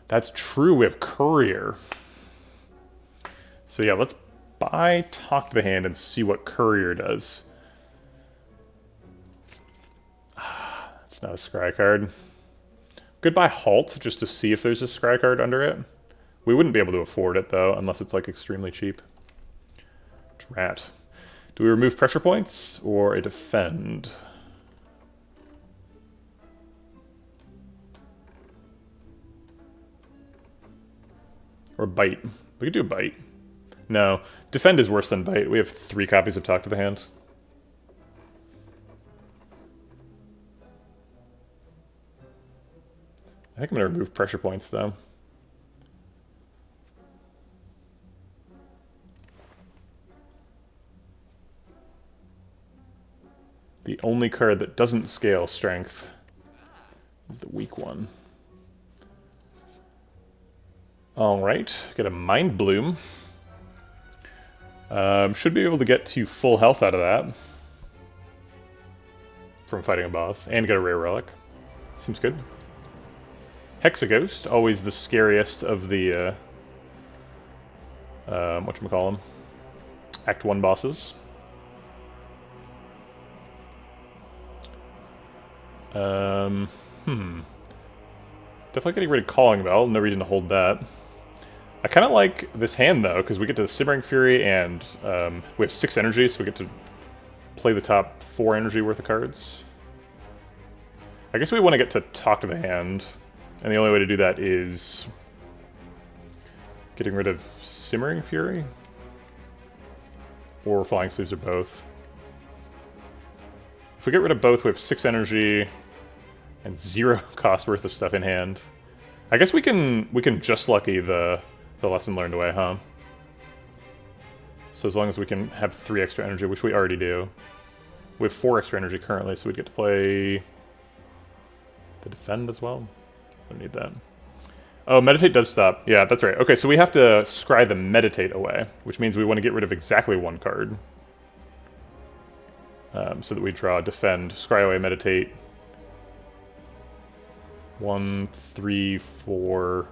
That's true, we have Courier. So yeah, let's buy Talk to the Hand and see what Courier does. It's not a scry card. Could buy Halt just to see if there's a scry card under it. We wouldn't be able to afford it though, unless it's like extremely cheap. Drat. Do we remove pressure points or a defend? Or bite. We could do a bite. No. Defend is worse than bite. We have 3 copies of Talk to the Hand. I think I'm going to remove pressure points, though. The only card that doesn't scale strength is the weak one. Alright, get a Mind Bloom. Should be able to get to full health out of that. From fighting a boss. And get a Rare Relic. Seems good. Hexaghost, always the scariest of the, whatchamacallem, Act 1 bosses. Definitely getting rid of Calling Bell, no reason to hold that. I kind of like this hand, though, because we get to Simmering Fury, and we have 6 energy, so we get to play the top 4 energy worth of cards. I guess we want to get to Talk to the Hand. And the only way to do that is getting rid of Simmering Fury. or Flying Sleeves or both. If we get rid of both, we have 6 energy and 0 cost worth of stuff in hand. I guess we can just lucky the lesson learned away, huh? So as long as we can have 3 extra energy, which we already do. We have 4 extra energy currently, so we'd get to play the defend as well. Don't need that. Oh, meditate does stop. Yeah, that's right. Okay, so we have to scry the meditate away, which means we want to get rid of exactly 1 card. So that we draw defend, scry away, meditate. 1, 3, 4,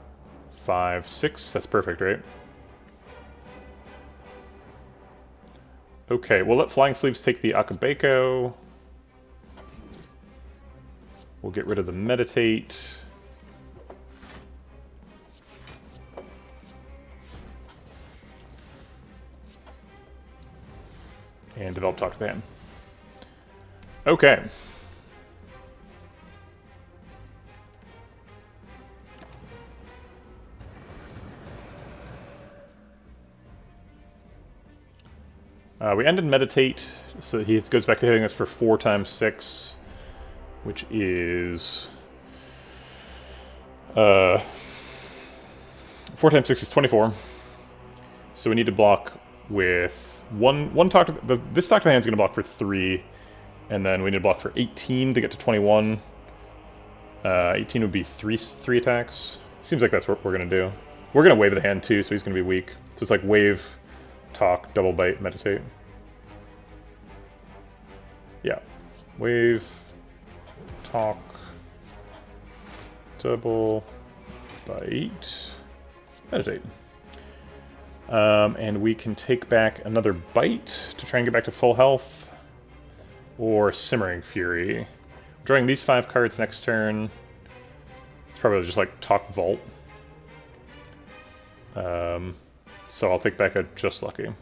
5, 6. That's perfect, right? Okay, we'll let Flying Sleeves take the Akabeko. We'll get rid of the meditate. And develop Talk to the Hand. Okay. We ended Meditate, so he goes back to hitting us for 4 times 6, which is 4 times 6 is 24. So we need to block with one talk. This Talk to the Hand is going to block for 3, and then we need to block for 18 to get to 21. 18 would be three attacks. Seems like that's what we're going to do. We're going to wave the hand too, so he's going to be weak. So it's like wave, talk, double bite, meditate. Yeah. Wave, talk, double bite, meditate. And we can take back another bite to try and get back to full health. Or Simmering Fury. Drawing these 5 cards next turn. It's probably just like talk vault. So I'll take back a Just Lucky.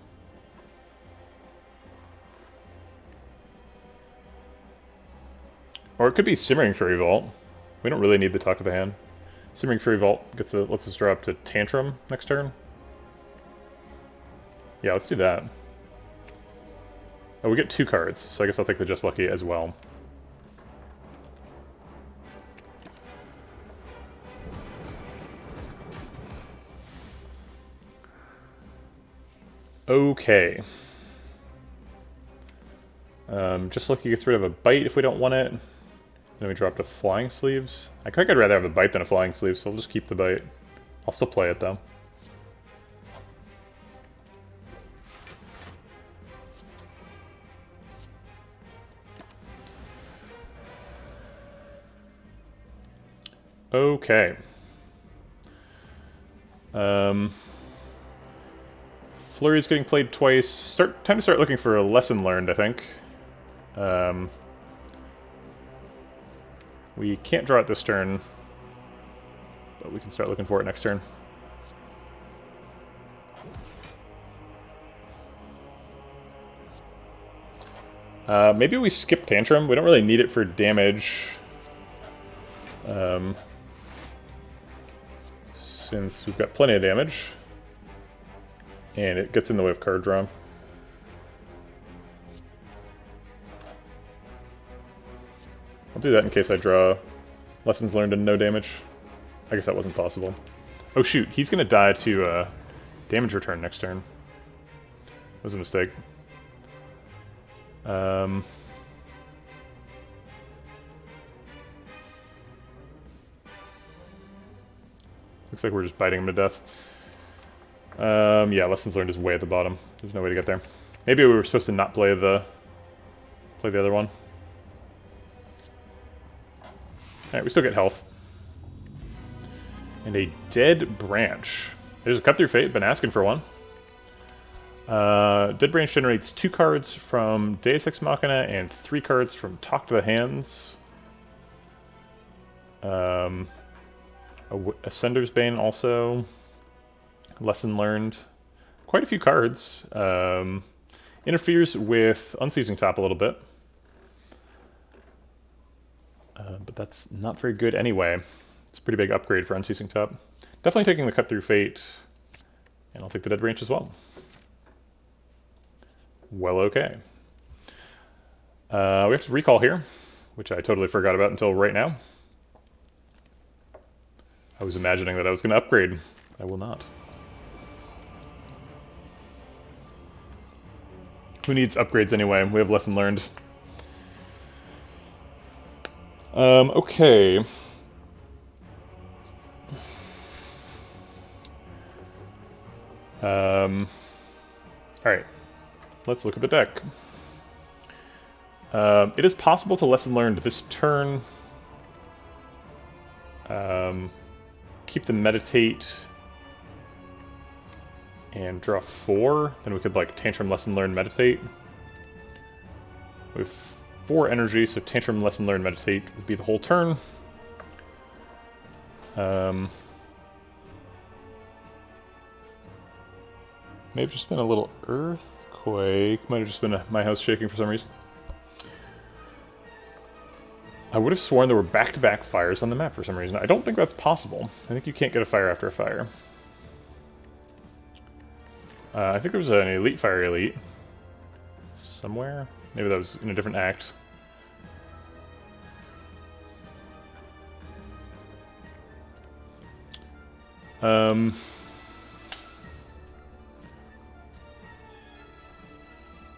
Or it could be Simmering Fury Vault. We don't really need the Talk to the Hand. Simmering Fury Vault lets us draw up to Tantrum next turn. Yeah, let's do that. Oh, we get 2 cards, so I guess I'll take the Just Lucky as well. Okay. Just Lucky gets rid of a bite if we don't want it. Then we drop to Flying Sleeves. I think I'd rather have a bite than a Flying Sleeve, so I'll just keep the bite. I'll still play it though. Okay. Flurry's getting played twice. Time to start looking for a lesson learned, I think. We can't draw it this turn, but we can start looking for it next turn. Maybe we skip Tantrum. We don't really need it for damage. Since we've got plenty of damage. And it gets in the way of card draw. I'll do that in case I draw Lessons Learned and no damage. I guess that wasn't possible. Oh shoot, he's gonna die to damage return next turn. That was a mistake. Looks like we're just biting him to death. Yeah, Lessons Learned is way at the bottom. There's no way to get there. Maybe we were supposed to not play the other one. Alright, we still get health. And a Dead Branch. There's a Cut Through Fate, been asking for one. Dead Branch generates 2 cards from Deus Ex Machina and 3 cards from Talk to the Hands. Ascender's Bane also. Lesson Learned. Quite a few cards. Interferes with Unseizing Top a little bit. But that's not very good anyway. It's a pretty big upgrade for Unceasing Top. Definitely taking the Cut Through Fate. And I'll take the Dead Branch as well. Well, okay. We have to recall here, which I totally forgot about until right now. I was imagining that I was going to upgrade. I will not. Who needs upgrades anyway? We have lesson learned. Okay. Alright. Let's look at the deck. It is possible to lesson learn this turn. Keep the meditate and draw 4. Then we could like tantrum, lesson learn, meditate. With 4 energy, so tantrum, lesson learn, meditate would be the whole turn. May have just been a little earthquake. Might have just been my house shaking for some reason. I would have sworn there were back-to-back fires on the map for some reason. I don't think that's possible. I think you can't get a fire after a fire. I think there was an elite fire elite. Somewhere? Maybe that was in a different act.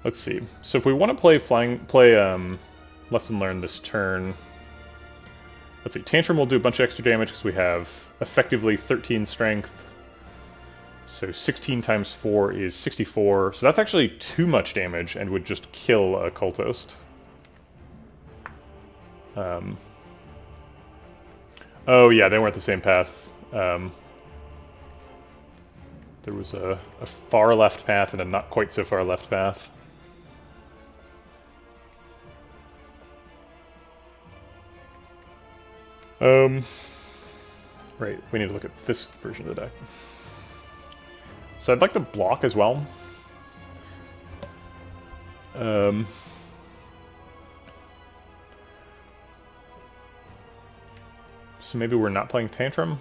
Let's see. So if we want to play lesson learn this turn, let's see. Tantrum will do a bunch of extra damage because we have effectively 13 strength. So 16 times 4 is 64. So that's actually too much damage and would just kill a cultist. Oh yeah, they weren't the same path. There was a far left path and a not quite so far left path. Right, we need to look at this version of the deck. So I'd like to block as well. So maybe we're not playing Tantrum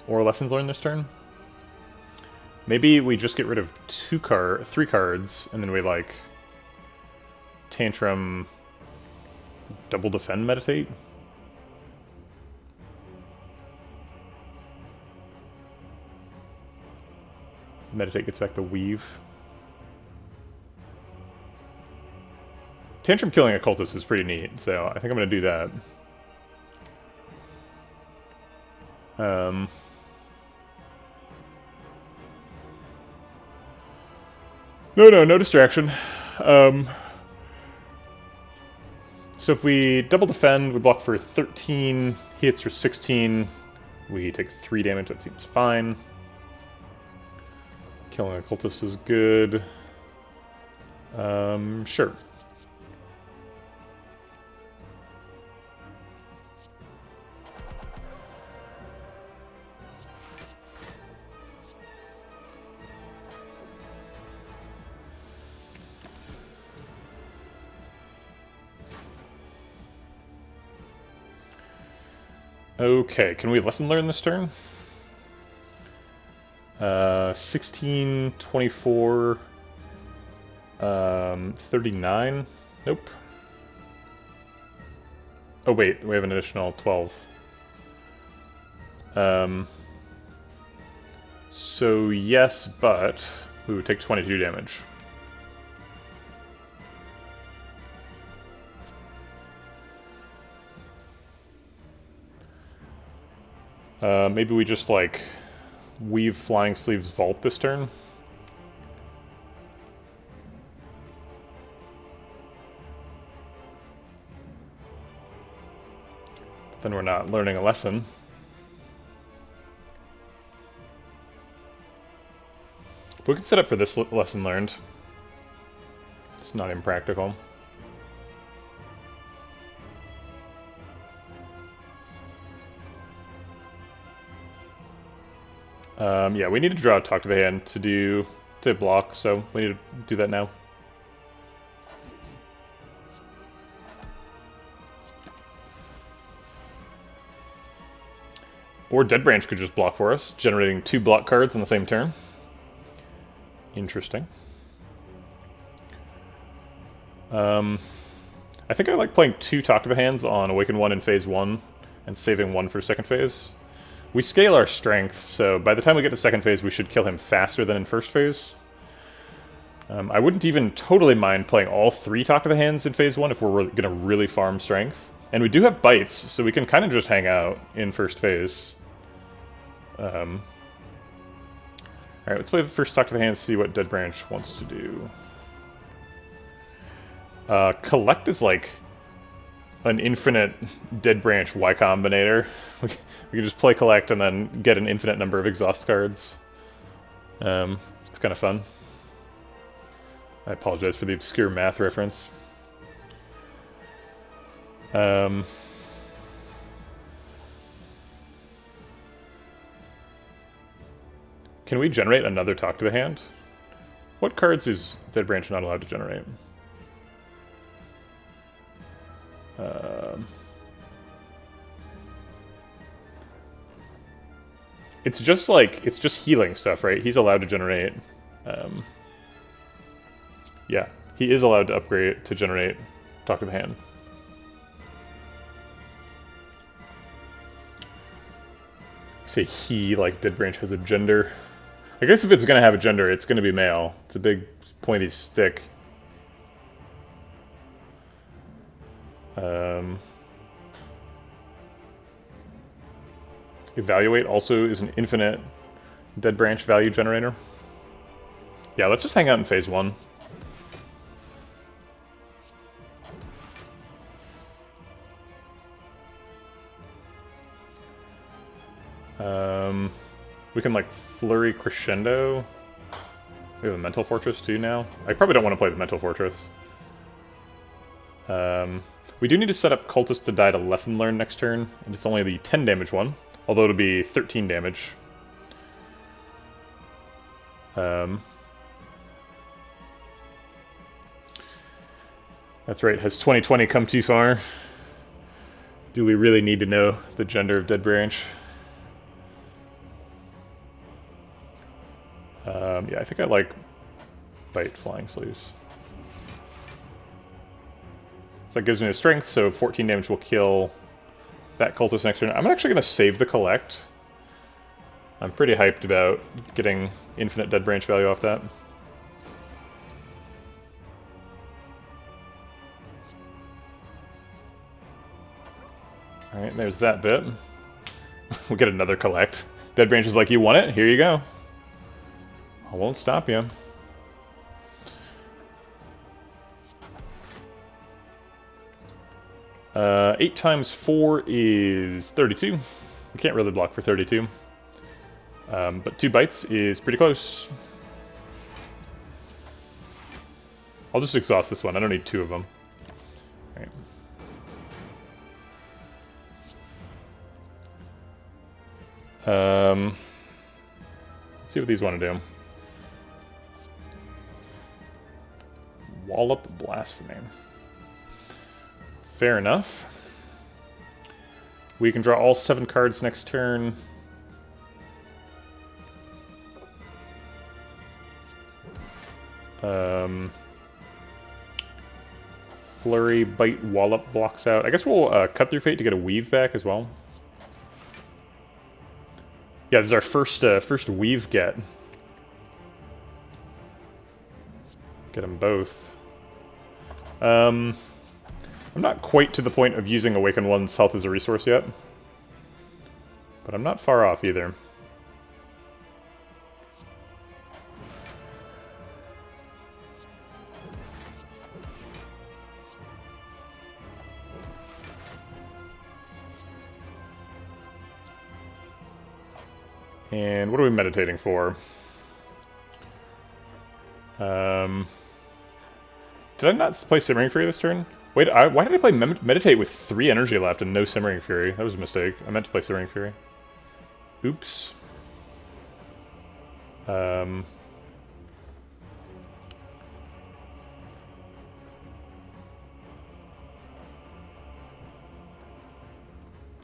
or Lessons Learned this turn. Maybe we just get rid of 3 cards, and then we like Tantrum, double defend, meditate. Meditate gets back the weave. Tantrum killing a cultist is pretty neat, so I think I'm going to do that. No distraction. So if we double defend, we block for 13, he hits for 16, we take 3 damage, that seems fine. Killing a cultist is good. Sure. Okay, can we lesson learn this turn? 16, 24, 39. Nope. Oh wait, we have an additional 12. So yes, but we would take 22 damage. Maybe we just, like, weave Flying Sleeves Vault this turn. But then we're not learning a lesson. But we could set up for this lesson learned. It's not impractical. Yeah, we need to draw Talk to the Hand to block, so we need to do that now. Or Dead Branch could just block for us, generating 2 block cards on the same turn. Interesting. I think I like playing 2 Talk to the Hands on Awaken 1 in Phase 1, and saving 1 for second phase. We scale our strength, so by the time we get to second phase, we should kill him faster than in first phase. I wouldn't even totally mind playing all 3 Talk to the Hands in Phase 1 if we're going to really farm strength. And we do have bites, so we can kind of just hang out in first phase. Alright, let's play the first Talk to the Hands, see what Dead Branch wants to do. Collect is like an infinite Dead Branch Y Combinator. We can just play Collect and then get an infinite number of exhaust cards. It's kind of fun. I apologize for the obscure math reference. Can we generate another Talk to the Hand? What cards is Dead Branch not allowed to generate? It's just healing stuff, right? He's allowed to generate. Yeah, he is allowed to upgrade to generate Talk to the Hand. Say he, like Dead Branch has a gender. I guess if it's gonna have a gender, it's gonna be male. It's a big pointy stick. Evaluate also is an infinite Dead Branch value generator. Yeah, let's just hang out in Phase 1. We can, like, Flurry Crescendo. We have a Mental Fortress, too, now. I probably don't want to play the Mental Fortress. We do need to set up Cultist to die to Lesson Learn next turn, and it's only the 10 damage one, although it'll be 13 damage. That's right, has 2020 come too far? Do we really need to know the gender of Dead Branch? Yeah, I think I like Bite Flying Sleeves. So that gives me a strength, so 14 damage will kill that cultist next turn. I'm actually going to save the Collect. I'm pretty hyped about getting infinite Dead Branch value off that. Alright, there's that bit. We'll get another Collect. Dead Branch is like, you want it? Here you go. I won't stop you. Uh, 8 times 4 is 32. We can't really block for 32. But 2 bites is pretty close. I'll just exhaust this one. I don't need 2 of them. All right. Let's see what these want to do. Wallop Blasphemy. Fair enough. We can draw all 7 cards next turn. Flurry, Bite, Wallop blocks out. I guess we'll Cut Through Fate to get a Weave back as well. Yeah, this is our first Weave get. Get them both. I'm not quite to the point of using Awaken 1's health as a resource yet. But I'm not far off either. And what are we meditating for? Did I not play Simmering Fury this turn? Wait, why did I play Meditate with 3 energy left and no Simmering Fury? That was a mistake. I meant to play Simmering Fury. Oops. I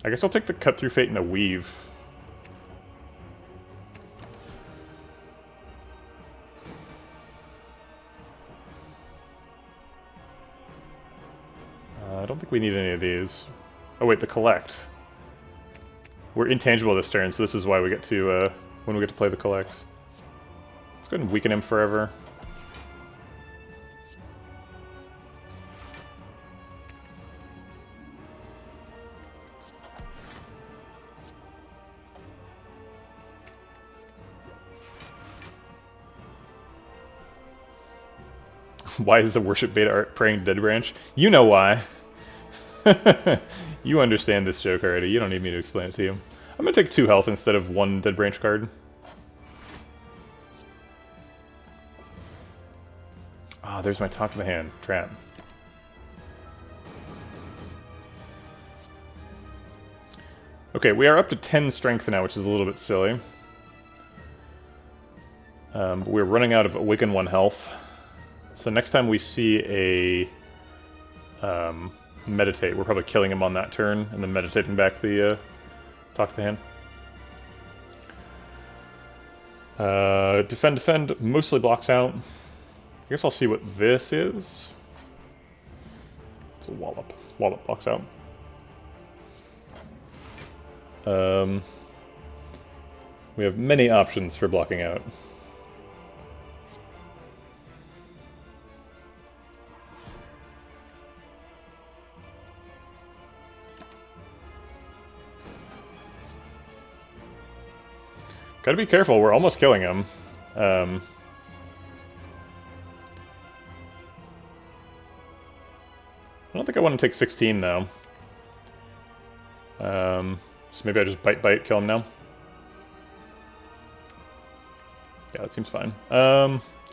guess I'll take the Cut Through Fate and a Weave. we need any of these. Oh wait, the collect. We're intangible this turn, so this is why we get to, when we get to play the collect. Let's go ahead and weaken him forever. Why is the worship beta art praying dead branch? You know why. You understand this joke already. You don't need me to explain it to you. I'm gonna take 2 health instead of 1 dead branch card. Ah, there's my top of the hand. Trap. Okay, we are up to 10 strength now, which is a little bit silly. But we're running out of Awaken 1 health. So next time we see a meditate, we're probably killing him on that turn, and then meditating back the talk to the hand. Defend, mostly blocks out. I guess I'll see what this is. It's a wallop. Wallop blocks out. We have many options for blocking out. Gotta be careful, we're almost killing him. I don't think I want to take 16, though. So maybe I just bite, kill him now. Yeah, that seems fine.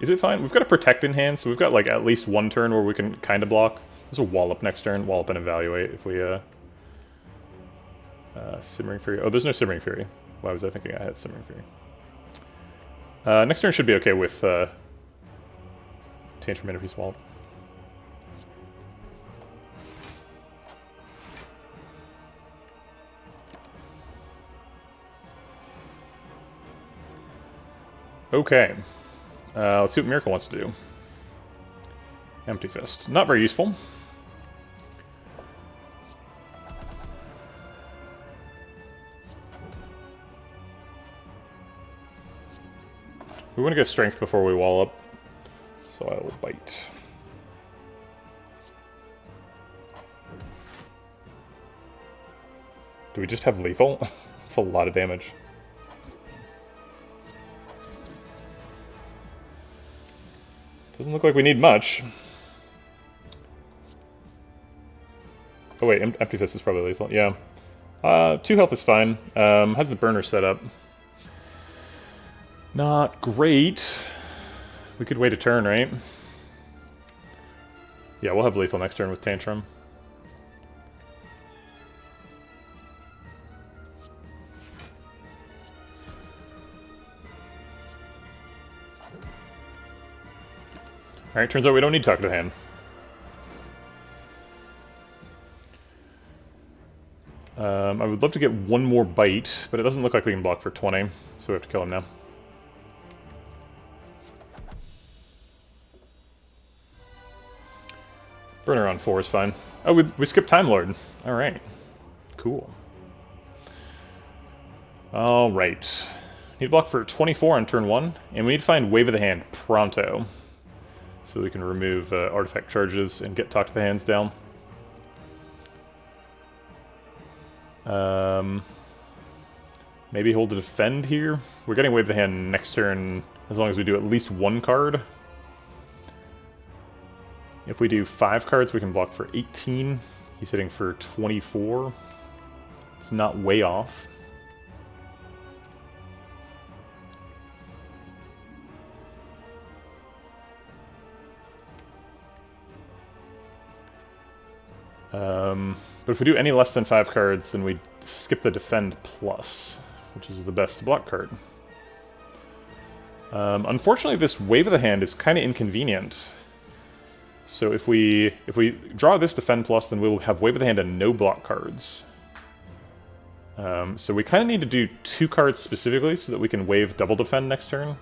Is it fine? We've got a protect in hand, so we've got like at least 1 turn where we can kind of block. There's a wallop next turn. Wallop and evaluate if we, Simmering Fury. Oh, there's no Simmering Fury. Why was I thinking I had Simmering Fury? Next turn should be okay with Tantrum Interpiece Wallop. Okay. Let's see what Miracle wants to do. Empty Fist. Not very useful. We want to get strength before we wall up, so I will bite. Do we just have lethal? That's a lot of damage. Doesn't look like we need much. Oh wait, Empty Fist is probably lethal, yeah. 2 health is fine. How's the burner set up? Not great. We could wait a turn, right? Yeah, we'll have lethal next turn with Tantrum. Alright, turns out we don't need Talk to the Hand. I would love to get 1 more bite, but it doesn't look like we can block for 20, so we have to kill him now. Burner on 4 is fine. Oh, we skipped Time Lord. Alright. Cool. Alright. Need to block for 24 on turn 1, and we need to find Wave of the Hand pronto. So we can remove artifact charges and get Talk to the Hands down. Maybe hold to defend here. We're getting Wave of the Hand next turn as long as we do at least 1 card. If we do 5 cards, we can block for 18. He's hitting for 24. It's not way off. But if we do any less than 5 cards, then we skip the Defend Plus, which is the best block card. Unfortunately, this Wave of the Hand is kind of inconvenient. So if we draw this Defend Plus, then we'll have Wave of the Hand and no block cards. So we kind of need to do 2 cards specifically so that we can wave double defend next turn.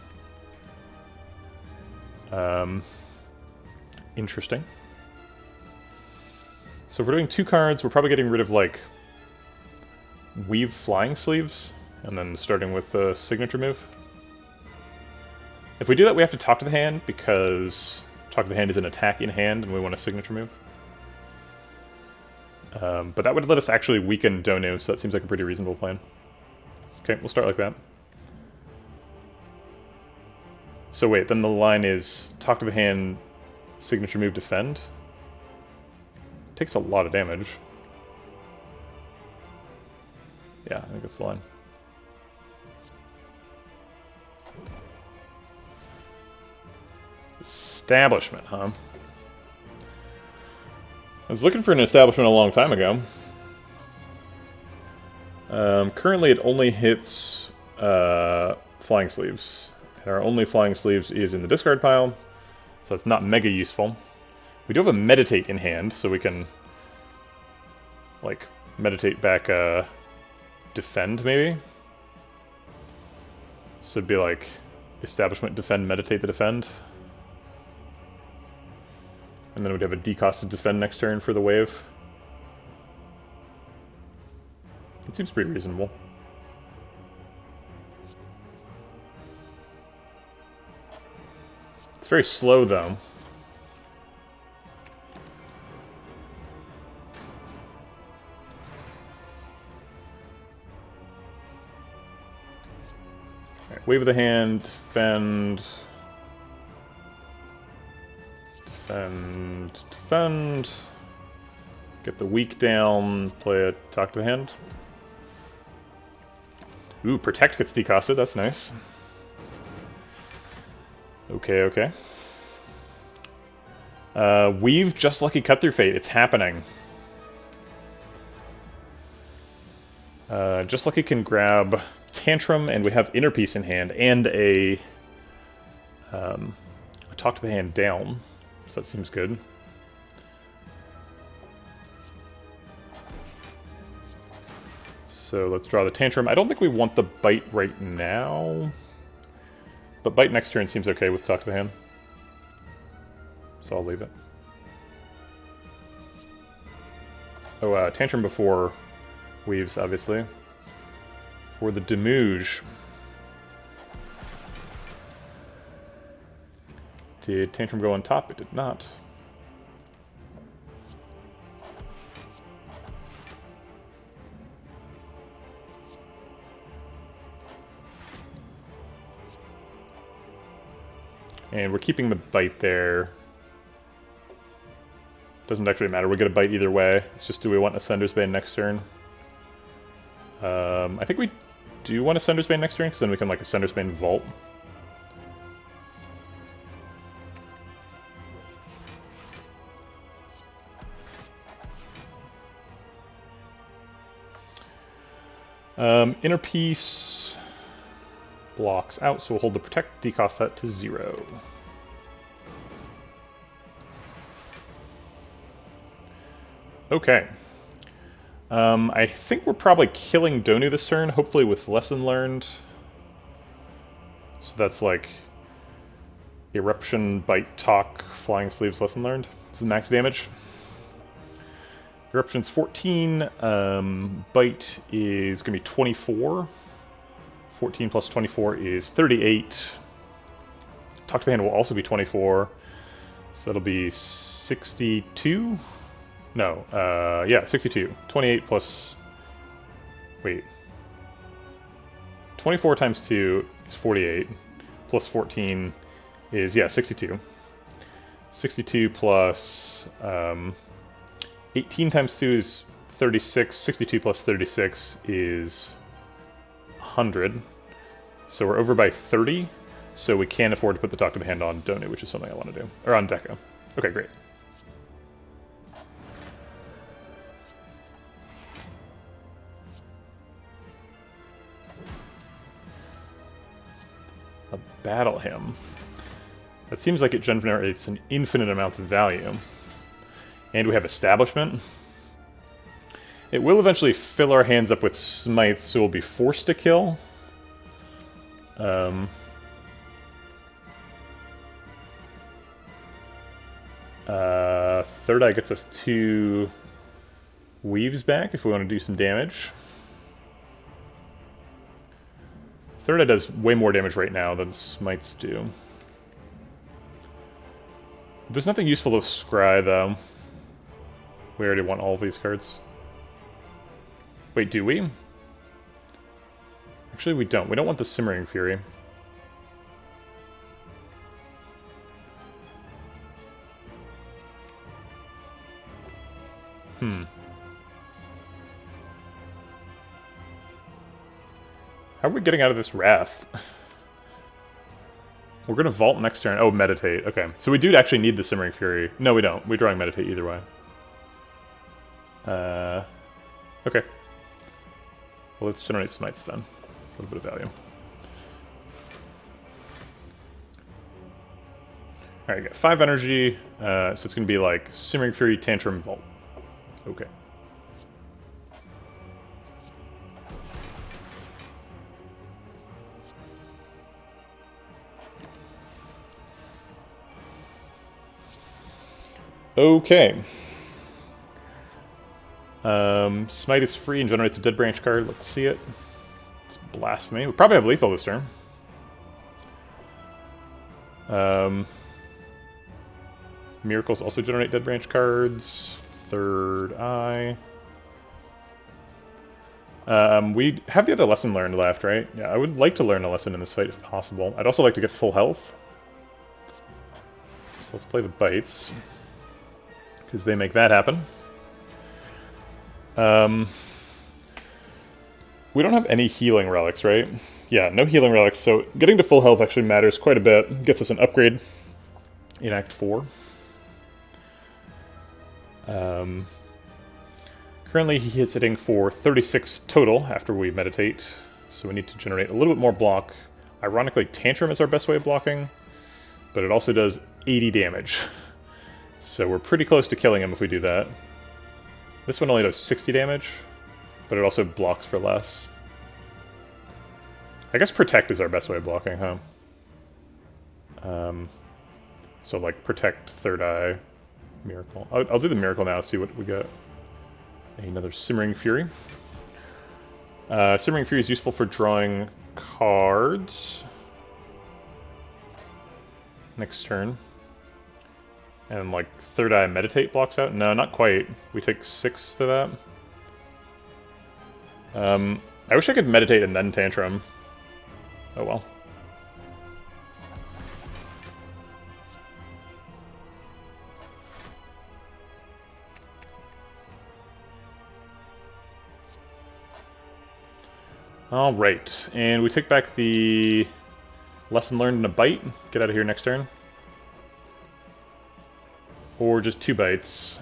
Interesting. So if we're doing 2 cards, we're probably getting rid of, like, Weave Flying Sleeves, and then starting with the signature move. If we do that, we have to talk to the hand, because talk to the hand is an attack in hand, and we want a signature move. But that would let us actually weaken Donu, so that seems like a pretty reasonable plan. Okay, we'll start like that. So wait, then the line is talk to the hand, signature move, defend. Takes a lot of damage. Yeah, I think that's the line. Establishment, huh? I was looking for an establishment a long time ago. Currently it only hits Flying Sleeves. And our only Flying Sleeves is in the discard pile, so it's not mega useful. We do have a Meditate in hand, so we can, like, meditate back Defend, maybe? So it'd be like, Establishment, Defend, Meditate the Defend. And then we'd have a decosted Defend next turn for the wave. It seems pretty reasonable. It's very slow, though. Alright, wave of the hand, defend... Defend. Get the weak down, play a talk to the hand. Ooh, protect gets decosted, that's nice. Okay, okay. Weave Just Lucky Cut Through Fate, it's happening. Just Lucky can grab Tantrum, and we have Inner Peace in hand, and a talk to the hand down. So that seems good. So let's draw the Tantrum. I don't think we want the Bite right now. But Bite next turn seems okay with talk to the hand. So I'll leave it. Oh, Tantrum before Weaves, obviously. For the Demouge. Did Tantrum go on top? It did not. And we're keeping the Bite there. Doesn't actually matter, we get a Bite either way. It's just, do we want Ascender's Bane next turn? I think we do want Ascender's Bane next turn, because then we can, like, Ascender's Bane Vault. Inner Peace blocks out, so we'll hold the Protect, decost that to 0. Okay. I think we're probably killing Donu this turn, hopefully with Lesson Learned. So that's like Eruption, Bite, Talk, Flying Sleeves, Lesson Learned. This is max damage. Eruption's 14, Bite is going to be 24. 14 plus 24 is 38. Talk to the Hand will also be 24. So that'll be 62? No, yeah, 62. 28 plus... Wait. 24 times 2 is 48. Plus 14 is, yeah, 62. 62 plus... 18 times 2 is 36. 62 plus 36 is 100. So we're over by 30. So we can't afford to put the Talk to the Hand on Donu, which is something I want to do. Or on Deco. Okay, great. A Battle Hymn. That seems like it generates an infinite amount of value. And we have Establishment. It will eventually fill our hands up with Smites, so we'll be forced to kill. Third Eye gets us 2 Weave's back if we want to do some damage. Third Eye does way more damage right now than Smites do. There's nothing useful to scry, though. We already want all of these cards. Wait, do we? Actually, we don't. We don't want the Simmering Fury. How are we getting out of this Wrath? We're gonna Vault next turn. Oh, Meditate. Okay. So we do actually need the Simmering Fury. No, we don't. We're drawing Meditate either way. Okay. Well, let's generate Smites then. A little bit of value. Alright, got 5 energy, so it's gonna be like Simmering Fury, Tantrum, Vault. Okay. Okay. Smite is free and generates a Dead Branch card. Let's see it. It's Blasphemy. We probably have lethal this turn. Miracles also generate Dead Branch cards. Third Eye. We have the other lesson learned left, right? Yeah, I would like to learn a lesson in this fight if possible. I'd also like to get full health. So let's play the bites, because they make that happen. We don't have any healing relics, right? Yeah, no healing relics, so getting to full health actually matters quite a bit. Gets us an upgrade in Act 4. Currently he is hitting for 36 total after we meditate, so we need to generate a little bit more block. Ironically, Tantrum is our best way of blocking, but it also does 80 damage. So we're pretty close to killing him if we do that. This one only does 60 damage, but it also blocks for less. I guess Protect is our best way of blocking, huh? So like Protect, Third Eye, Miracle. I'll do the Miracle now, see what we get. Another Simmering Fury. Simmering Fury is useful for drawing cards. Next turn. And like Third Eye Meditate blocks out? No, not quite. We take 6 to that. I wish I could Meditate and then Tantrum. Oh well. Alright, and we take back the lesson learned in a bite. Get out of here next turn. Or just 2 bites.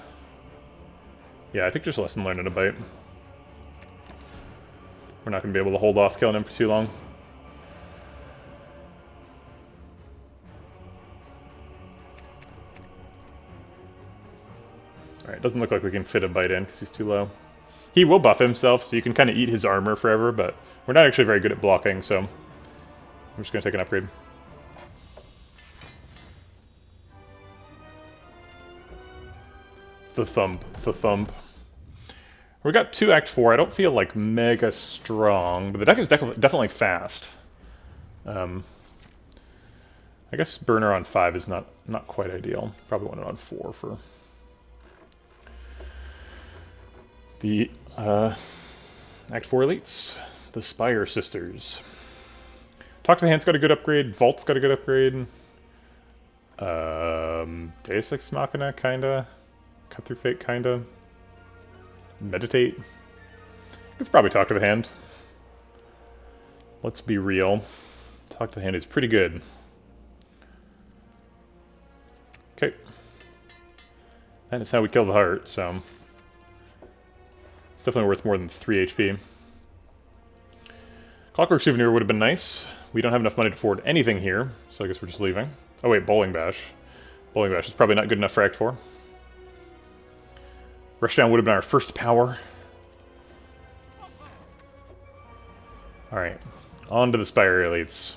Yeah, I think just lesson learned in a bite. We're not going to be able to hold off killing him for too long. Alright, doesn't look like we can fit a bite in because he's too low. He will buff himself, so you can kind of eat his armor forever, but we're not actually very good at blocking, so I'm just going to take an upgrade. The thump. We got 2 Act 4. I don't feel like mega strong, but the deck is definitely fast. I guess burner on 5 is not quite ideal. Probably want it on 4 for the Act 4 elites. The Spire Sisters. Talk to the Hand's got a good upgrade. Vault's got a good upgrade. Deus Ex Machina, kinda. Cut Through Fate, kinda. Meditate. It's probably Talk to the Hand. Let's be real. Talk to the Hand is pretty good. Okay. And it's how we kill the heart, so it's definitely worth more than 3 HP. Clockwork Souvenir would have been nice. We don't have enough money to afford anything here, so I guess we're just leaving. Oh wait, Bowling Bash. Bowling Bash is probably not good enough for Act 4. Rushdown would have been our first power. Alright, on to the Spire Elites.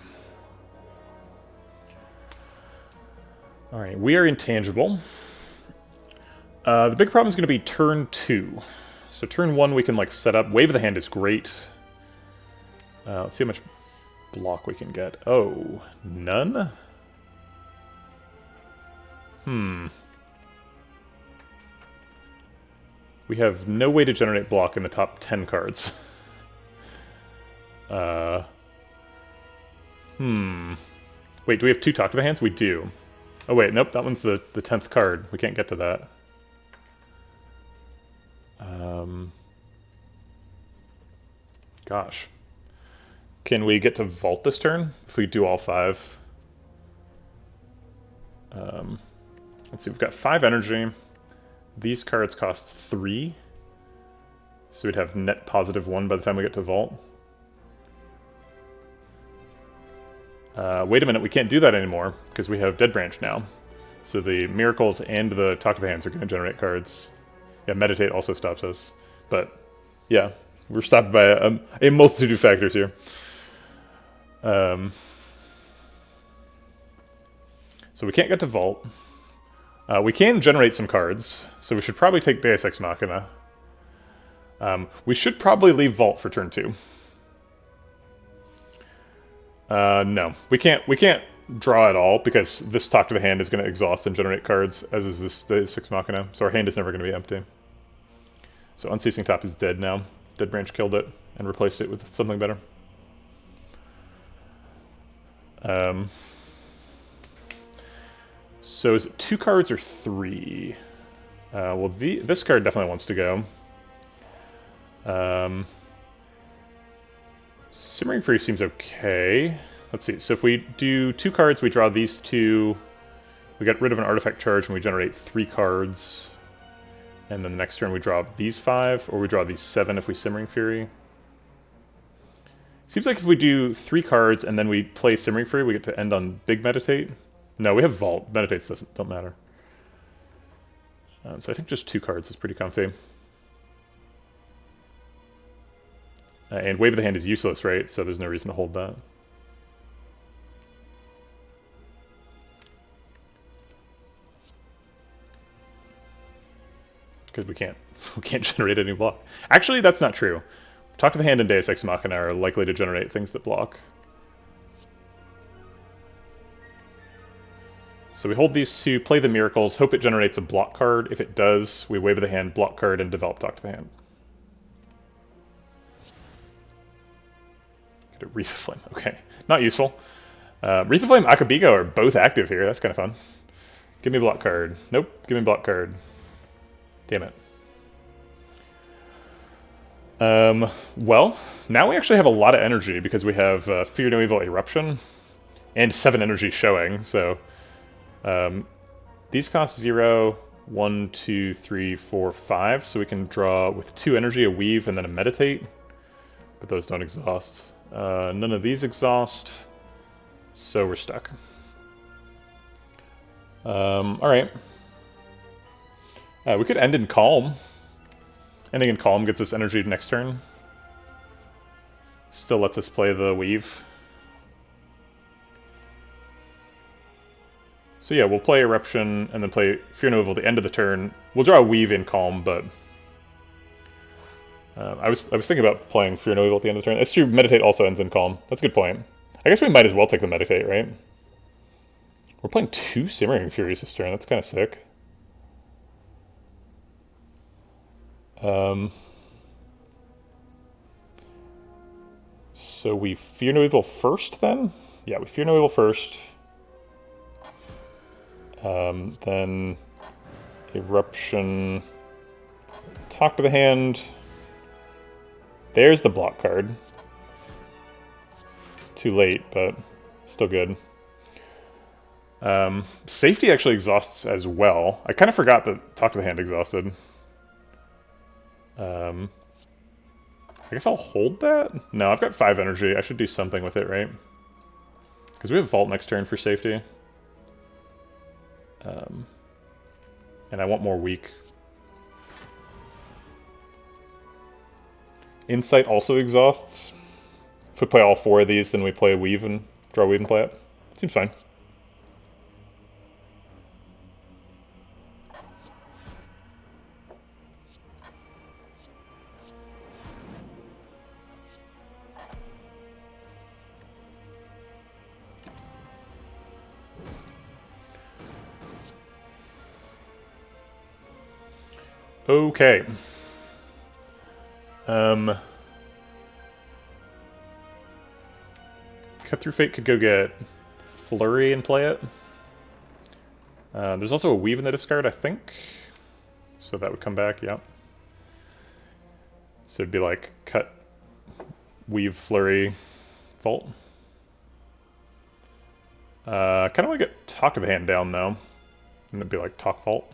Alright, we are intangible. The big problem is going to be turn 2. So turn 1 we can like set up. Wave of the Hand is great. Let's see how much block we can get. Oh, none? We have no way to generate block in the top 10 cards. Wait, do we have 2 Talk to the Hands? We do. Oh wait, nope, that one's the 10th card. We can't get to that. Gosh. Can we get to Vault this turn? If we do all 5. Let's see, we've got 5 energy. These cards cost 3. So we'd have net +1 by the time we get to Vault. Wait a minute, we can't do that anymore, because we have Dead Branch now. So the Miracles and the Talk to the Hands are going to generate cards. Yeah, Meditate also stops us. But, yeah, we're stopped by a multitude of factors here. So we can't get to Vault. We can generate some cards, so we should probably take Deus Ex Machina. We should probably leave Vault for turn 2. No, we can't draw at all, because this Talk to the Hand is going to exhaust and generate cards, as is this Deus Ex Machina, so our hand is never going to be empty. So Unceasing Top is dead now. Dead Branch killed it, and replaced it with something better. So is it 2 cards or 3? Well, this card definitely wants to go. Simmering Fury seems okay. Let's see. So if we do 2 cards, we draw these 2. We get rid of an artifact charge and we generate 3 cards. And then the next turn we draw these 5, or we draw these 7 if we Simmering Fury. Seems like if we do 3 cards and then we play Simmering Fury, we get to end on Big Meditate. No, we have Vault. Meditates don't matter. So I think just 2 cards is pretty comfy. And Wave of the Hand is useless, right? So there's no reason to hold that. Because we can't generate any block. Actually, that's not true. Talk to the Hand and Deus Ex Machina are likely to generate things that block. So we hold these 2, play the Miracles, hope it generates a block card. If it does, we Wave of the Hand, block card, and develop Talk to the Hand. Get a Wreath of Flame. Okay, not useful. Wreath of Flame, Akabigo are both active here. That's kind of fun. Give me a block card. Nope, give me a block card. Damn it. Well, now we actually have a lot of energy because we have Fear No Evil Eruption and 7 energy showing, so these cost 0, 1, 2, 3, 4, 5, so we can draw with 2 energy, a Weave, and then a Meditate, but those don't exhaust. None of these exhaust, so we're stuck. Alright. We could end in Calm. Ending in Calm gets us energy next turn. Still lets us play the Weave. So yeah, we'll play Eruption, and then play Fear No Evil at the end of the turn. We'll draw a Weave in Calm, but... I was thinking about playing Fear No Evil at the end of the turn. It's true, Meditate also ends in Calm. That's a good point. I guess we might as well take the Meditate, right? We're playing 2 Simmering Furies this turn. That's kind of sick. So we Fear No Evil first, then? Yeah, we Fear No Evil first. Then Eruption, Talk to the Hand. There's the block card. Too late, but still good. Safety actually exhausts as well. I kind of forgot that Talk to the Hand exhausted. I guess I'll hold that? No, I've got 5 energy. I should do something with it, right? Because we have Vault next turn for safety. And I want more weak. Insight also exhausts. If we play all 4 of these, then we play a Weave and draw a Weave and play it. Seems fine. Okay. Cut Through Fate could go get Flurry and play it. There's also a Weave in the discard, I think. So that would come back, yep. So it'd be like cut, Weave, Flurry, Vault. Kind of want to get Talk to the Hand down, though. And it'd be like Talk Vault.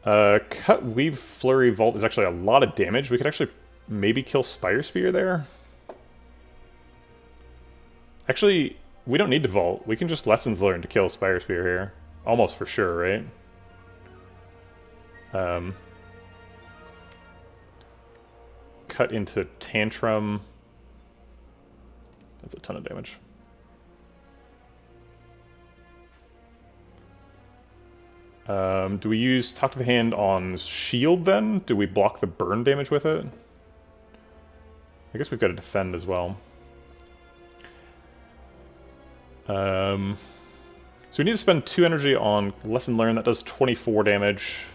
Cut, Weave, Flurry, Vault is actually a lot of damage. We could actually maybe kill Spire Spear there. Actually, we don't need to Vault. We can just Lessons Learned to kill Spire Spear here. Almost for sure, right? Cut into Tantrum. That's a ton of damage. Do we use Talk to the Hand on Shield then? Do we block the burn damage with it? I guess we've got to defend as well. So we need to spend 2 energy on Lesson Learned. That does 24 damage.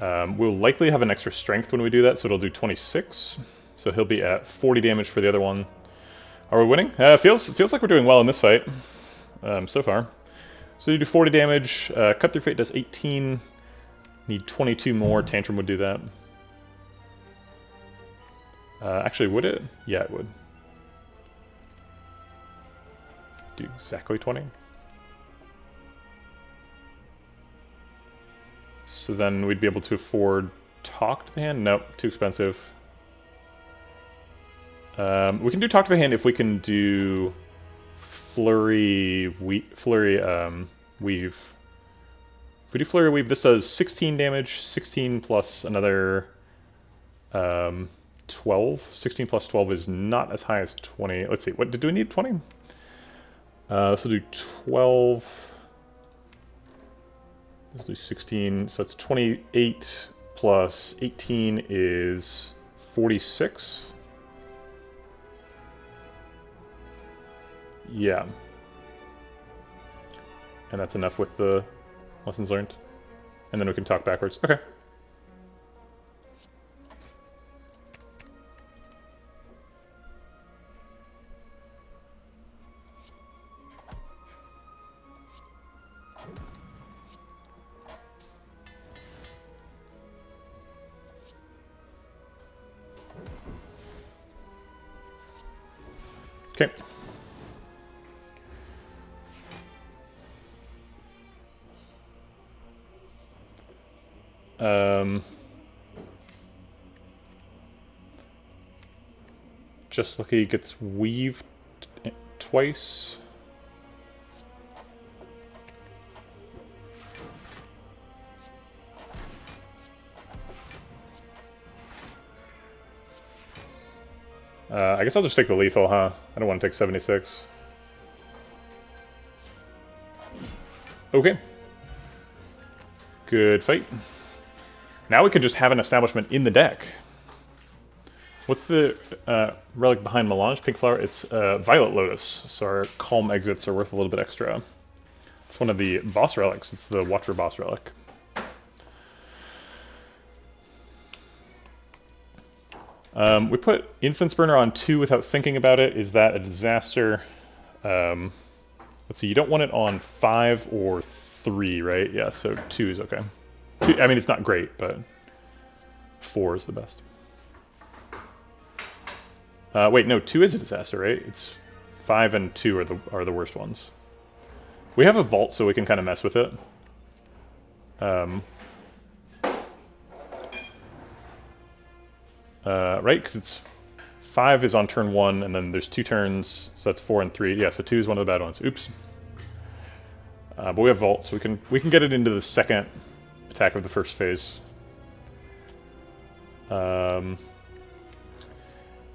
We'll likely have an extra strength when we do that, so it'll do 26. So he'll be at 40 damage for the other one. Are we winning? Feels like we're doing well in this fight so far. So you do 40 damage. Cut Through Fate does 18. Need 22 more. Tantrum would do that. Actually, would it? Yeah, it would. Do exactly 20. So then we'd be able to afford Talk to the Hand? Nope, too expensive. We can do Talk to the Hand if we can do Flurry, Weave. If we do Flurry Weave, this does 16 damage, 16 plus another 12. 16 plus 12 is not as high as 20. Let's see, what do we need? 20? So do 12. Let's do 16. So that's 28 plus 18 is 46. Yeah. And that's enough with the Lessons Learned. And then we can talk backwards. Okay. Okay. Just Lucky gets weaved twice. I guess I'll just take the lethal, huh? I don't want to take 76. Okay. Good fight. Now we can just have an establishment in the deck. What's the relic behind Melange? Pink flower? It's Violet Lotus, so our calm exits are worth a little bit extra. It's one of the boss relics. It's the Watcher boss relic. We put Incense Burner on 2 without thinking about it. Is that a disaster? Let's see, you don't want it on 5 or 3, right? Yeah, so 2 is okay. 2, I mean, it's not great, but 4 is the best. Wait, no, 2 is a disaster, right? It's 5 and 2 are the worst ones. We have a vault, so we can kind of mess with it. Right, because it's 5 is on turn 1, and then there's 2 turns, so that's 4 and 3. Yeah, so 2 is one of the bad ones. Oops. But we have vault, so we can get it into the second attack of the first phase.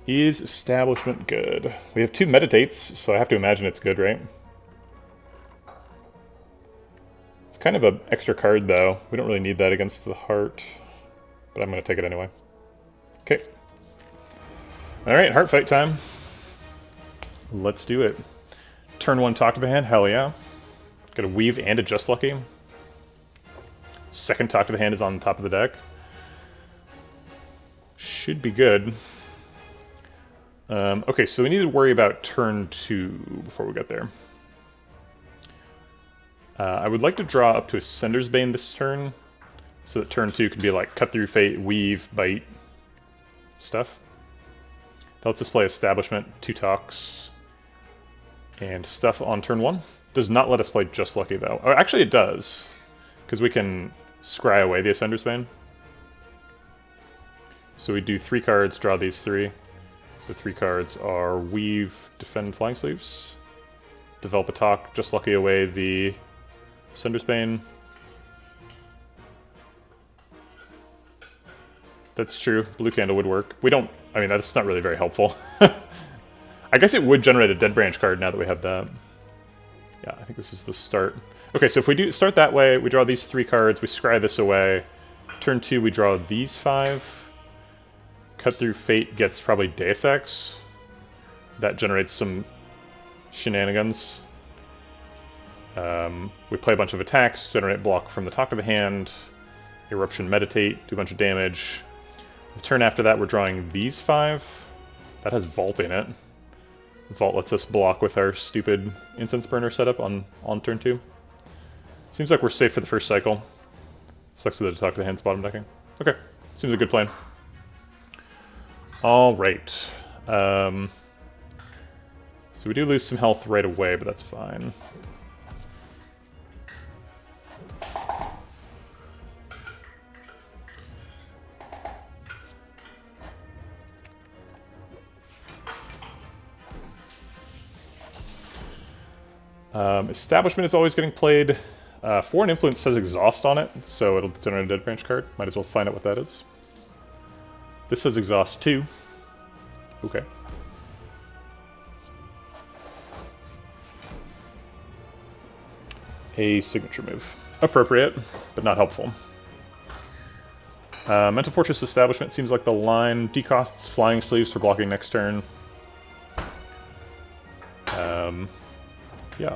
Is Establishment good? We have 2 Meditates, so I have to imagine it's good, right? It's kind of an extra card, though. We don't really need that against the Heart, but I'm going to take it anyway. Okay. Alright, Heart Fight time. Let's do it. Turn 1, Talk to the Hand. Hell yeah. Got a Weave and a Just Lucky. Second talk to the hand is on the top of the deck. Should be good. Okay, so we need to worry about turn 2 before we get there. I would like to draw up to Ascender's Bane this turn, so that turn 2 can be like Cut Through Fate, Weave, Bite stuff. That lets us play Establishment, 2 talks, and stuff on turn 1. Does not let us play Just Lucky, though. Oh, actually, it does, because we can scry away the Ascender's Bane. So we do 3 cards, draw these 3. The 3 cards are Weave, Defend, Flying Sleeves. Develop a talk, Just Lucky away the Ascender's Bane. That's true. Blue Candle would work. We don't... I mean, that's not really very helpful. I guess it would generate a Dead Branch card now that we have that. Yeah, I think this is the start. Okay, so if we do start that way, we draw these 3 cards, we scry this away. Turn 2, we draw these 5. Cut Through Fate gets probably Deus Ex. That generates some shenanigans. We play a bunch of attacks, generate block from the top of the hand. Eruption, Meditate, do a bunch of damage. The turn after that, we're drawing these 5. That has Vault in it. Vault lets us block with our stupid Incense Burner setup on turn 2. Seems like we're safe for the first cycle. Sucks that the talk to the hand's bottom decking. Okay, seems a good plan. Alright. So we do lose some health right away, but that's fine. Establishment is always getting played. Foreign Influence has Exhaust on it, so it'll generate a Dead Branch card. Might as well find out what that is. This has Exhaust too. Okay. A signature move. Appropriate, but not helpful. Mental Fortress Establishment seems like the line. Decosts Flying Sleeves for blocking next turn. Yeah.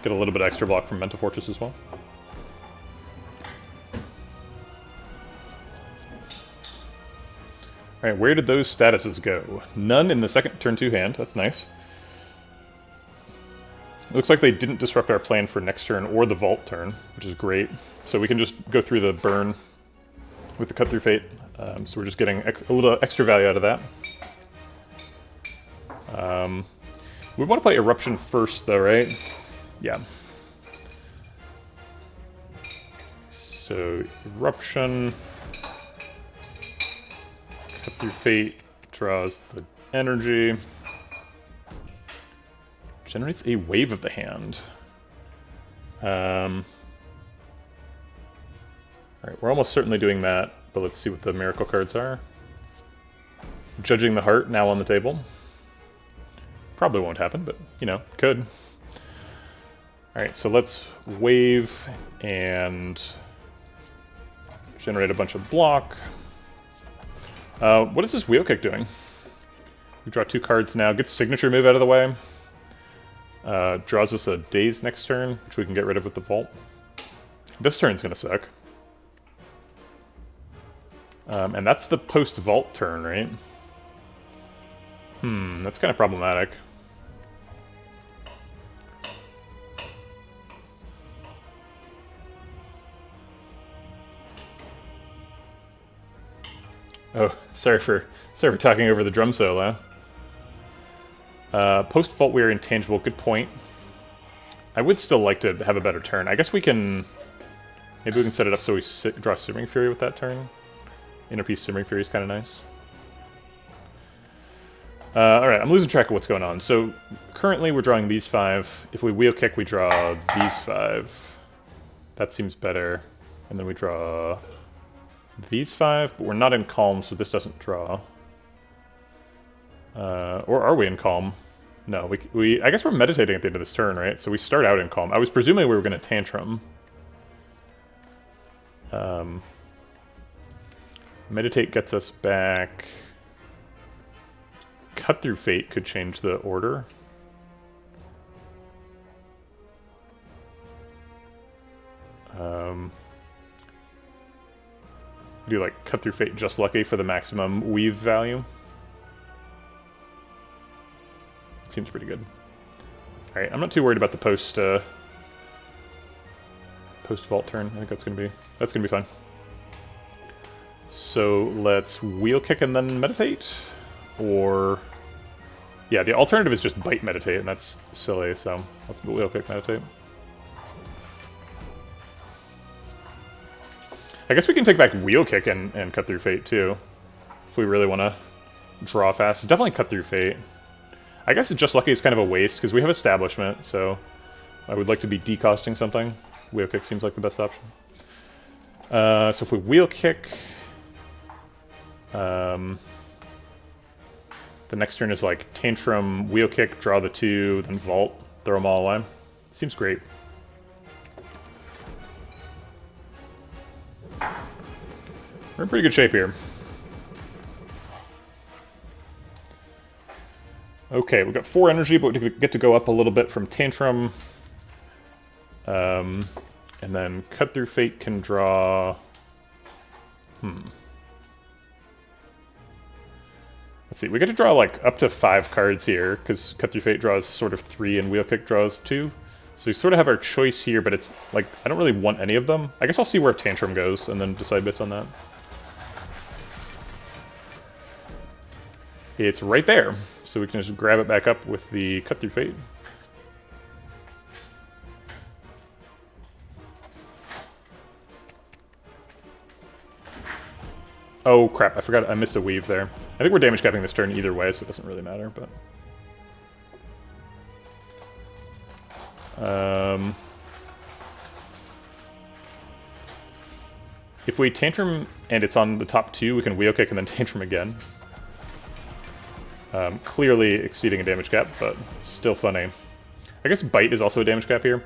Get a little bit extra block from Mental Fortress as well. Alright, where did those statuses go? None in the second turn 2 hand. That's nice. It looks like they didn't disrupt our plan for next turn or the Vault turn, which is great. So we can just go through the burn with the Cut Through Fate. So we're just getting a little extra value out of that. We want to play Eruption first, though, right? Yeah. So, Eruption. Cut Through Fate draws the energy. Generates a Wave of the Hand. Alright, we're almost certainly doing that, but let's see what the miracle cards are. Judging the Heart, now on the table. Probably won't happen, but, you know, could. Alright, so let's wave and generate a bunch of block. What is this Wheel Kick doing? We draw 2 cards now, gets Signature move out of the way. Draws us a Daze next turn, which we can get rid of with the Vault. This turn's gonna suck. And that's the post-Vault turn, right? That's kind of problematic. Oh, sorry for talking over the drum solo. Post-Vault we are intangible, good point. I would still like to have a better turn. I guess we can... Maybe we can set it up so we draw Simmering Fury with that turn. Inner Piece Simmering Fury is kind of nice. Alright, I'm losing track of what's going on. So, currently we're drawing these 5. If we Wheel Kick, we draw these 5. That seems better. And then we draw these 5, but we're not in Calm, so this doesn't draw. Or are we in Calm? No, I guess we're meditating at the end of this turn, right? So we start out in Calm. I was presuming we were going to Tantrum. Meditate gets us back... Cut Through Fate could change the order. Do like Cut Through Fate Just Lucky for the maximum weave value. Seems pretty good. Alright, I'm not too worried about the post vault turn. I think that's gonna be fine. So let's wheel kick and then meditate? Or yeah, the alternative is just bite meditate, and that's silly, so let's wheel kick meditate. I guess we can take back wheel kick and Cut Through Fate too. If we really wanna draw fast. Definitely Cut Through Fate. I guess Just Lucky is kind of a waste, because we have Establishment, so I would like to be decosting something. Wheel Kick seems like the best option. So if we Wheel Kick... the next turn is like Tantrum, Wheel Kick, draw the 2, then Vault, throw them all away. Seems great. We're in pretty good shape here. Okay, we've got 4 energy, but we get to go up a little bit from Tantrum. And then Cut Through Fate can draw... Let's see, we get to draw like up to 5 cards here, because Cut Through Fate draws sort of 3 and Wheel Kick draws 2. So we sort of have our choice here, but it's like, I don't really want any of them. I guess I'll see where Tantrum goes and then decide based on that. It's right there. So we can just grab it back up with the Cut Through Fate. Oh crap, I forgot, I missed a weave there. I think we're damage capping this turn either way, so it doesn't really matter, but... if we Tantrum and it's on the top 2, we can Wheel Kick and then Tantrum again. Clearly exceeding a damage cap, but still funny. I guess Bite is also a damage cap here.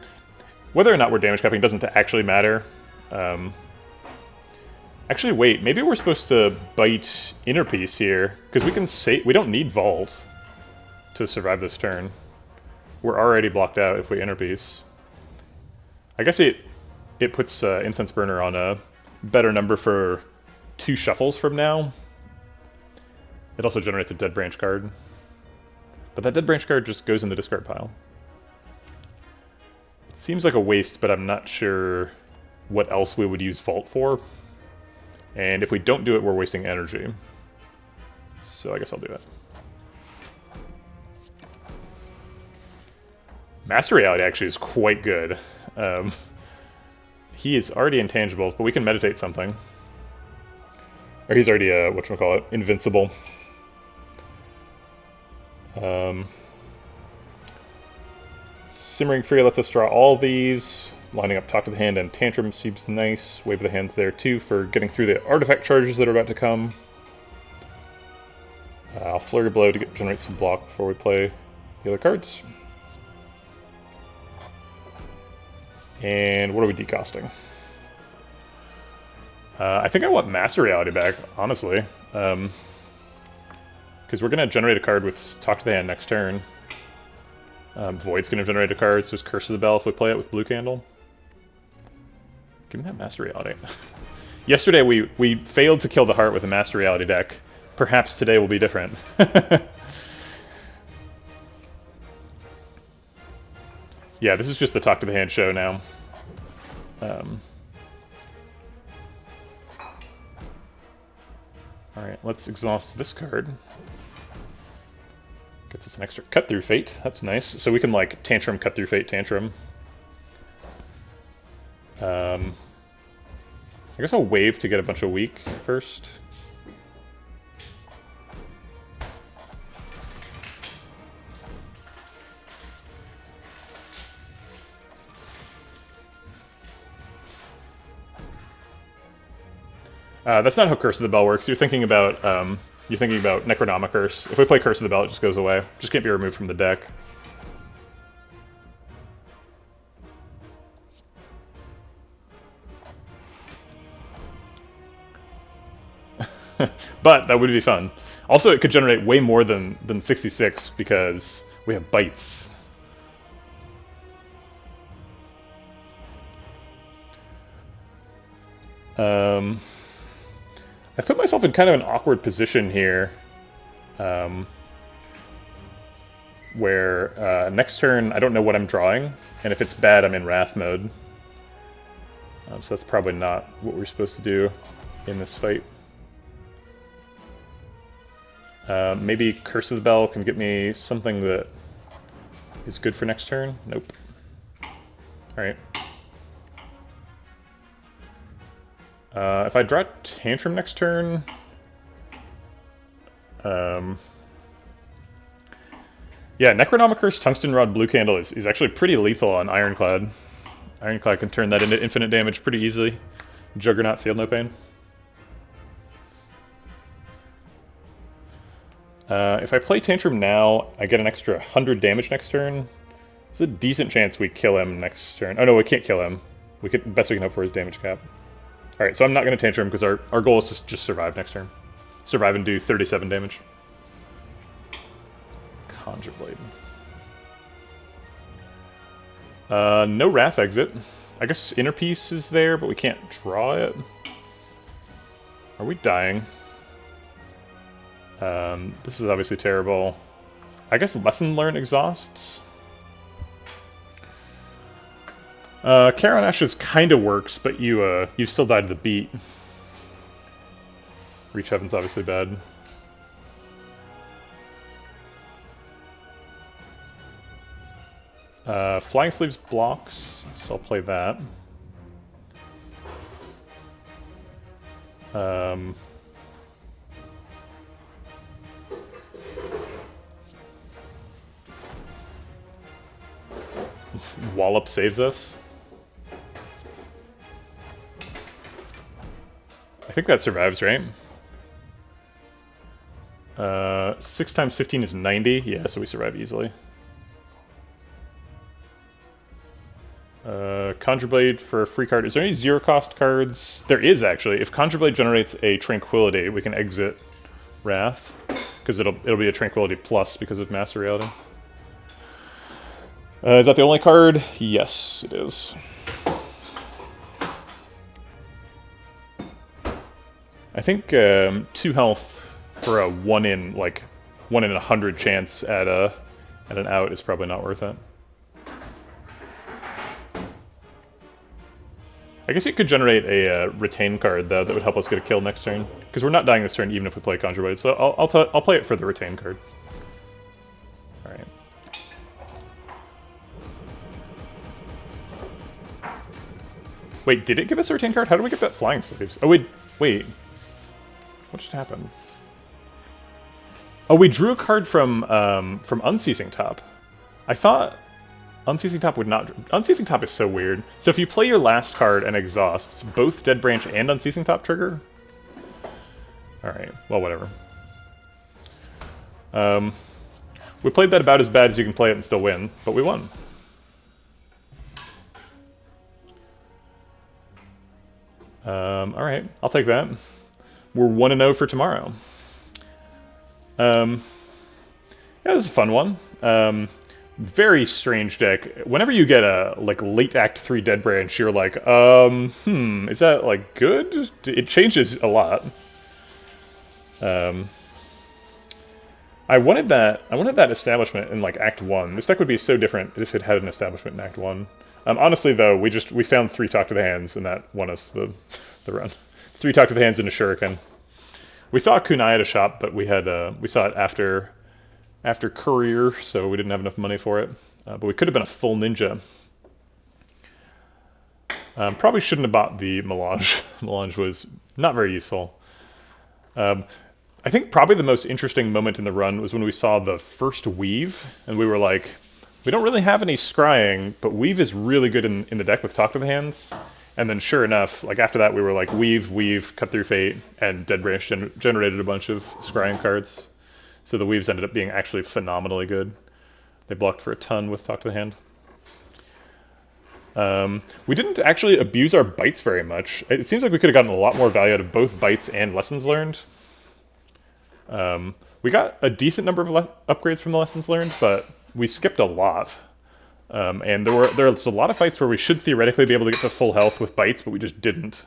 Whether or not we're damage capping doesn't actually matter. Actually, wait, maybe we're supposed to Bite Inner Piece here, because we can say we don't need Vault to survive this turn. We're already blocked out if we Inner Piece. I guess it puts Incense Burner on a better number for 2 shuffles from now. It also generates a Dead Branch card. But that Dead Branch card just goes in the discard pile. It seems like a waste, but I'm not sure what else we would use Vault for. And if we don't do it, we're wasting energy. So I guess I'll do it. Master Reality actually is quite good. He is already intangible, but we can meditate something. Or he's already, whatchamacallit, invincible. Simmering Fury lets us draw all these. Lining up Talk to the Hand and Tantrum seems nice. Wave of the Hands there too for getting through the artifact charges that are about to come. I'll Flurry Blow to generate some block before we play the other cards. And what are we decosting? I think I want Master Reality back, honestly. Because we're going to generate a card with Talk to the Hand next turn. Void's going to generate a card, so it's Curse of the Bell if we play it with Blue Candle. Give me that Master Reality. Yesterday we failed to kill the heart with a Master Reality deck. Perhaps today will be different. Yeah, this is just the Talk to the Hand show now. Alright, let's exhaust this card. Gets us an extra Cut Through Fate. That's nice. So we can, like, Tantrum, Cut Through Fate, Tantrum. I guess I'll wave to get a bunch of weak first. That's not how Curse of the Bell works. You're thinking about Necronomic Curse. If we play Curse of the Bell, it just goes away. Just can't be removed from the deck. But that would be fun. Also, it could generate way more than 66 because we have bites. I put myself in kind of an awkward position here, where next turn I don't know what I'm drawing, and if it's bad, I'm in Wrath mode. So that's probably not what we're supposed to do in this fight. Maybe Curse of the Bell can get me something that is good for next turn? Nope. Alright. If I draw Tantrum next turn... yeah, Necronomicurse Tungsten Rod Blue Candle is actually pretty lethal on Ironclad. Ironclad can turn that into infinite damage pretty easily. Juggernaut Feel No Pain. If I play Tantrum now, I get an extra 100 damage next turn. There's a decent chance we kill him next turn. Oh no, we can't kill him. Best we can hope for is damage cap. Alright, so I'm not going to Tantrum because our goal is to just survive next turn. Survive and do 37 damage. Conjure Blade. No Wrath exit. I guess Inner Peace is there, but we can't draw it. Are we dying? This is obviously terrible. I guess Lesson Learned exhausts. Charon Ashes kind of works, but you still die to the beat. Reach Heaven's obviously bad. Flying Sleeves blocks, so I'll play that. Wallop saves us. I think that survives, right? 6 times 15 is 90. Yeah, so we survive easily. Conjure Blade for a free card. Is there any zero cost cards? There is, actually. If Conjure Blade generates a Tranquility, we can exit Wrath, because it'll be a Tranquility plus because of Master Reality. Is that the only card? Yes, it is. I think 2 health for a 1 in 100 chance at an out is probably not worth it. I guess it could generate a retain card though that would help us get a kill next turn, because we're not dying this turn even if we play Conjure Blade. So I'll play it for the retain card. All right. Wait, did it give us a retain card? How do we get that Flying Sleeves? Oh wait. What just happened? Oh, we drew a card from Unceasing Top. I thought Unceasing Top would not... Unceasing Top is so weird. So if you play your last card and exhausts, both Dead Branch and Unceasing Top trigger? Alright, well, whatever. We played that about as bad as you can play it and still win, but we won. Alright, I'll take that. We're 1-0 for tomorrow. Yeah, this is a fun one. Very strange deck. Whenever you get a late Act 3 Dead Branch, you're like, is that good? It changes a lot. I wanted that establishment in Act 1. This deck would be so different if it had an establishment in Act 1. Honestly though, we found 3 Talk to the Hands and that won us the run. 3 Talk to the Hands and a Shuriken. We saw a Kunai at a shop, but we saw it after Courier, so we didn't have enough money for it. But we could have been a full ninja. Probably shouldn't have bought the Melange. Melange was not very useful. I think probably the most interesting moment in the run was when we saw the first Weave, and we were like, we don't really have any scrying, but Weave is really good in the deck with Talk to the Hands. And then sure enough, after that we were like, Weave, Cut Through Fate, and Dead Branch generated a bunch of scrying cards. So the Weaves ended up being actually phenomenally good. They blocked for a ton with Talk to the Hand. We didn't actually abuse our bites very much. It seems like we could have gotten a lot more value out of both bites and lessons learned. We got a decent number of upgrades from the lessons learned, but we skipped a lot. And there's a lot of fights where we should theoretically be able to get to full health with bites, but we just didn't.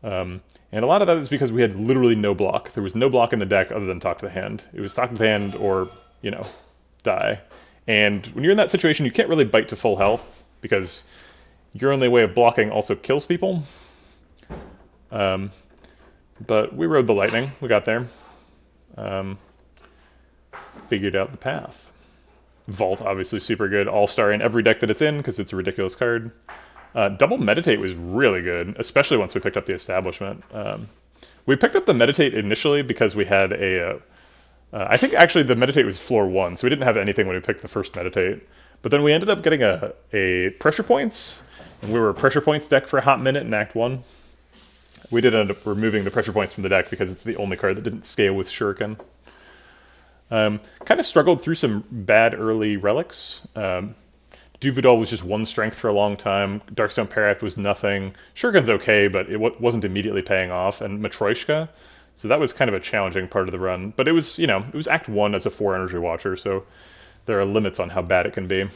And And a lot of that is because we had literally no block. There was no block in the deck other than talk to the hand. It was talk to the hand or, die. And when you're in that situation, you can't really bite to full health because your only way of blocking also kills people. But we rode the lightning. We got there. Figured out the path. Vault, obviously super good. All-star in every deck that it's in because it's a ridiculous card. Double Meditate was really good, especially once we picked up the Establishment. We picked up the Meditate initially because we had I think actually the Meditate was floor 1, so we didn't have anything when we picked the first Meditate. But then we ended up getting a Pressure Points, and we were a Pressure Points deck for a hot minute in Act 1. We did end up removing the Pressure Points from the deck because it's the only card that didn't scale with Shuriken. Kind of struggled through some bad early relics. Duvidal was just 1 strength for a long time. Darkstone Parath was nothing. Shuriken's okay, but it wasn't immediately paying off. And Matryoshka, so that was kind of a challenging part of the run. But it was, it was Act 1 as a 4 energy watcher, so there are limits on how bad it can be.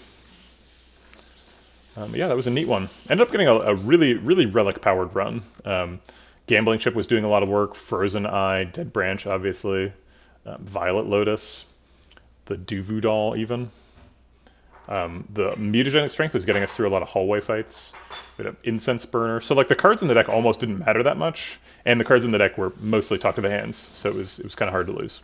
Yeah, that was a neat one. Ended up getting a really, really relic-powered run. Gambling Chip was doing a lot of work. Frozen Eye, Dead Branch, obviously. Violet Lotus. The Duvidal, even. The Mutagenic Strength was getting us through a lot of hallway fights. We had an Incense Burner. So, the cards in the deck almost didn't matter that much. And the cards in the deck were mostly Talk to the Hands. So it was kind of hard to lose.